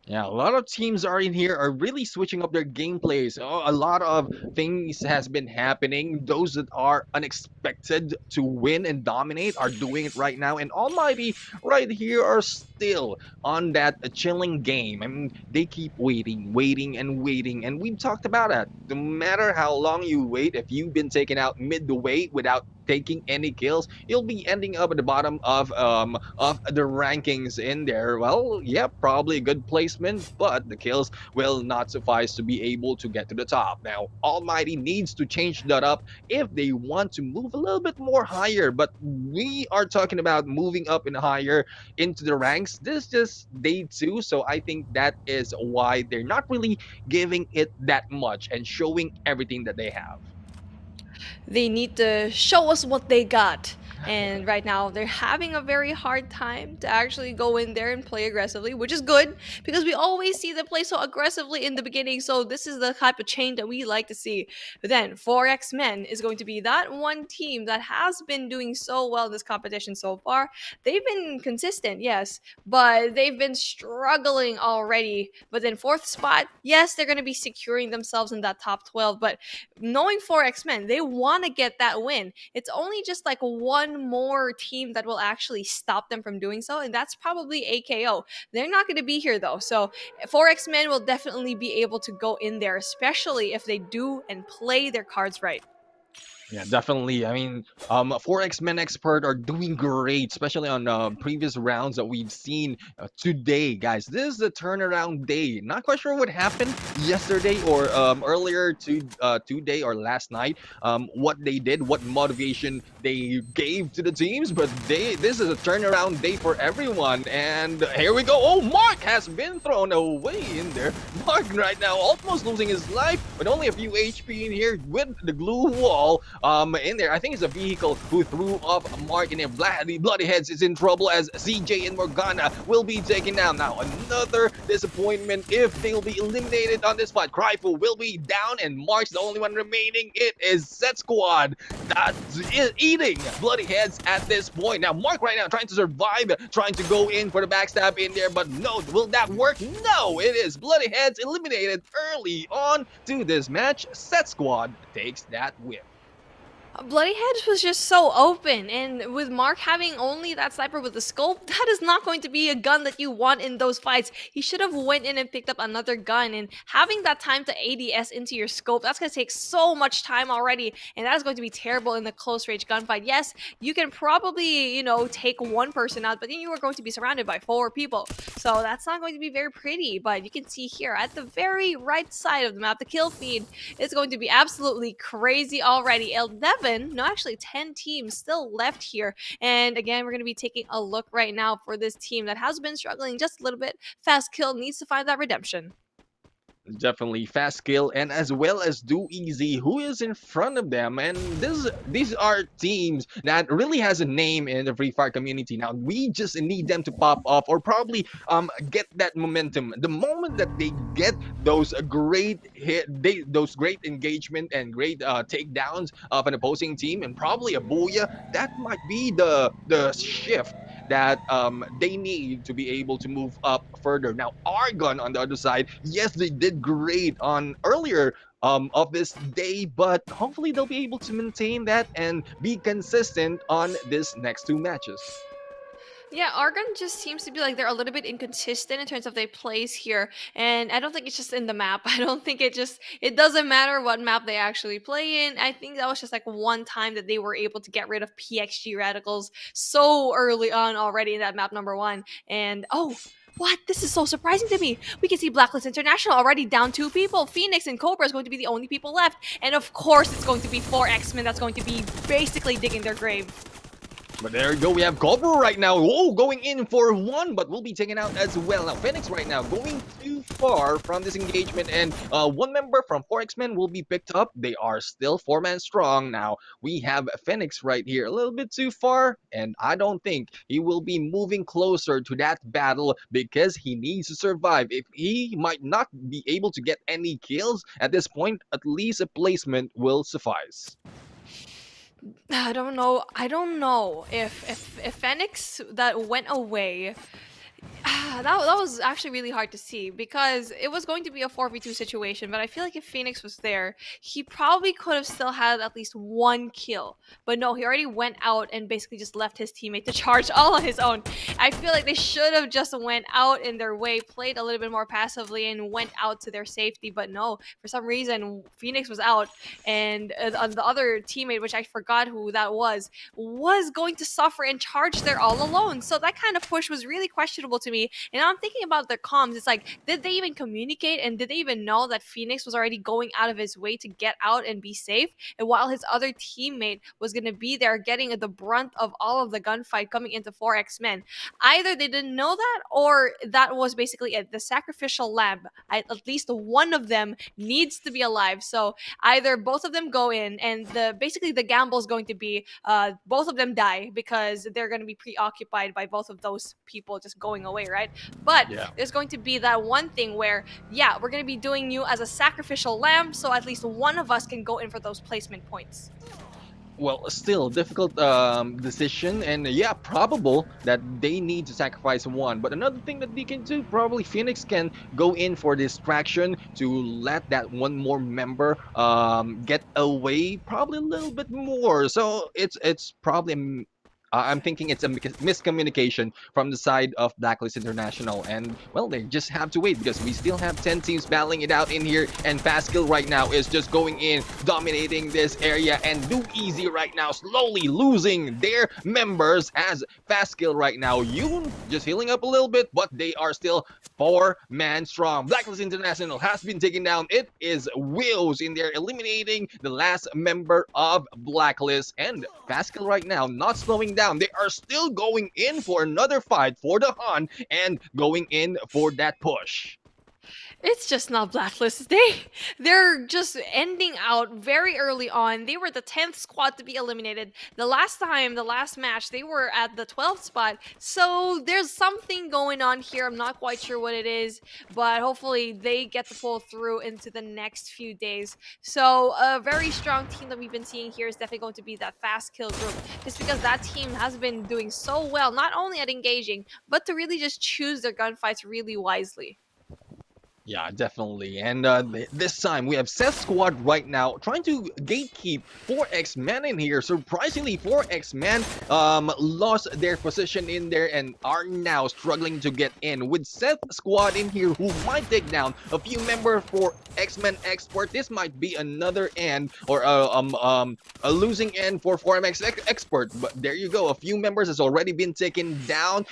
Yeah, a lot of teams are in here are really switching up their gameplays. A lot of things has been happening. Those that are unexpected to win and dominate are doing it right now. And Almighty right here are still on that chilling game. I mean, they keep waiting. And we've talked about that. No matter how long you wait, if you've been taken out mid the way without taking any kills, you'll be ending up at the bottom of the rankings in there. Well, yeah, probably a good placement, but the kills will not suffice to be able to get to the top. Now, Almighty needs to change that up if they want to move a little bit more higher, but we are talking about moving up and higher into the ranks. This is just day 2, so I think that is why they're not really giving it that much and showing everything that they have. They need to show us what they got. And right now, they're having a very hard time to actually go in there and play aggressively, which is good because we always see them play so aggressively in the beginning. So this is the type of change that we like to see. But then 4X Men is going to be that one team that has been doing so well in this competition so far. They've been consistent, yes, but they've been struggling already. But then 4th spot, yes, they're going to be securing themselves in that top 12. But knowing 4X Men, they want to get that win. It's only just like one more team that will actually stop them from doing so, and that's probably AKO. They're not going to be here though, so 4X Men will definitely be able to go in there, especially if they do and play their cards right. Yeah, definitely. I mean, 4X Men Expert are doing great, especially on previous rounds that we've seen today, guys. This is the turnaround day. Not quite sure what happened yesterday or earlier today or last night. What they did, what motivation they gave to the teams, but this is a turnaround day for everyone. And here we go. Oh, Mark has been thrown away in there. Mark right now almost losing his life. with only a few HP in here with the glue wall in there. I think it's a vehicle who threw off Mark in there. The Bloody Heads is in trouble as CJ and Morgana will be taken down. Now another disappointment if they'll be eliminated on this fight. Cryfu will be down and Mark's the only one remaining. It is Set Squad that's eating Bloody Heads at this point. Now Mark right now trying to survive, trying to go in for the backstab in there, but no, will that work? No, it is Bloody Heads eliminated early on to this match. Set Squad takes that win. Bloody Heads was just so open, and with Mark having only that sniper with the scope, that is not going to be a gun that you want in those fights. He should have went in and picked up another gun, and having that time to ADS into your scope, that's going to take so much time already, and that is going to be terrible in the close range gunfight. Yes, you can probably, take one person out, but then you are going to be surrounded by 4 people, so that's not going to be very pretty. But you can see here at the very right side of the map, the kill feed is going to be absolutely crazy already. 10 teams still left here, and again we're going to be taking a look right now for this team that has been struggling just a little bit. Fast Kill needs to find that redemption. Definitely Fast Kill and as well as Do Easy who is in front of them, and these are teams that really has a name in the Free Fire community. Now we just need them to pop off or probably get that momentum. The moment that they get those great those great engagement and great takedowns of an opposing team and probably a booyah, that might be the shift that they need to be able to move up further. Now Argon on the other side, yes, they did great on earlier of this day, but hopefully they'll be able to maintain that and be consistent on this next 2 matches. Yeah, Argon just seems to be like they're a little bit inconsistent in terms of their plays here, and I don't think it's just in the map. I don't think it doesn't matter what map they actually play in. I think that was just like one time that they were able to get rid of PXG radicals so early on already in that map number 1, and what? This is so surprising to me. We can see Blacklist International already down 2 people. Phoenix and Cobra is going to be the only people left, and of course it's going to be 4 X-Men that's going to be basically digging their grave. But there you go, we have Cobra right now, going in for 1, but will be taken out as well. Now Phoenix right now going too far from this engagement, and 1 member from 4X-Men will be picked up. They are still 4-man strong. Now we have Phoenix right here, a little bit too far, and I don't think he will be moving closer to that battle because he needs to survive. If he might not be able to get any kills at this point, at least a placement will suffice. I don't know if Phoenix that went away. That was actually really hard to see because it was going to be a 4v2 situation, but I feel like if Phoenix was there, he probably could have still had at least 1 kill. But no, he already went out and basically just left his teammate to charge all on his own. I feel like they should have just went out in their way, played a little bit more passively, and went out to their safety. But no, for some reason, Phoenix was out, and the other teammate, which I forgot who that was going to suffer and charge there all alone. So that kind of push was really questionable to me. And I'm thinking about their comms. It's like, did they even communicate, and did they even know that Phoenix was already going out of his way to get out and be safe, and while his other teammate was going to be there getting the brunt of all of the gunfight coming into 4X-Men? Either they didn't know that, or that was basically it. The sacrificial lamb, at least one of them needs to be alive. So either both of them go in, and basically the gamble is going to be both of them die because they're going to be preoccupied by both of those people just going away, right? But there's going to be that one thing where, yeah, we're going to be doing you as a sacrificial lamb, so at least one of us can go in for those placement points. Well, still difficult decision, and yeah, probable that they need to sacrifice 1. But another thing that they can do, probably Phoenix can go in for distraction to let that 1 more member get away probably a little bit more. So it's probably I'm thinking it's a miscommunication from the side of Blacklist International, and well, they just have to wait because we still have 10 teams battling it out in here, and Fastkill right now is just going in, dominating this area, and Do Easy right now slowly losing their members as Fastkill right now. Yoon just healing up a little bit, but they are still 4-man strong. Blacklist International has been taken down. It is Wills in there eliminating the last member of Blacklist, and Fastkill right now not slowing down. They are still going in for another fight for the hunt and going in for that push. It's just not Blacklist. They're just ending out very early on. They were the 10th squad to be eliminated. The last match, they were at the 12th spot. So there's something going on here. I'm not quite sure what it is, but hopefully they get to pull through into the next few days. So a very strong team that we've been seeing here is definitely going to be that fast kill group, just because that team has been doing so well, not only at engaging, but to really just choose their gunfights really wisely. Yeah, definitely. And this time we have Seth Squad right now trying to gatekeep 4X-Men in here. Surprisingly, 4X-Men lost their position in there and are now struggling to get in. With Seth Squad in here who might take down a few members for X-Men Export, this might be another end or a losing end for 4MX Export. But there you go. A few members has already been taken down.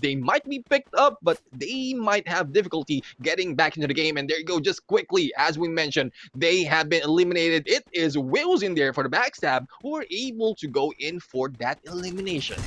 They might be picked up, but they might have difficulty getting back into the game. And there you go, just quickly, as we mentioned, they have been eliminated. It is Wills in there for the backstab who are able to go in for that elimination.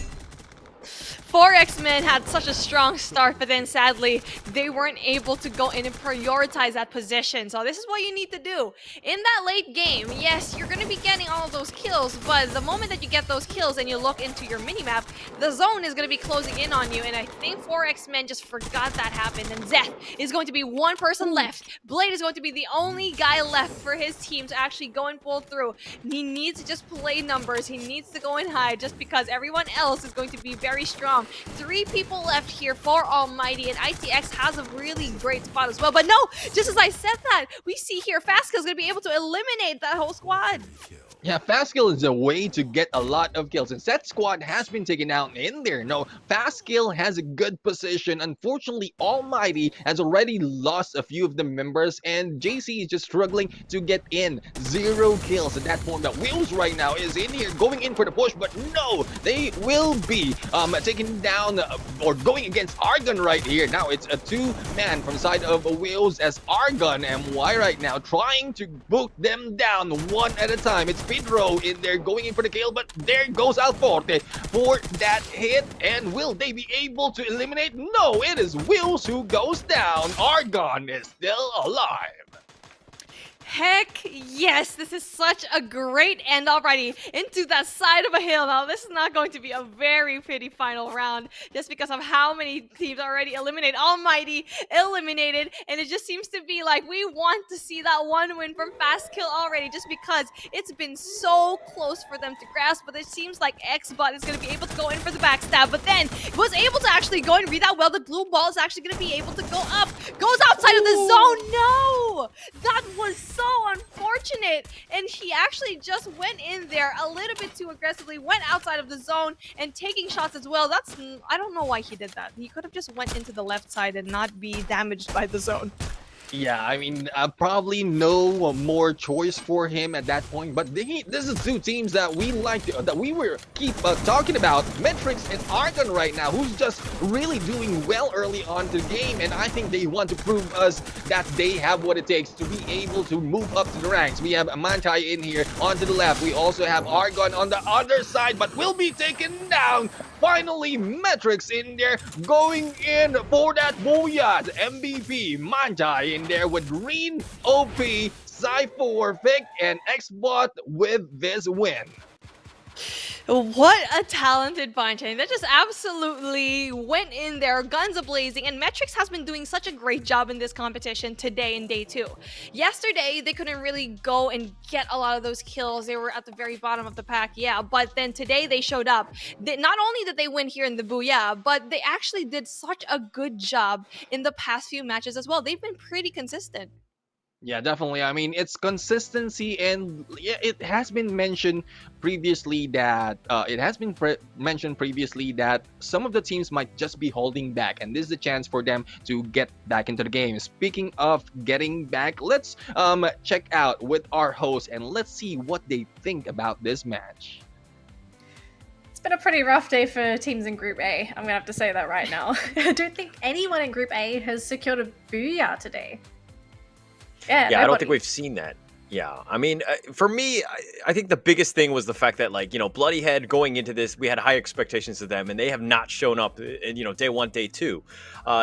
4X-Men had such a strong start, but then sadly, they weren't able to go in and prioritize that position. So this is what you need to do. In that late game, yes, you're going to be getting all of those kills, but the moment that you get those kills and you look into your minimap, the zone is going to be closing in on you, and I think 4X-Men just forgot that happened, and Zeth is going to be one person left. Blade is going to be the only guy left for his team to actually go and pull through. He needs to just play numbers. He needs to go and hide just because everyone else is going to be very strong. 3 people left here for Almighty, and ITX has a really great spot as well. But no, just as I said that, we see here Fastkill is going to be able to eliminate that whole squad. Yeah, fast kill is a way to get a lot of kills, and Seth Squad has been taken out in there. No, fast kill has a good position. Unfortunately, Almighty has already lost a few of the members, and JC is just struggling to get in. 0 kills at that point. But Wills right now is in here going in for the push, but no, they will be taken down or going against Argon right here. Now it's a 2-man from the side of Wills as Argon and MY right now trying to boot them down one at a time. It's Pedro in there going in for the kill, but there goes Alforte for that hit. And will they be able to eliminate? No, it is Wills who goes down. Argon is still alive. Heck yes, this is such a great end already into that side of a hill. Now, this is not going to be a very pretty final round just because of how many teams already eliminated. Almighty eliminated, and it just seems to be like we want to see that one win from Fast Kill already just because it's been so close for them to grasp, but it seems like Xbot is going to be able to go in for the backstab, but then was able to actually go and read that well. The blue ball is actually going to be able to go up, goes outside of the zone. No! That was so unfortunate, and he actually just went in there a little bit too aggressively, went outside of the zone and taking shots as well. I don't know why he did that. He could have just went into the left side and not be damaged by the zone. Yeah, I mean, probably no more choice for him at that point. But this is 2 teams that we keep talking about. Metrics and Argon right now, who's just really doing well early on to the game, and I think they want to prove us that they have what it takes to be able to move up to the ranks. We have Amantai in here onto the left. We also have Argon on the other side, but will be taken down. Finally, Metrics in there going in for that booyah. MVP Mantai in there with Green, OP, Cypher, Vic, and Xbot with this win. What a talented bind chain. That just absolutely went in there, guns a-blazing, and Metrics has been doing such a great job in this competition today in day 2. Yesterday, they couldn't really go and get a lot of those kills. They were at the very bottom of the pack, yeah, but then today they showed up. Not only did they win here in the Booyah, but they actually did such a good job in the past few matches as well. They've been pretty consistent. Yeah, definitely. I mean, it's consistency, and yeah, it has been mentioned previously that some of the teams might just be holding back, and this is a chance for them to get back into the game. Speaking of getting back, let's check out with our host and let's see what they think about this match. It's been a pretty rough day for teams in Group A. I'm gonna have to say that right now. I don't think anyone in Group A has secured a booyah today. Yeah, I don't think we've seen that. Yeah, I mean, for me, I think the biggest thing was the fact that, like, Bloody Head going into this, we had high expectations of them, and they have not shown up in, day one, day two.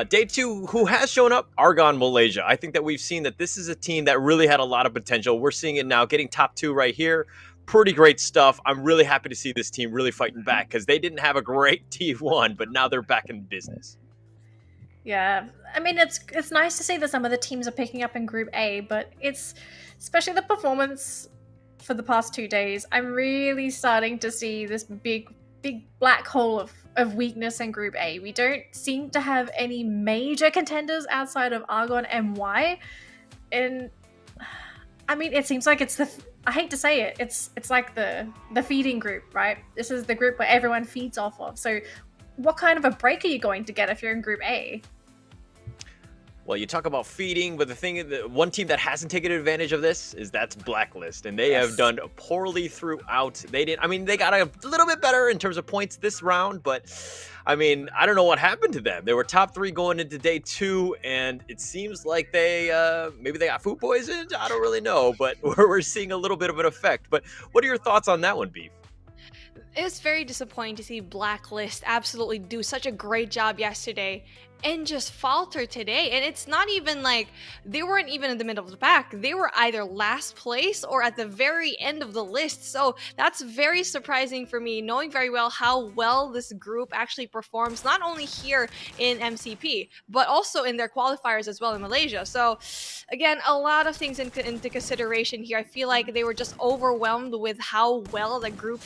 Day two, who has shown up? Argon Malaysia. I think that we've seen that this is a team that really had a lot of potential. We're seeing it now, getting top 2 right here. Pretty great stuff. I'm really happy to see this team really fighting back because they didn't have a great T1, but now they're back in business. Yeah, I mean, it's nice to see that some of the teams are picking up in Group A, but it's especially the performance for the past 2 days. I'm really starting to see this big black hole of weakness in Group A. We don't seem to have any major contenders outside of Argon and Y, and I mean, it seems like it's I hate to say it, it's like the feeding group, right? This is the group where everyone feeds off of. So what kind of a break are you going to get if you're in Group A? Well, you talk about feeding, but the one team that hasn't taken advantage of this that's Blacklist, and they have done poorly throughout. They got a little bit better in terms of points this round, but I mean, I don't know what happened to them. They were top 3 going into day 2, and it seems like they maybe they got food poisoned. I don't really know, but we're seeing a little bit of an effect. But what are your thoughts on that one, Beef? It's very disappointing to see Blacklist absolutely do such a great job yesterday and just falter today. And it's not even like they weren't even in the middle of the pack. They were either last place or at the very end of the list. So that's very surprising for me, knowing very well how well this group actually performs, not only here in MCP, but also in their qualifiers as well in Malaysia. So again, a lot of things into consideration here. I feel like they were just overwhelmed with how well the Group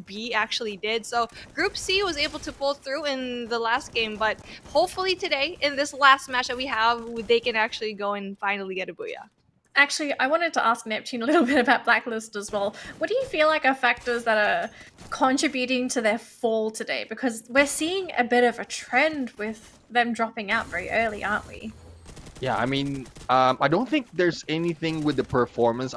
B actually did. So Group C was able to pull through in the last game, but hopefully today, in this last match that we have, they can actually go and finally get a booyah. Actually, I wanted to ask Neptune a little bit about Blacklist as well. What do you feel like are factors that are contributing to their fall today? Because we're seeing a bit of a trend with them dropping out very early, aren't we? Yeah, I mean, I don't think there's anything with the performance.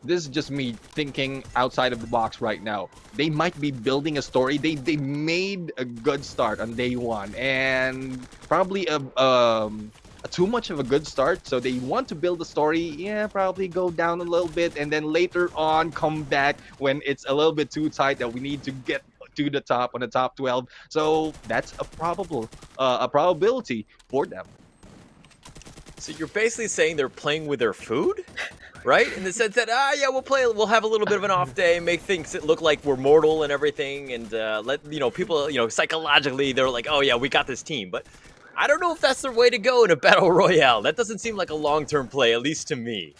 This is just me thinking outside of the box right now. They might be building a story. They made a good start on day 1, and probably too much of a good start. So they want to build a story. Yeah, probably go down a little bit, and then later on come back when it's a little bit too tight that we need to get to the top on the top 12. So that's a probability for them. So you're basically saying they're playing with their food? Right? In the sense that, yeah, we'll have a little bit of an off day, make things look like we're mortal and everything, and let, people, psychologically, they're like, oh yeah, we got this team. But I don't know if that's the way to go in a battle royale. That doesn't seem like a long-term play, at least to me.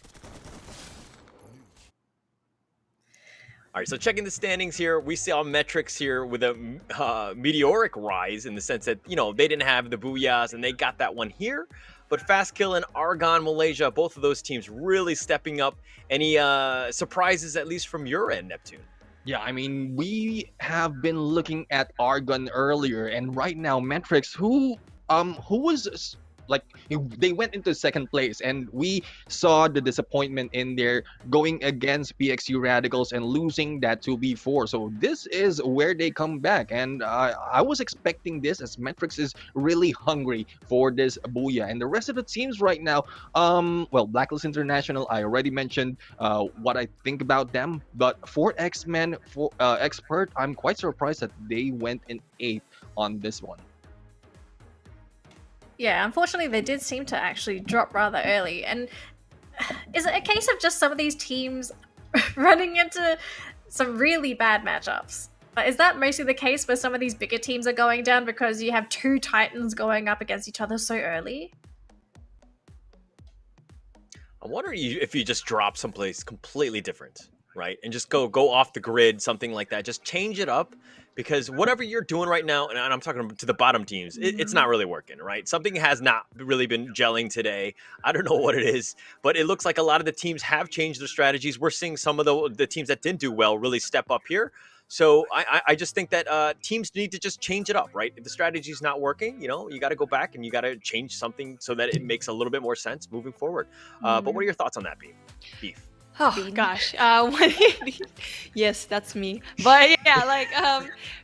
All right, so checking the standings here, we saw metrics here with a meteoric rise in the sense that, they didn't have the booyahs, and they got that one here. But Fastkill and Argon Malaysia, both of those teams really stepping up. Any surprises, at least from your end, Neptune? Yeah, I mean, we have been looking at Argon earlier, and right now, Metrics, who was like, they went into second place, and we saw the disappointment in there going against PXU Radicals and losing that 2v4. So this is where they come back, and I was expecting this, as Metrics is really hungry for this booyah. And the rest of the teams right now, well, Blacklist International, I already mentioned what I think about them, but for X-Men, for Expert, I'm quite surprised that they went in 8th on this one. Yeah, unfortunately, they did seem to actually drop rather early. And is it a case of just some of these teams running into some really bad matchups? Is that mostly the case where some of these bigger teams are going down because you have 2 Titans going up against each other so early? I'm wondering if you just drop someplace completely different, right? And just go off the grid, something like that. Just change it up. Because whatever you're doing right now, and I'm talking to the bottom teams, it's not really working, right? Something has not really been gelling today. I don't know what it is, but it looks like a lot of the teams have changed their strategies. We're seeing some of the teams that didn't do well really step up here. So I just think that teams need to just change it up, right? If the strategy's not working, you got to go back and you got to change something so that it makes a little bit more sense moving forward. But what are your thoughts on that, Beef? Oh gosh, yes, that's me. But yeah, like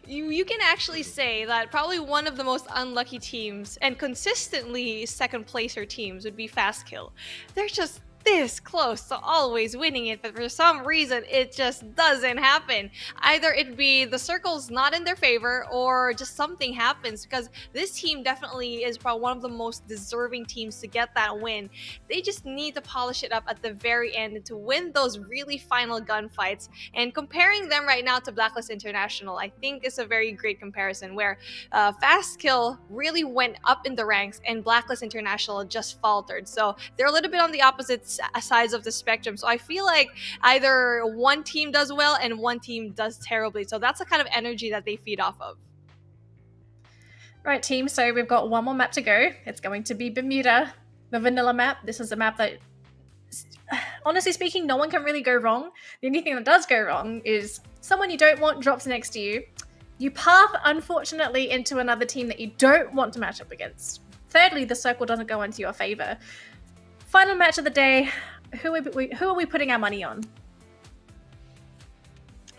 you can actually say that probably one of the most unlucky teams and consistently second placer teams would be Fastkill. They're just this close to always winning it, but for some reason it just doesn't happen. Either it be the circle's not in their favor or just something happens, because this team definitely is probably one of the most deserving teams to get that win. They just need to polish it up at the very end to win those really final gunfights. And comparing them right now to Blacklist International, I think is a very great comparison, where Fast Kill really went up in the ranks and Blacklist International just faltered. So they're a little bit on the opposite sides of the spectrum. So I feel like either one team does well and one team does terribly. So that's the kind of energy that they feed off of. Right, team, so we've got one more map to go. It's going to be Bermuda, the vanilla map. This is a map that, honestly speaking, no one can really go wrong. The only thing that does go wrong is someone you don't want drops next to you. You path, unfortunately, into another team that you don't want to match up against. Thirdly, the circle doesn't go into your favor. Final match of the day, who are we putting our money on?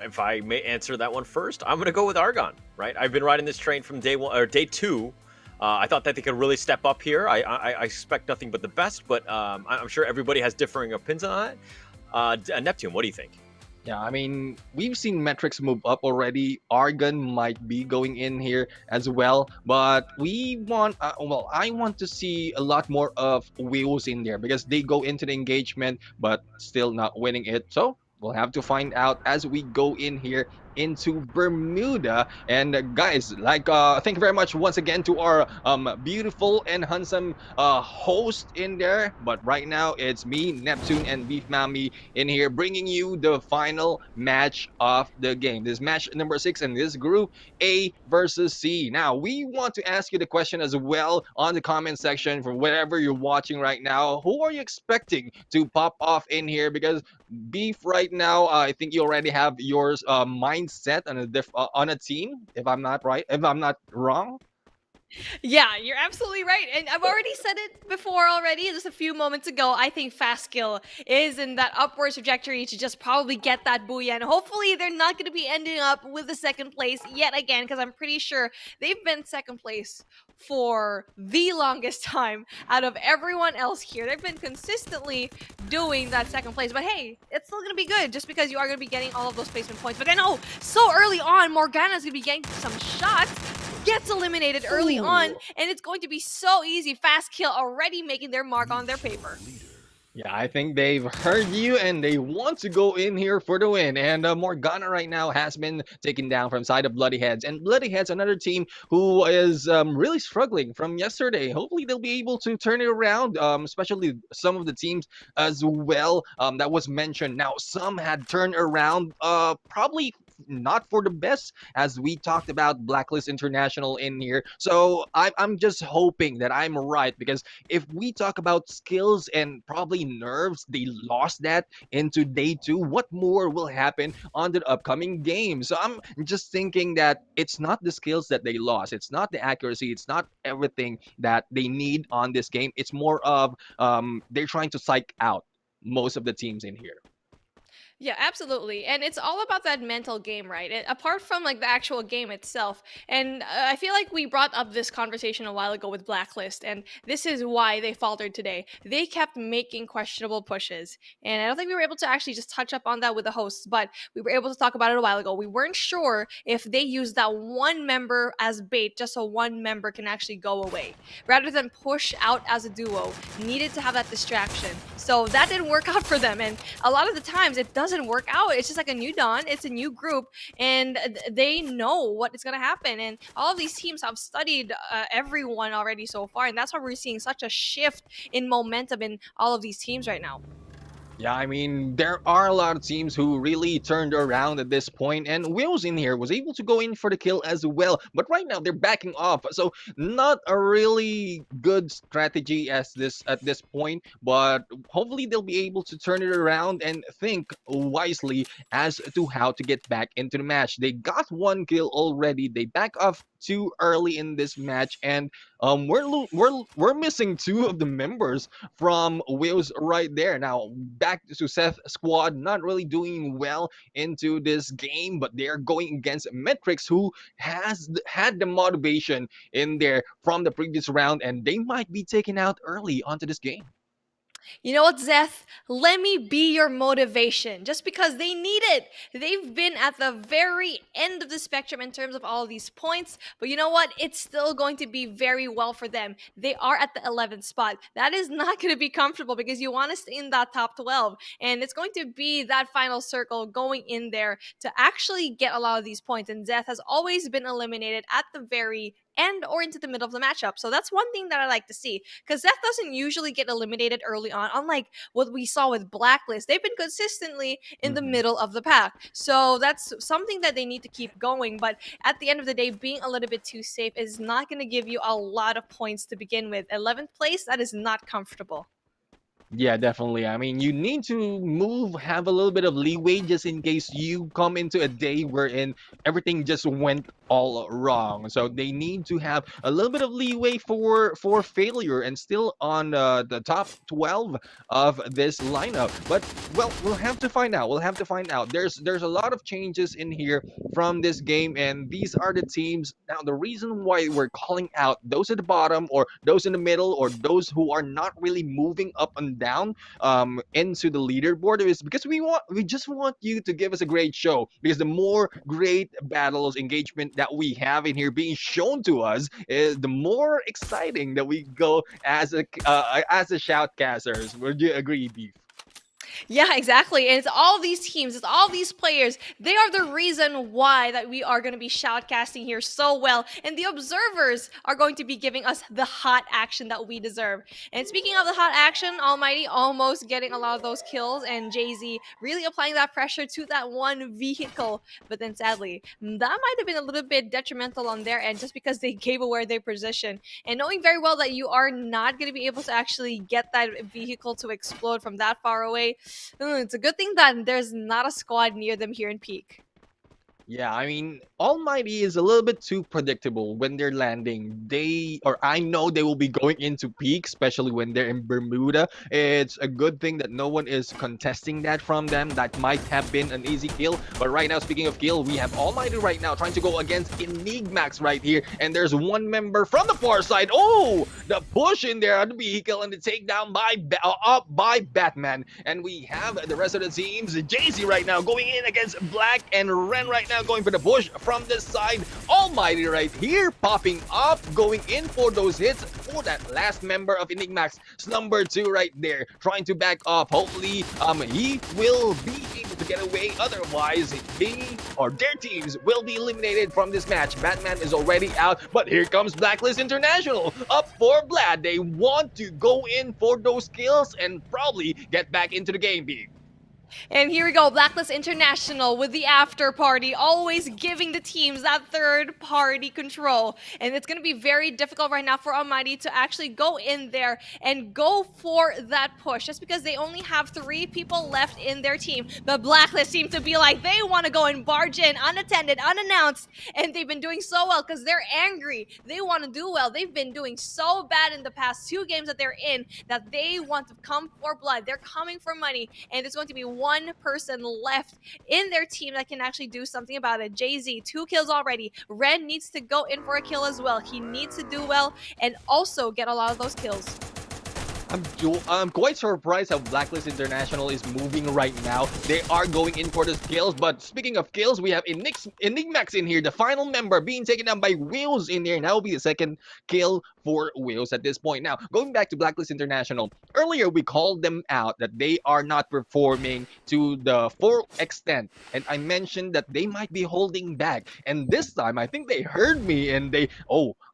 If I may answer that one first, I'm going to go with Argon, right? I've been riding this train from day one or day two. I thought that they could really step up here. I expect nothing but the best, but I'm sure everybody has differing opinions on that. Neptune, what do you think? Yeah, I mean, we've seen metrics move up already. Argon might be going in here as well, but we want, I want to see a lot more of Wheels in there because they go into the engagement, but still not winning it. So we'll have to find out as we go in here into Bermuda. And guys, thank you very much once again to our beautiful and handsome host in there. But right now it's me, Neptune, and Beef Mami in here bringing you the final match of the game. This match number 6 in this group, A versus C. Now we want to ask you the question as well on the comment section for whatever you're watching right now. Who are you expecting to pop off in here? Because Beef right now, I think you already have yours mindset on a team, if I'm not wrong. Yeah, you're absolutely right. And I've already said it before already, just a few moments ago. I think Fast Kill is in that upward trajectory to just probably get that booyah. And hopefully they're not going to be ending up with the second place yet again, because I'm pretty sure they've been second place for the longest time out of everyone else here. They've been consistently doing that second place. But hey, it's still going to be good just because you are going to be getting all of those placement points. But then, oh, so early on, Morgana's going to be getting some shots. Gets eliminated early on, and it's going to be so easy. Fast Kill already making their mark on their paper. Yeah, I think they've heard you and they want to go in here for the win. And Morgana right now has been taken down from side of Bloody Heads. And Bloody Heads, another team who is really struggling from yesterday. Hopefully they'll be able to turn it around, especially some of the teams as well that was mentioned. Now, some had turned around probably not for the best, as we talked about Blacklist International in here. So I'm just hoping that I'm right, because if we talk about skills and probably nerves, they lost that into day 2. What more will happen on the upcoming game? So I'm just thinking that it's not the skills that they lost, it's not the accuracy, it's not everything that they need on this game. It's more of they're trying to psych out most of the teams in here. Yeah, absolutely. And it's all about that mental game, right? Apart from like the actual game itself. And I feel like we brought up this conversation a while ago with Blacklist, and this is why they faltered today. They kept making questionable pushes. And I don't think we were able to actually just touch up on that with the hosts, but we were able to talk about it a while ago. We weren't sure if they used that one member as bait just so one member can actually go away. Rather than push out as a duo, needed to have that distraction. So that didn't work out for them. And a lot of the times it doesn't work out. It's just like a new dawn, it's a new group, and they know what is going to happen. And all of these teams have studied everyone already so far, and that's why we're seeing such a shift in momentum in all of these teams right now. Yeah, I mean, there are a lot of teams who really turned around at this point, and Wills in here was able to go in for the kill as well. But right now, they're backing off, so not a really good strategy at this point. But hopefully, they'll be able to turn it around and think wisely as to how to get back into the match. They got one kill already. They back off too early in this match, and we're missing 2 of the members from Wills right there. Now back to Seth squad, not really doing well into this game, but they're going against Metrics, who has had the motivation in there from the previous round, and they might be taken out early onto this game. You know what, Zeth? Let me be your motivation. Just because they need it. They've been at the very end of the spectrum in terms of all of these points. But you know what? It's still going to be very well for them. They are at the 11th spot. That is not going to be comfortable because you want to stay in that top 12. And it's going to be that final circle going in there to actually get a lot of these points. And Zeth has always been eliminated at the very end or into the middle of the matchup. So that's one thing that I like to see, because Zeth doesn't usually get eliminated early on, unlike what we saw with Blacklist. They've been consistently in the middle of the pack. So that's something that they need to keep going. But at the end of the day, being a little bit too safe is not going to give you a lot of points to begin with. 11th place, that is not comfortable. Yeah, definitely. I mean, you need to have a little bit of leeway just in case you come into a day wherein everything just went all wrong. So they need to have a little bit of leeway for failure and still on the top 12 of this lineup. But well, we'll have to find out. We'll have to find out. There's a lot of changes in here from this game, and these are the teams. Now, the reason why we're calling out those at the bottom or those in the middle or those who are not really moving up and down into the leaderboard is because we just want you to give us a great show, because the more great battles engagement that we have in here being shown to us is the more exciting that we go as a shoutcasters. Would you agree, Beef? Yeah, exactly. And it's all these teams, it's all these players. They are the reason why that we are going to be shoutcasting here so well. And the observers are going to be giving us the hot action that we deserve. And speaking of the hot action, Almighty almost getting a lot of those kills, and Jay-Z really applying that pressure to that one vehicle. But then sadly, that might have been a little bit detrimental on their end just because they gave away their position. And knowing very well that you are not going to be able to actually get that vehicle to explode from that far away, it's a good thing that there's not a squad near them here in Peak. Yeah, I mean, Almighty is a little bit too predictable when they're landing. I know they will be going into peak, especially when they're in Bermuda. It's a good thing that no one is contesting that from them. That might have been an easy kill. But right now, speaking of kill, we have Almighty right now trying to go against Enigmax right here. And there's one member from the far side. Oh, the push in there on the vehicle and the takedown by Batman. And we have the rest of the teams. Jay-Z right now going in against Black, and Ren right now going for the push from this side. Almighty right here popping up, going in for those hits for that last member of Enigmax. Number 2 right there trying to back off. Hopefully he will be able to get away, otherwise their teams will be eliminated from this match. Batman is already out, but here comes Blacklist International up for Vlad. They want to go in for those kills and probably get back into the game. And here we go, Blacklist International with the after party, always giving the teams that third party control. And it's going to be very difficult right now for Almighty to actually go in there and go for that push, just because they only have 3 people left in their team. But Blacklist seem to be like they want to go and barge in unattended, unannounced, and they've been doing so well because they're angry. They want to do well. They've been doing so bad in the past 2 games that they're in that they want to come for blood. They're coming for money, and there's going to be one person left in their team that can actually do something about it. Jay-Z, 2 kills already. Red needs to go in for a kill as well. He needs to do well and also get a lot of those kills. I'm quite surprised how Blacklist International is moving right now. They are going in for the kills, but speaking of kills, we have Enigmax in here, the final member being taken down by Wheels in here, and that will be the second kill for Wheels at this point. Now, going back to Blacklist International, earlier we called them out that they are not performing to the full extent, and I mentioned that they might be holding back, and this time I think they heard me and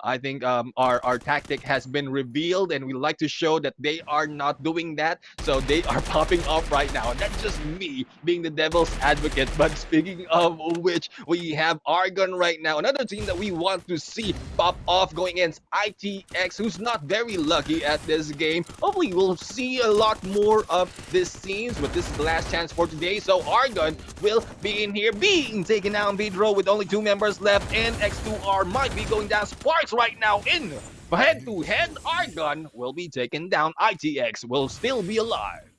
I think our tactic has been revealed, and we like to show that they are not doing that, so they are popping off right now. And that's just me being the devil's advocate. But speaking of which, we have Argon right now, another team that we want to see pop off going against ITX, who's not very lucky at this game. Hopefully we'll see a lot more of these teams, but this is the last chance for today, so Argon will be in here being taken down Pedro with only 2 members left, and X2R might be going down. Sparks right now in head-to-head. Argon will be taken down. ITX will still be alive.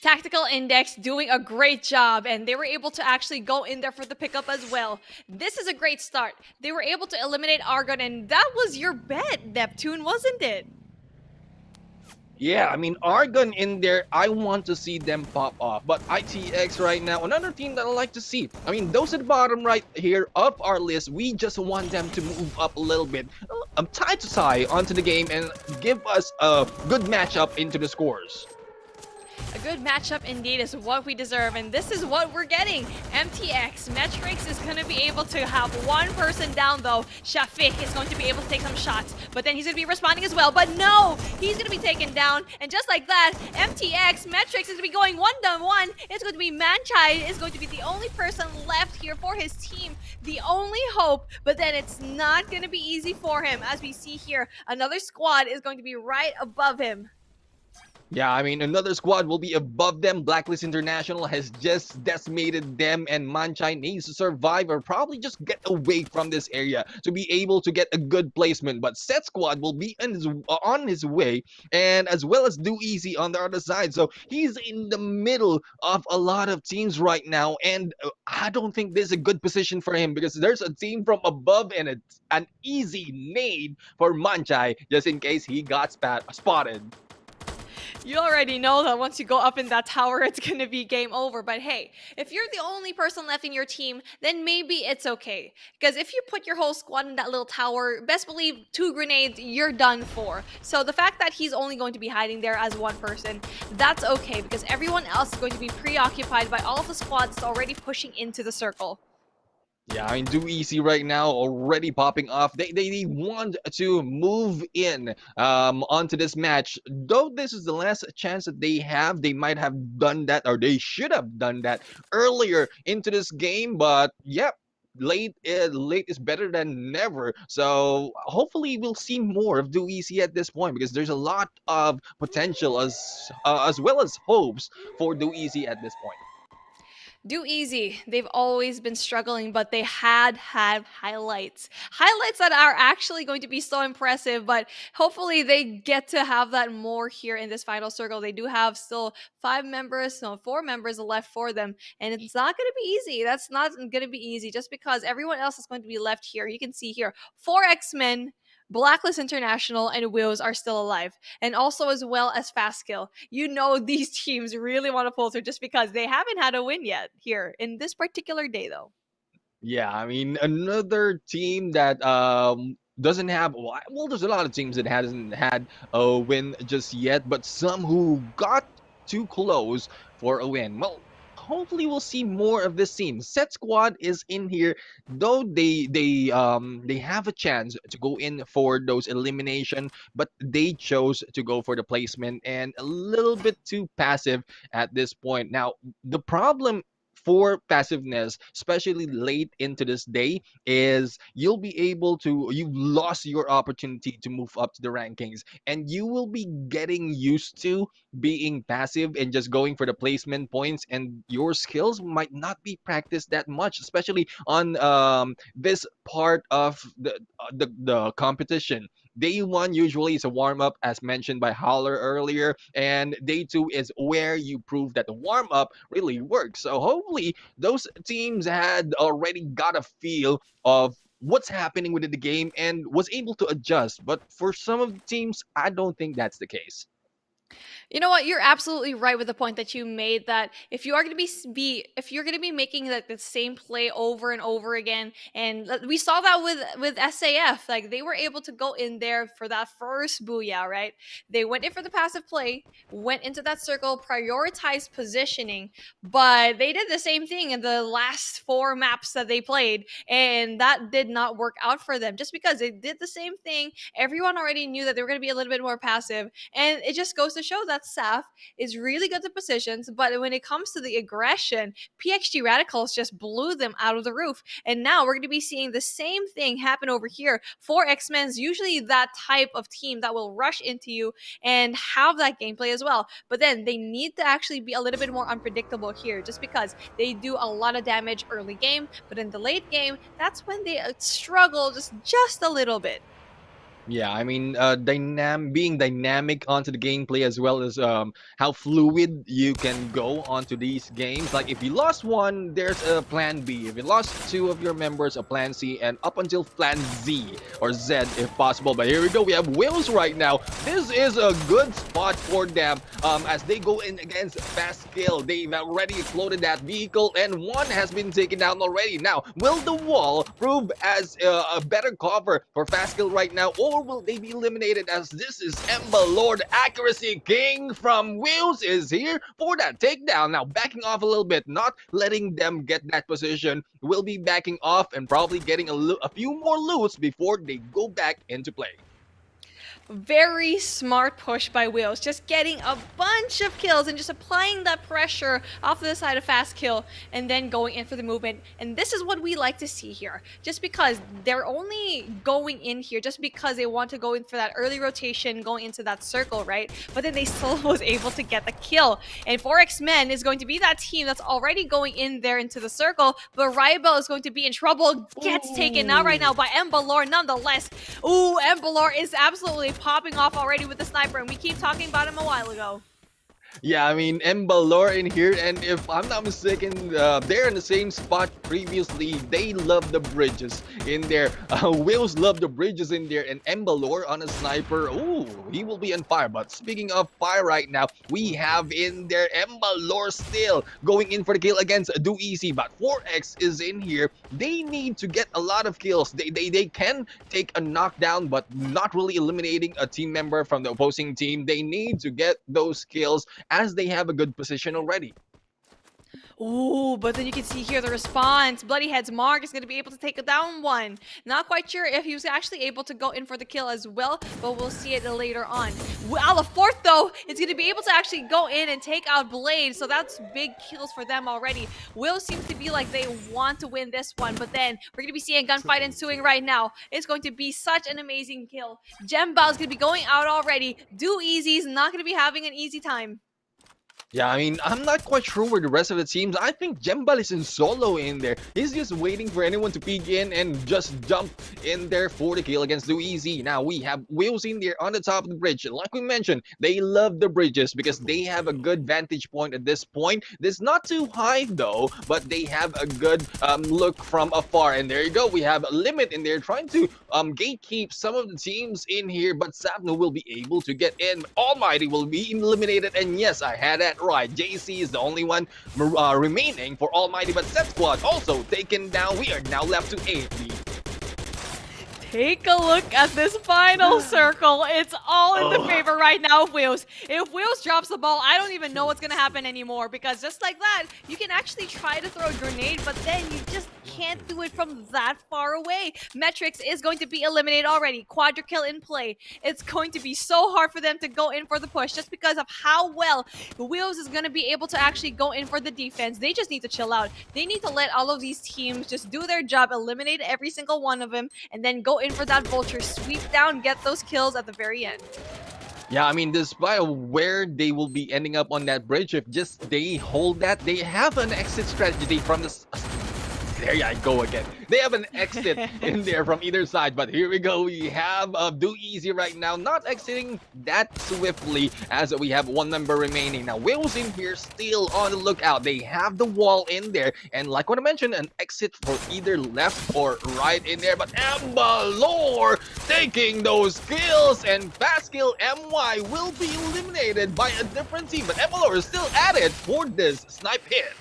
Tactical Index doing a great job, and they were able to actually go in there for the pickup as well. This is a great start. They were able to eliminate Argon, and that was your bet, Neptune, wasn't it? Yeah, I mean, Argon in there, I want to see them pop off. But ITX right now, another team that I like to see. I mean, those at the bottom right here of our list, we just want them to move up a little bit, tie to tie onto the game and give us a good matchup into the scores. A good matchup indeed is what we deserve, and this is what we're getting. MTX, Metrix is going to be able to have one person down though. Shafiq is going to be able to take some shots, but then he's going to be responding as well. But no, he's going to be taken down, and just like that, MTX, Metrix is going to be going 1-on-1. It's going to be Manchai is going to be the only person left here for his team. The only hope, but then it's not going to be easy for him. As we see here, another squad is going to be right above him. Yeah, I mean, another squad will be above them. Blacklist International has just decimated them, and Manchai needs to survive or probably just get away from this area to be able to get a good placement. But Set Squad will be on his way, and as well as Do Easy on the other side. So he's in the middle of a lot of teams right now, and I don't think this is a good position for him because there's a team from above and an easy nade for Manchai just in case he got spotted. You already know that once you go up in that tower, it's going to be game over. But hey, if you're the only person left in your team, then maybe it's okay. Because if you put your whole squad in that little tower, best believe 2 grenades, you're done for. So the fact that he's only going to be hiding there as one person, that's okay. Because everyone else is going to be preoccupied by all of the squads already pushing into the circle. Yeah, I mean, Do Easy right now already popping off. They want to move in onto this match. Though this is the last chance that they have, they might have done that, or they should have done that earlier into this game. But yep, late is better than never. So hopefully we'll see more of Do Easy at this point because there's a lot of potential as well as hopes for Do Easy at this point. Do Easy, they've always been struggling, but they had highlights. Highlights that are actually going to be so impressive, but hopefully they get to have that more here in this final circle. They do have still 4 members left for them, and it's not going to be easy. That's not going to be easy just because everyone else is going to be left here. You can see here, 4 X-Men, Blacklist International, and Wills are still alive. And also as well as Fastkill. You know these teams really want to pull through just because they haven't had a win yet here in this particular day though. Yeah, I mean, another team that doesn't have, well, there's a lot of teams that hasn't had a win just yet, but some who got too close for a win. Well, hopefully we'll see more of this team. Set Squad is in here, though they have a chance to go in for those elimination, but they chose to go for the placement and a little bit too passive at this point. Now, the problem for passiveness, especially late into this day, is you've lost your opportunity to move up to the rankings, and you will be getting used to being passive and just going for the placement points, and your skills might not be practiced that much, especially on this part of the competition. Day 1 usually is a warm-up, as mentioned by Holler earlier, and day 2 is where you prove that the warm-up really works. So hopefully those teams had already got a feel of what's happening within the game and was able to adjust. But for some of the teams, I don't think that's the case. You know what? You're absolutely right with the point that you made, that if you are going to be making like the same play over and over again, and we saw that with SAF, like they were able to go in there for that first booyah, right? They went in for the passive play, went into that circle, prioritized positioning, but they did the same thing in the last 4 maps that they played, and that did not work out for them just because they did the same thing. Everyone already knew that they were going to be a little bit more passive, and it just goes to show that Saf is really good at positions, but when it comes to the aggression, PXG Radicals just blew them out of the roof. And now we're going to be seeing the same thing happen over here for X-Men's, usually that type of team that will rush into you and have that gameplay as well. But then they need to actually be a little bit more unpredictable here just because they do a lot of damage early game, but in the late game, that's when they struggle just a little bit. Yeah, I mean, being dynamic onto the gameplay as well as how fluid you can go onto these games. Like if you lost one, there's a plan B. If you lost two of your members, a plan C, and up until plan Z or Z if possible. But here we go. We have Wills right now. This is a good spot for them as they go in against Fastkill. They've already exploded that vehicle and one has been taken down already. Now, will the wall prove as a better cover for Fastkill right now, or will they be eliminated as this is Ember Lord Accuracy King from Wills is here for that takedown. Now backing off a little bit, not letting them get that position. Will be backing off and probably getting a few more loots before they go back into play. Very smart push by Wills, just getting a bunch of kills and just applying that pressure off the side of Fastkill and then going in for the movement. And this is what we like to see here. Just because they're only going in here just because they want to go in for that early rotation, going into that circle, right? But then they still was able to get the kill. And 4X-Men is going to be that team that's already going in there into the circle, but Rybel is going to be in trouble. Gets taken out right now by Embalor nonetheless. Ooh, Embalor is absolutely popping off already with the sniper, and we keep talking about him a while ago. Yeah, I mean, Embalor in here, and if I'm not mistaken, they're in the same spot previously. They love the bridges in there. Wills love the bridges in there, and Embalor on a sniper. Ooh, he will be on fire. But speaking of fire right now, we have in there Embalor still going in for the kill against Do Easy. But 4X is in here. They need to get a lot of kills. They can take a knockdown, but not really eliminating a team member from the opposing team. They need to get those kills as they have a good position already. Ooh, but then you can see here the response. Bloodyhead's Mark is going to be able to take down one. Not quite sure if he was actually able to go in for the kill as well, but we'll see it later on. Fourth, though, is going to be able to actually go in and take out Blade, so that's big kills for them already. Will seems to be like they want to win this one, but then we're going to be seeing a gunfight ensuing right now. It's going to be such an amazing kill. Jembao is going to be going out already. Do Easy's not going to be having an easy time. Yeah, I mean, I'm not quite sure where the rest of the teams. I think Jembal is in solo in there. He's just waiting for anyone to peek in and just jump in there for the kill against Do Easy. Now, we have Wills in there on the top of the bridge. Like we mentioned, they love the bridges because they have a good vantage point at this point. This not too high, though, but they have a good look from afar. And there you go. We have a Limit in there trying to gatekeep some of the teams in here, but Sapno will be able to get in. Almighty will be eliminated. And yes, I had that right. JC is the only one remaining for Almighty, but Set Squad also taken down. We are now left to 8. Take a look at this final circle. It's all in the favor right now of Wills. If Wills drops the ball, I don't even know what's going to happen anymore, because just like that, you can actually try to throw a grenade, but then you just can't do it from that far away. Metrics is going to be eliminated already. Quadra kill in play. It's going to be so hard for them to go in for the push just because of how well Wills is going to be able to actually go in for the defense. They just need to chill out. They need to let all of these teams just do their job, eliminate every single one of them, and then go in for that vulture, sweep down, get those kills at the very end. Yeah, I mean, despite where they will be ending up on that bridge, if just they hold that, they have an exit strategy from this. There I go again. They have an exit in there from either side, but here we go. We have Do Easy right now, not exiting that swiftly as we have one member remaining. Now, Wills in here still on the lookout. They have the wall in there, and like what I mentioned, an exit for either left or right in there, but Embalor taking those kills, and Fast Kill MY will be eliminated by a different team, but Embalor is still at it for this snipe hit.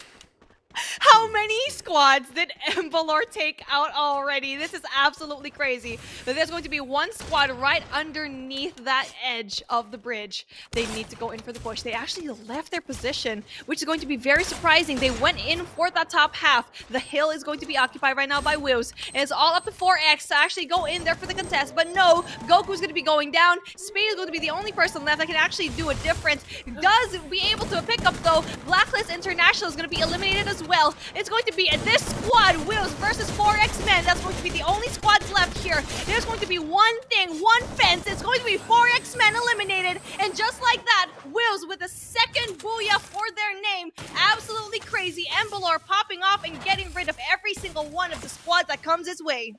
How many squads did Embalor take out already? This is absolutely crazy. But there's going to be one squad right underneath that edge of the bridge. They need to go in for the push. They actually left their position, which is going to be very surprising. They went in for that top half. The hill is going to be occupied right now by Wills. And it's all up to 4X to actually go in there for the contest. But no, Goku's going to be going down. Spade is going to be the only person left that can actually do a difference. Does be able to pick up, though. Blacklist International is going to be eliminated as well. It's going to be this squad, Wills versus 4X-Men. That's going to be the only squads left here. There's going to be one thing, one fence. It's going to be 4X-Men eliminated. And just like that, Wills with a second booyah for their name. Absolutely crazy. Embalor popping off and getting rid of every single one of the squads that comes his way.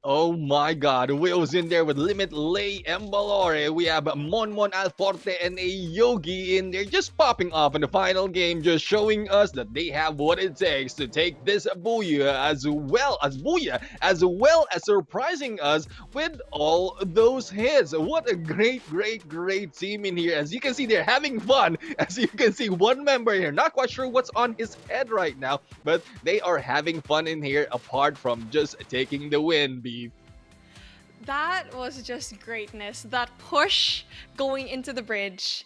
Oh my god, Will's in there with Limit Lay Embalore. We have Monmon Alforte and a Yogi in there just popping off in the final game, just showing us that they have what it takes to take this Booyah as well as surprising us with all those hits. What a great team in here. As you can see, they're having fun. As you can see, one member here, not quite sure what's on his head right now, but they are having fun in here apart from just taking the win, Beef. That was just greatness. That push going into the bridge.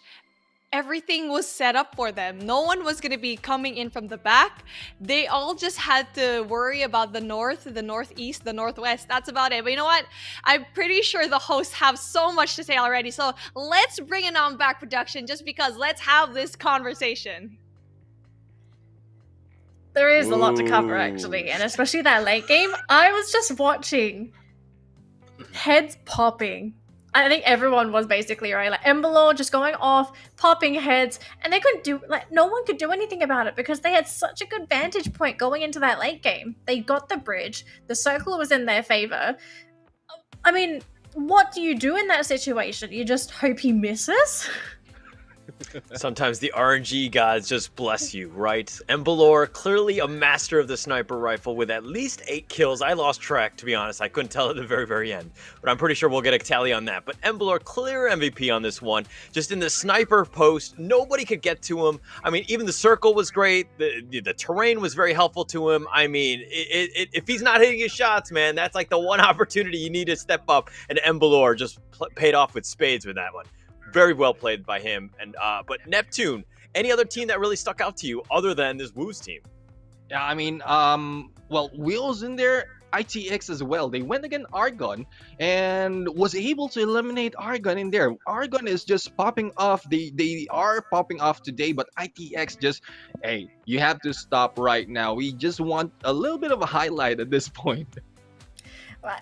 Everything was set up for them. No one was going to be coming in from the back. They all just had to worry about the north, the northeast, the northwest. That's about it. But you know what? I'm pretty sure the hosts have so much to say already. So let's bring it on back, production, just because let's have this conversation. There is a lot to cover, actually, and especially that late game. I was just watching heads popping. I think everyone was basically right. Like Embalo just going off, popping heads, and they couldn't do no one could do anything about it because they had such a good vantage point going into that late game. They got the bridge, the circle was in their favor. I mean, what do you do in that situation? You just hope he misses? Sometimes the RNG gods just bless you, right? Embalor, clearly a master of the sniper rifle with at least 8 kills. I lost track, to be honest. I couldn't tell at the very end, but I'm pretty sure we'll get a tally on that. But Embalor, clear MVP on this one. Just in the sniper post, nobody could get to him. I mean, even the circle was great. The terrain was very helpful to him. I mean, if he's not hitting his shots, man, that's like the one opportunity you need to step up. And Embalor just paid off with spades with that one. Very well played by him. And but Neptune, any other team that really stuck out to you other than this Woos team? Yeah, I mean, well, Wheels in there, ITX as well. They went against Argon and was able to eliminate Argon in there. Argon is just popping off. They are popping off today, but ITX just, hey, you have to stop right now. We just want a little bit of a highlight at this point.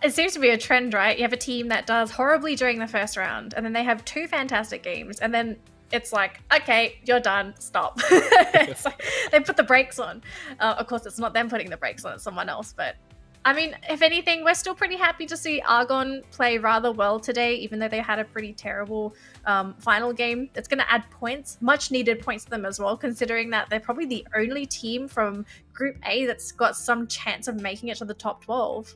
It seems to be a trend, right? You have a team that does horribly during the first round, and then they have 2 fantastic games, and then it's like, okay, you're done, stop. It's like, they put the brakes on. Of course, it's not them putting the brakes on, it's someone else, but I mean, if anything, we're still pretty happy to see Argon play rather well today, even though they had a pretty terrible final game. It's going to add points, much needed points to them as well, considering that they're probably the only team from Group A that's got some chance of making it to the top 12.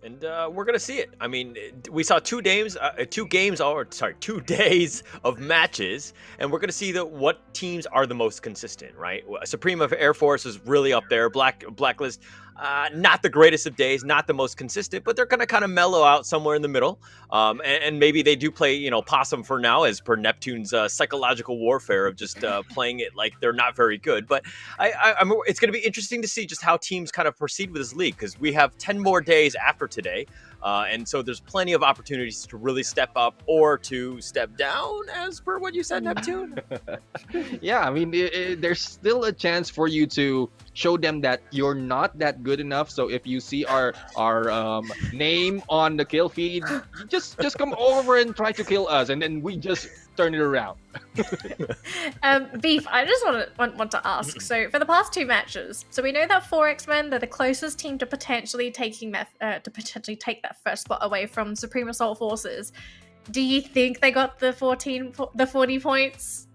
And we're gonna see it. I mean, we saw 2 days of matches, and we're gonna see what teams are the most consistent, right? Supreme of Air Force is really up there. Blacklist, not the greatest of days, not the most consistent, but they're gonna kind of mellow out somewhere in the middle. And maybe they do play, possum for now, as per Neptune's psychological warfare of just playing it like they're not very good. But it's gonna be interesting to see just how teams kind of proceed with this league, because we have 10 more days after today. And so there's plenty of opportunities to really step up or to step down, as per what you said, Neptune. Yeah, I mean, there's still a chance for you to show them that you're not that good enough. So if you see our name on the kill feed, just come over and try to kill us, and then we just turn it around. Beef, I just want to ask. So for the past 2 matches, so we know that 4X-Men, they're the closest team to potentially take that first spot away from Supreme Assault Forces. Do you think they got the 40 points?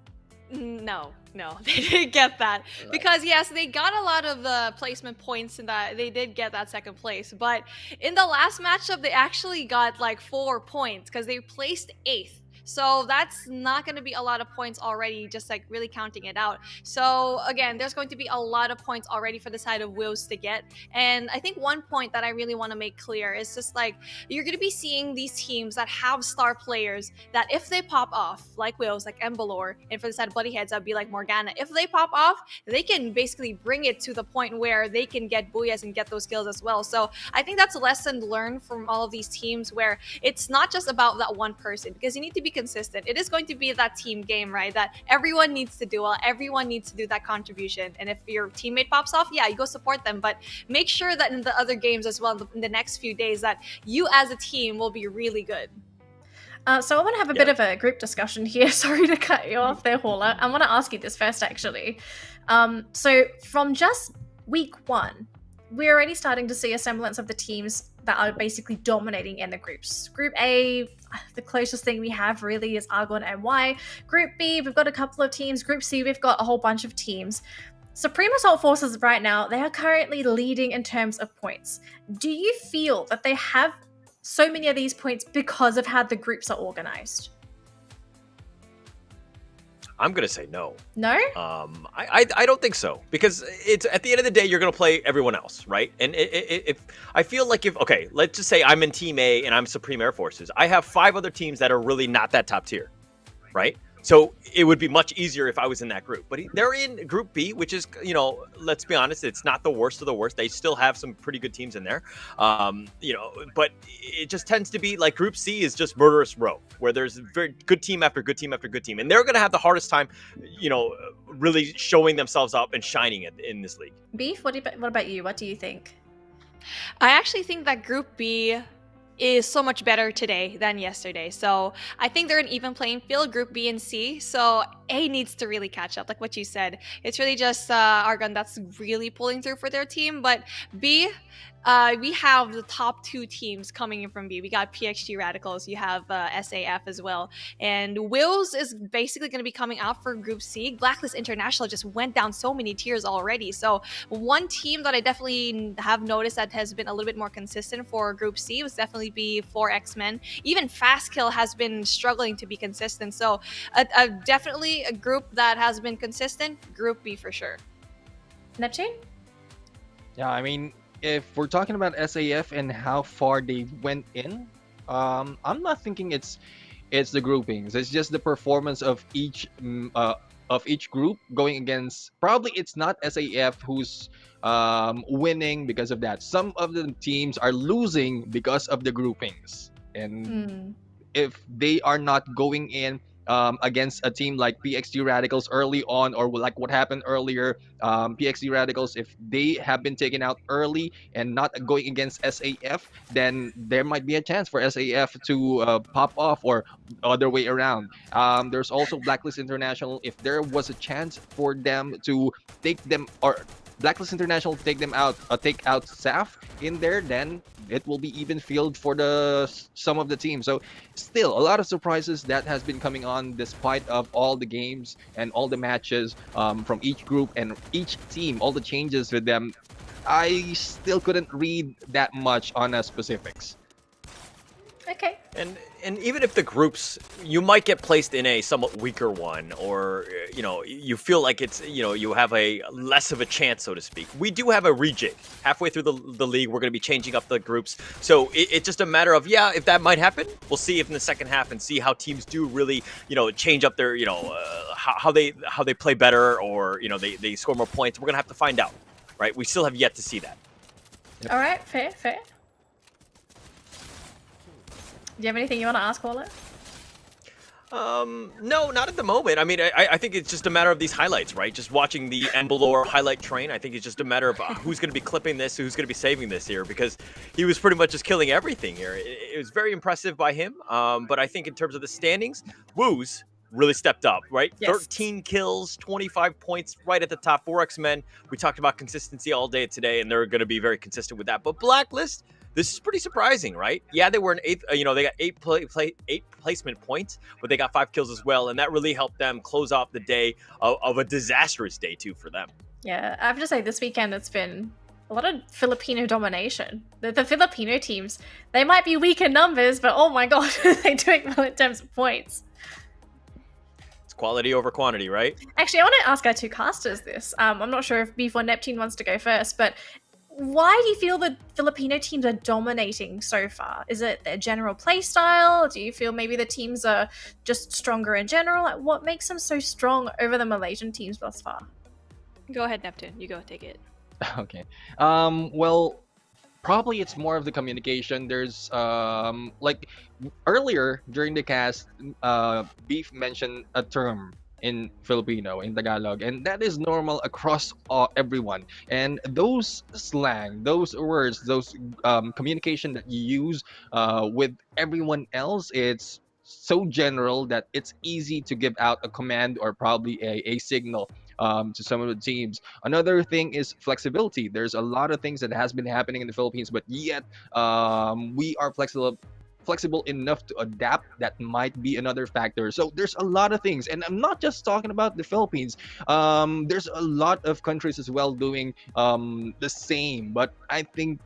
No, they didn't get that. Because yes, they got a lot of the placement points in that. They did get that 2nd place, but in the last matchup, they actually got like 4 points because they placed 8th. So that's not going to be a lot of points already, just like really counting it out. So again, there's going to be a lot of points already for the side of Wills to get. And I think one point that I really want to make clear is just like, you're going to be seeing these teams that have star players that if they pop off, like Wills, like Embalor, and for the side of Bloody Heads, that'd be like Morgana. If they pop off, they can basically bring it to the point where they can get booyahs and get those kills as well. So I think that's a lesson learned from all of these teams, where it's not just about that one person, because you need to be consistent. It is going to be that team game, right? That everyone needs to do well. Everyone needs to do that contribution. And if your teammate pops off, yeah, you go support them. But make sure that in the other games as well, in the next few days, that you as a team will be really good. So I want to have a bit of a group discussion here. Sorry to cut you off there, Hauler. I want to ask you this first, actually. So from just week 1, we're already starting to see a semblance of the teams that are basically dominating in the groups. Group A, the closest thing we have really is Argon and Y. Group B, we've got a couple of teams. Group C, we've got a whole bunch of teams. Supreme Assault Forces right now, they are currently leading in terms of points. Do you feel that they have so many of these points because of how the groups are organized? I'm gonna say no. No? I don't think so, because it's at the end of the day you're gonna play everyone else, right? And if I feel like okay, let's just say I'm in Team A and I'm Supreme Air Forces, I have 5 other teams that are really not that top tier, right? So it would be much easier if I was in that group. But they're in Group B, which is, let's be honest, it's not the worst of the worst. They still have some pretty good teams in there, but it just tends to be like Group C is just murderous row, where there's very good team after good team after good team. And they're going to have the hardest time, really showing themselves up and shining in this league. Beef, what about you? What do you think? I actually think that Group B is so much better today than yesterday. So I think they're an even playing field, Group B and C. So A needs to really catch up, like what you said. It's really just Argon that's really pulling through for their team. But B, we have the top 2 teams coming in from B. We got PXG Radicals, you have SAF as well. And Wills is basically going to be coming out for Group C. Blacklist International just went down so many tiers already. So one team that I definitely have noticed that has been a little bit more consistent for Group C was definitely be 4X-Men. Even Fastkill has been struggling to be consistent. So definitely a group that has been consistent, Group B for sure. Neptune? Yeah, I mean, if we're talking about SAF and how far they went in, I'm not thinking it's the groupings. It's just the performance of each group going against. Probably it's not SAF who's winning because of that. Some of the teams are losing because of the groupings, and if they are not going in against a team like PXG Radicals early on, or like what happened earlier, PXG Radicals, if they have been taken out early and not going against SAF, then there might be a chance for SAF to pop off, or other way around. There's also Blacklist International. If there was a chance for them to take them, or Blacklist International take them out, take out SAF in there, then it will be even field for some of the teams. So still a lot of surprises that has been coming on despite of all the games and all the matches from each group and each team, all the changes with them. I still couldn't read that much on specifics. Okay. And even if the groups, you might get placed in a somewhat weaker one, or you feel like it's you have a less of a chance, so to speak. We do have a rejig halfway through the league. We're going to be changing up the groups, so it's just a matter of if that might happen. We'll see if in the second half and see how teams do really change up their how they play better, or they score more points. We're gonna have to find out, right? We still have yet to see that. Yep. All right, fair. Do you have anything you want to ask, Paula? No, not at the moment. I mean, I think it's just a matter of these highlights, right? Just watching the Embalor highlight train. I think it's just a matter of who's going to be clipping this, who's going to be saving this here, because he was pretty much just killing everything here. It was very impressive by him. But I think in terms of the standings, Woos really stepped up, right? Yes. 13 kills, 25 points, right at the top. 4X-Men. We talked about consistency all day today, and they're going to be very consistent with that. But Blacklist, this is pretty surprising, right? Yeah, they were in 8th, they got 8 placement points, but they got 5 kills as well, and that really helped them close off the day of a disastrous day too for them. Yeah, I have to say this weekend it's been a lot of Filipino domination. The Filipino teams, they might be weak in numbers, but oh my god, they're doing well in terms of points. It's quality over quantity, right? Actually, I want to ask our 2 casters this. I'm not sure if Beef or Neptune wants to go first, but why do you feel the Filipino teams are dominating so far? Is it their general play style? Do you feel maybe the teams are just stronger in general? Like, what makes them so strong over the Malaysian teams thus far? Go ahead, Neptune. You go, take it. Okay. Well, probably it's more of the communication. There's like earlier during the cast, Beef mentioned a term in Filipino, in Tagalog, and that is normal across everyone. And those slang, those words, those communication that you use with everyone else, it's so general that it's easy to give out a command or probably a signal to some of the teams. Another thing is flexibility. There's a lot of things that has been happening in the Philippines, but yet we are flexible enough to adapt. That might be another factor. So there's a lot of things, and I'm not just talking about the Philippines. There's a lot of countries as well doing the same, but I think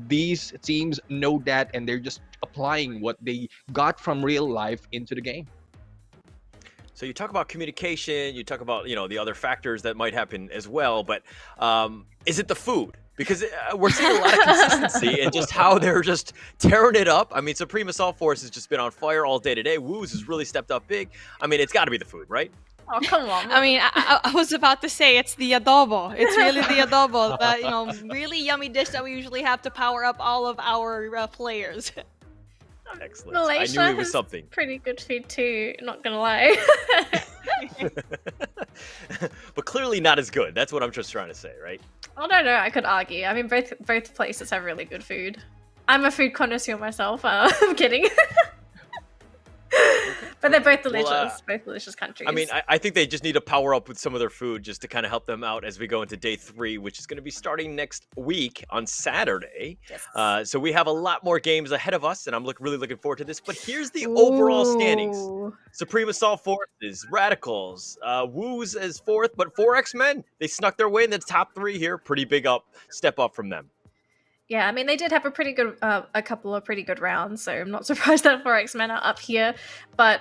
these teams know that, and they're just applying what they got from real life into the game. So you talk about communication, you talk about, the other factors that might happen as well, but is it the food? Because we're seeing a lot of consistency in just how they're just tearing it up. I mean, Supreme Assault Force has just been on fire all day today. Woos has really stepped up big. I mean, it's got to be the food, right? Oh, come on. I mean, I was about to say it's the adobo. It's really the adobo, that really yummy dish that we usually have to power up all of our players. Excellent. Malaysia I knew it was has something. pretty good food too, not gonna lie. But clearly not as good. That's what I'm just trying to say, right? I don't know, I could argue. I mean, both places have really good food. I'm a food connoisseur myself. I'm kidding. But they're both delicious. Both delicious countries. I mean, I think they just need to power up with some of their food just to kind of help them out as we go into day 3, which is going to be starting next week on Saturday. Yes. So we have a lot more games ahead of us, and I'm really looking forward to this. But here's the overall standings. Supreme Assault Forces, Radicals, Woos as 4th, but 4X-Men, they snuck their way in the top 3 here. Pretty big step up from them. Yeah, I mean, they did have a couple of pretty good rounds, so I'm not surprised that 4X-Men are up here. But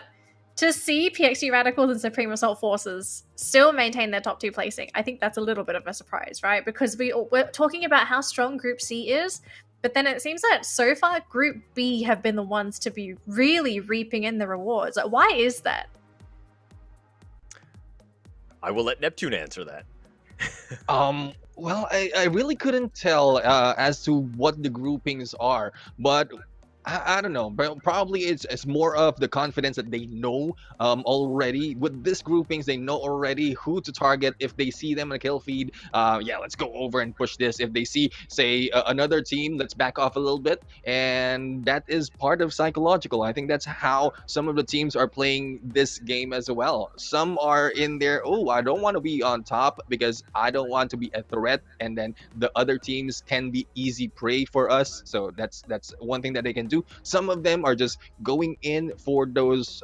to see PXG Radicals and Supreme Assault Forces still maintain their top 2 placing, I think that's a little bit of a surprise, right? Because we're talking about how strong Group C is, but then it seems that so far Group B have been the ones to be really reaping in the rewards. Like, why is that? I will let Neptune answer that. Well, I really couldn't tell as to what the groupings are, but I don't know, but probably it's more of the confidence that they know already. With these groupings, they know already who to target. If they see them in a kill feed, yeah, let's go over and push this. If they see, say, another team, let's back off a little bit. And that is part of psychological. I think that's how some of the teams are playing this game as well. Some are in there, oh, I don't want to be on top because I don't want to be a threat. And then the other teams can be easy prey for us. So that's one thing that they can do. Some of them are just going in for those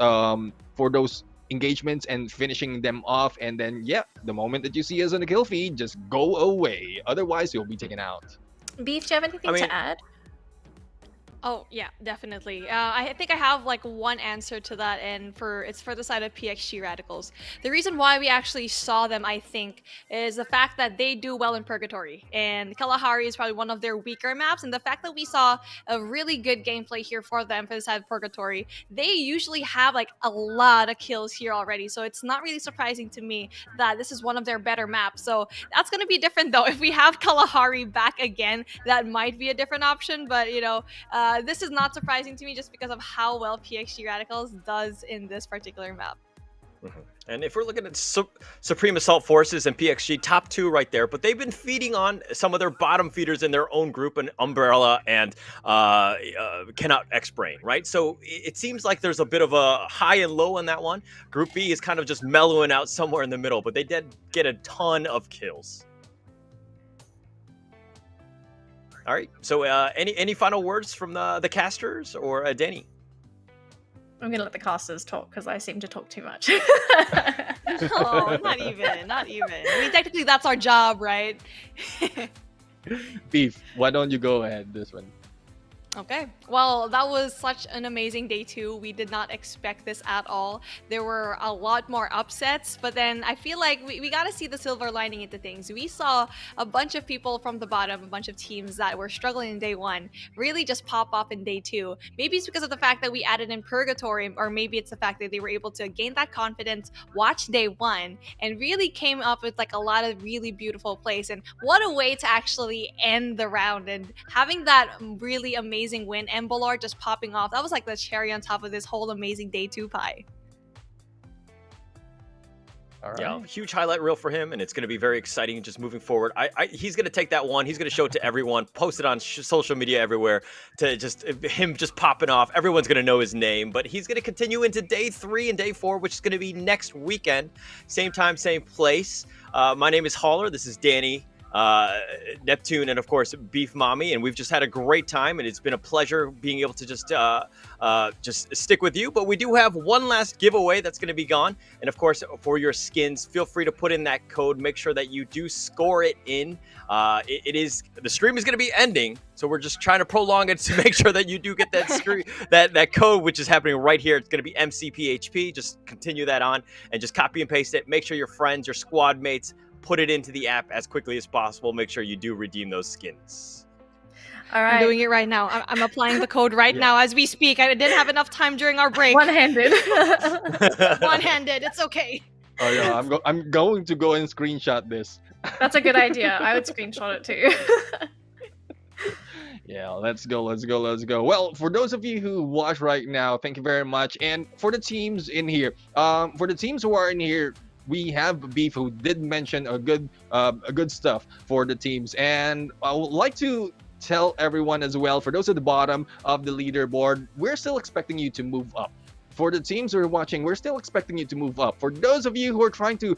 engagements and finishing them off, and then the moment that you see us on the kill feed, just go away. Otherwise, you'll be taken out. Beef, do you have anything to add? Oh yeah, definitely. I think I have like one answer to that, and it's for the side of PXG Radicals. The reason why we actually saw them, I think, is the fact that they do well in Purgatory, and Kalahari is probably one of their weaker maps. And the fact that we saw a really good gameplay here for them for the side of Purgatory, they usually have like a lot of kills here already. So it's not really surprising to me that this is one of their better maps. So that's gonna be different though. If we have Kalahari back again, that might be a different option. But this is not surprising to me just because of how well PXG Radicals does in this particular map. And if we're looking at Supreme Assault Forces and PXG, top 2 right there, but they've been feeding on some of their bottom feeders in their own group, and Umbrella and Cannot X-Brain, right? So it seems like there's a bit of a high and low in that one. Group B is kind of just mellowing out somewhere in the middle, but they did get a ton of kills. All right. So, any final words from the casters or Danny? I'm gonna let the casters talk because I seem to talk too much. Oh, not even. I mean, technically, that's our job, right? Beef, why don't you go ahead this one? Okay, well, that was such an amazing day 2. We did not expect this at all. There were a lot more upsets, but then I feel like we got to see the silver lining into things. We saw a bunch of people from the bottom, a bunch of teams that were struggling in day 1, really just pop off in day 2. Maybe it's because of the fact that we added in Purgatory, or maybe it's the fact that they were able to gain that confidence, watch day 1, and really came up with like a lot of really beautiful plays. And what a way to actually end the round, and having that really amazing win, and Bolor just popping off. That was like the cherry on top of this whole amazing day 2 pie. All Yeah, right. huge highlight reel for him, and it's going to be very exciting just moving forward. He's going to take that one. He's going to show it to everyone, post it on social media everywhere to just him just popping off. Everyone's going to know his name, but he's going to continue into day 3 and day 4, which is going to be next weekend. Same time, same place. My name is Holler. This is Danny, Neptune, and of course Beef Mommy, and we've just had a great time, and it's been a pleasure being able to just stick with you. But we do have one last giveaway that's going to be gone, and of course for your skins, feel free to put in that code. Make sure that you do score it in. The stream is going to be ending, so we're just trying to prolong it to make sure that you do get that that code, which is happening right here. It's going to be MCPHP. Just continue that on and just copy and paste it. Make sure your friends, your squad mates, put it into the app as quickly as possible. Make sure you do redeem those skins. All right. I'm doing it right now. I'm applying the code right now as we speak. I didn't have enough time during our break. One-handed. One-handed. It's okay. Oh yeah, I'm going to go and screenshot this. That's a good idea. I would screenshot it too. Yeah, let's go. Well, for those of you who watch right now, thank you very much. And for the teams in here, for the teams who are in here, we have Beef who did mention a good stuff for the teams, and I would like to tell everyone as well, for those at the bottom of the leaderboard, we're still expecting you to move up. For the teams who are watching, we're still expecting you to move up. For those of you who are trying to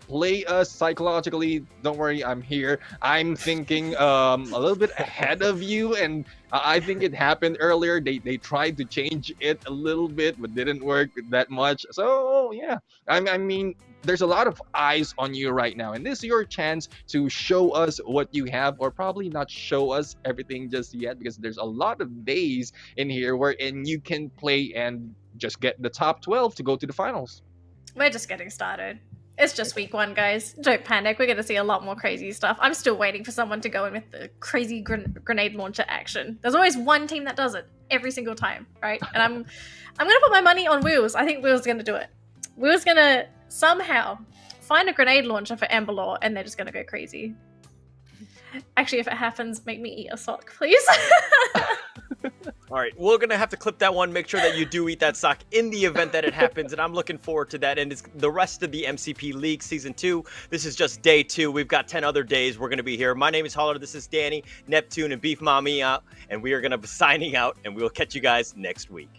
play us psychologically, don't worry, I'm here. I'm thinking a little bit ahead of you, and I think it happened earlier. They tried to change it a little bit, but didn't work that much. So yeah, I mean, there's a lot of eyes on you right now, and this is your chance to show us what you have, or probably not show us everything just yet, because there's a lot of days in here wherein you can play and just get the top 12 to go to the finals. We're just getting started. It's just week 1, guys. Don't panic. We're going to see a lot more crazy stuff. I'm still waiting for someone to go in with the crazy grenade launcher action. There's always one team that does it every single time, right? And I'm going to put my money on Wheels. I think Wheels is going to do it. Wheels going to somehow find a grenade launcher for Emberlaw, and they're just going to go crazy. Actually, if it happens, make me eat a sock, please. All right, we're going to have to clip that one. Make sure that you do eat that sock in the event that it happens, and I'm looking forward to that. And it's the rest of the MCP League Season 2. This is just day 2. We've got 10 other days we're going to be here. My name is Holler. This is Danny, Neptune, and Beef Mommy, and we are going to be signing out, and we'll catch you guys next week.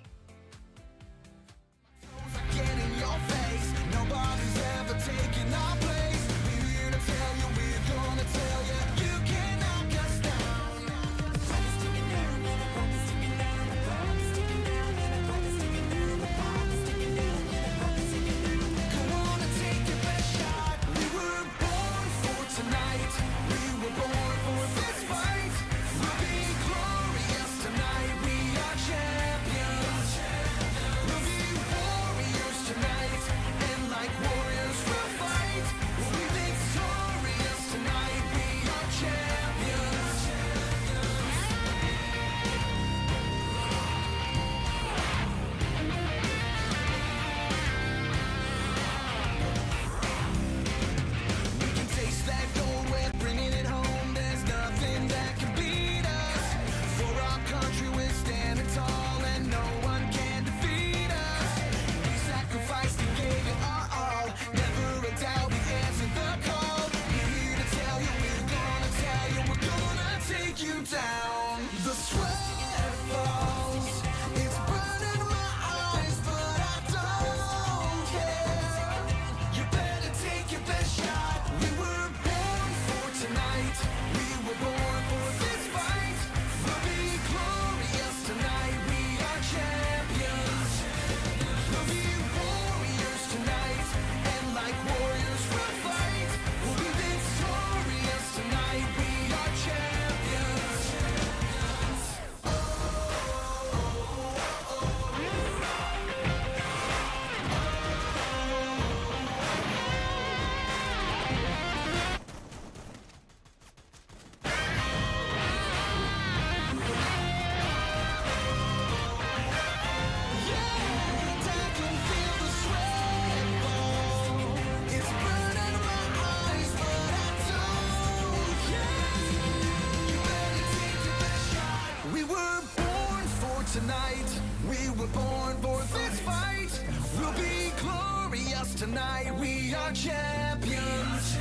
are champions.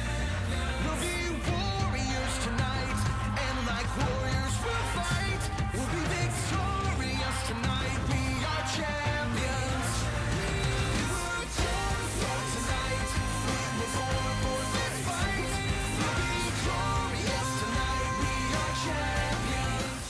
We'll be warriors tonight, and like warriors we'll fight. We'll be victorious tonight. We are champions. We were born for tonight. We were born for this fight. We'll be glorious tonight. We are champions.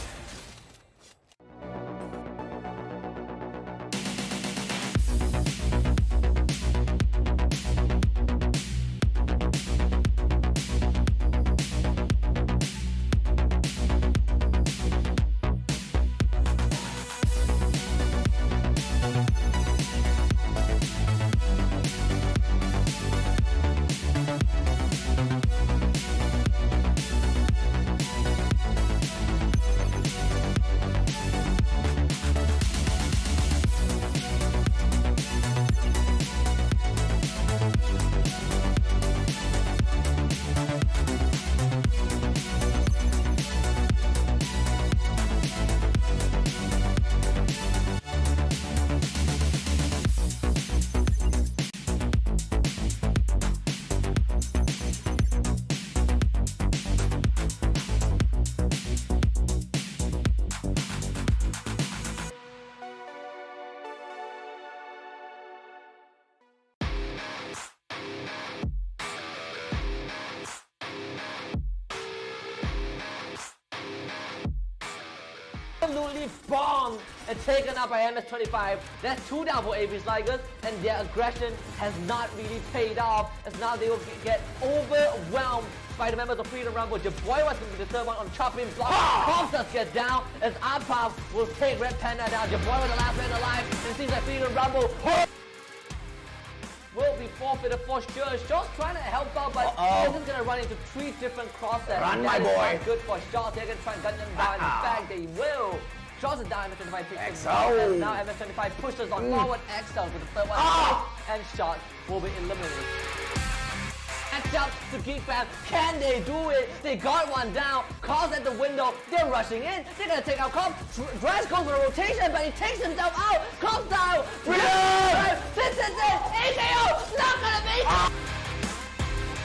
Absolutely bombed and taken up by MS-25. That's 2 down for AV Sligers, and their aggression has not really paid off, as now they will get overwhelmed by the members of Freedom Rumble. Your boy was going to be the third one on chopping block. Comstas get down as Arpav will take Red Panda down. Your boy was the last man alive, and it seems like Freedom Rumble will be forfeited for sure. Shaw's trying to help out, but this is going to run into 3 different crosssets. Run, That my is boy. not good for Shaw. They're going to try and gun them down. In fact, they will. Shaw's a down, MS-25 picks them up, and now MS-25 pushes on forward Excel with the third one, and Shot will be eliminated. Catch up to Geek Fam. Can they do it? They got one down. Calls at the window. They're rushing in. They're gonna take out Comp. Dress goes for a rotation, but he takes himself out. Comp down. This is it. AKO. Not gonna make it.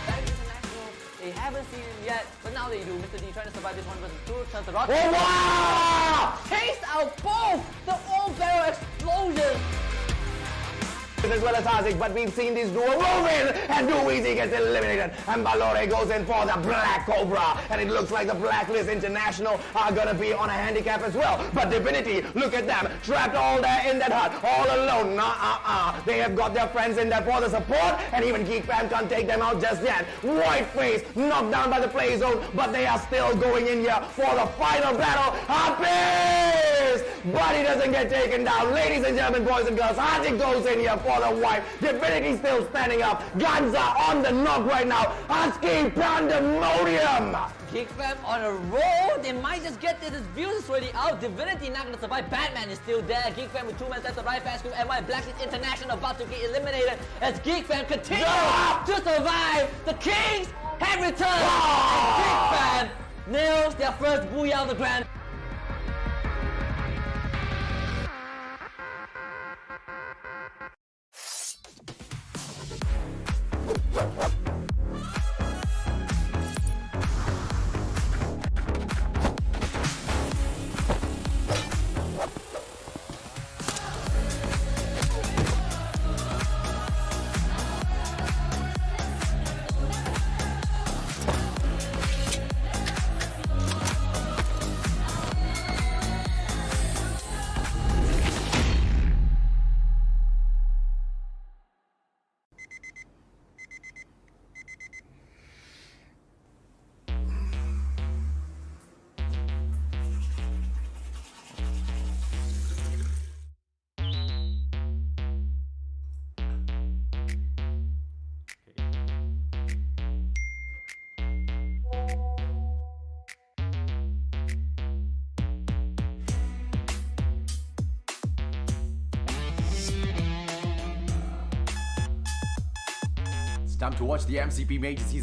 Back International. They haven't seen him yet, but now they do. Mr. D trying to survive this one versus 2. Turns the rock. Oh, wow! Takes out both. The all barrel explosion. As well as Isaac, but we've seen this duo move in, and Dooeasy gets eliminated, and Balore goes in for the Black Cobra, and it looks like the Blacklist International are gonna be on a handicap as well. But Divinity, look at them, trapped all there in that hut, all alone. They have got their friends in there for the support, and even Geek Fam can't take them out just yet. Whiteface knocked down by the play zone, but they are still going in here for the final battle. Abyss! But he doesn't get taken down. Ladies and gentlemen, boys and girls, Isaac goes in here for the wipe. Divinity still standing up. Guns are on the knock right now. Husky Pandemonium! Geek Fam on a roll. They might just get this. His views is already out. Divinity not gonna survive. Batman is still there. Geek Fam with 2 men left to right. Fast Group and my Blacklist International about to get eliminated as Geek Fam continues to survive. The Kings have returned. And Geek Fam nails their first booyah of the grand. It's time to watch the MCP Major Season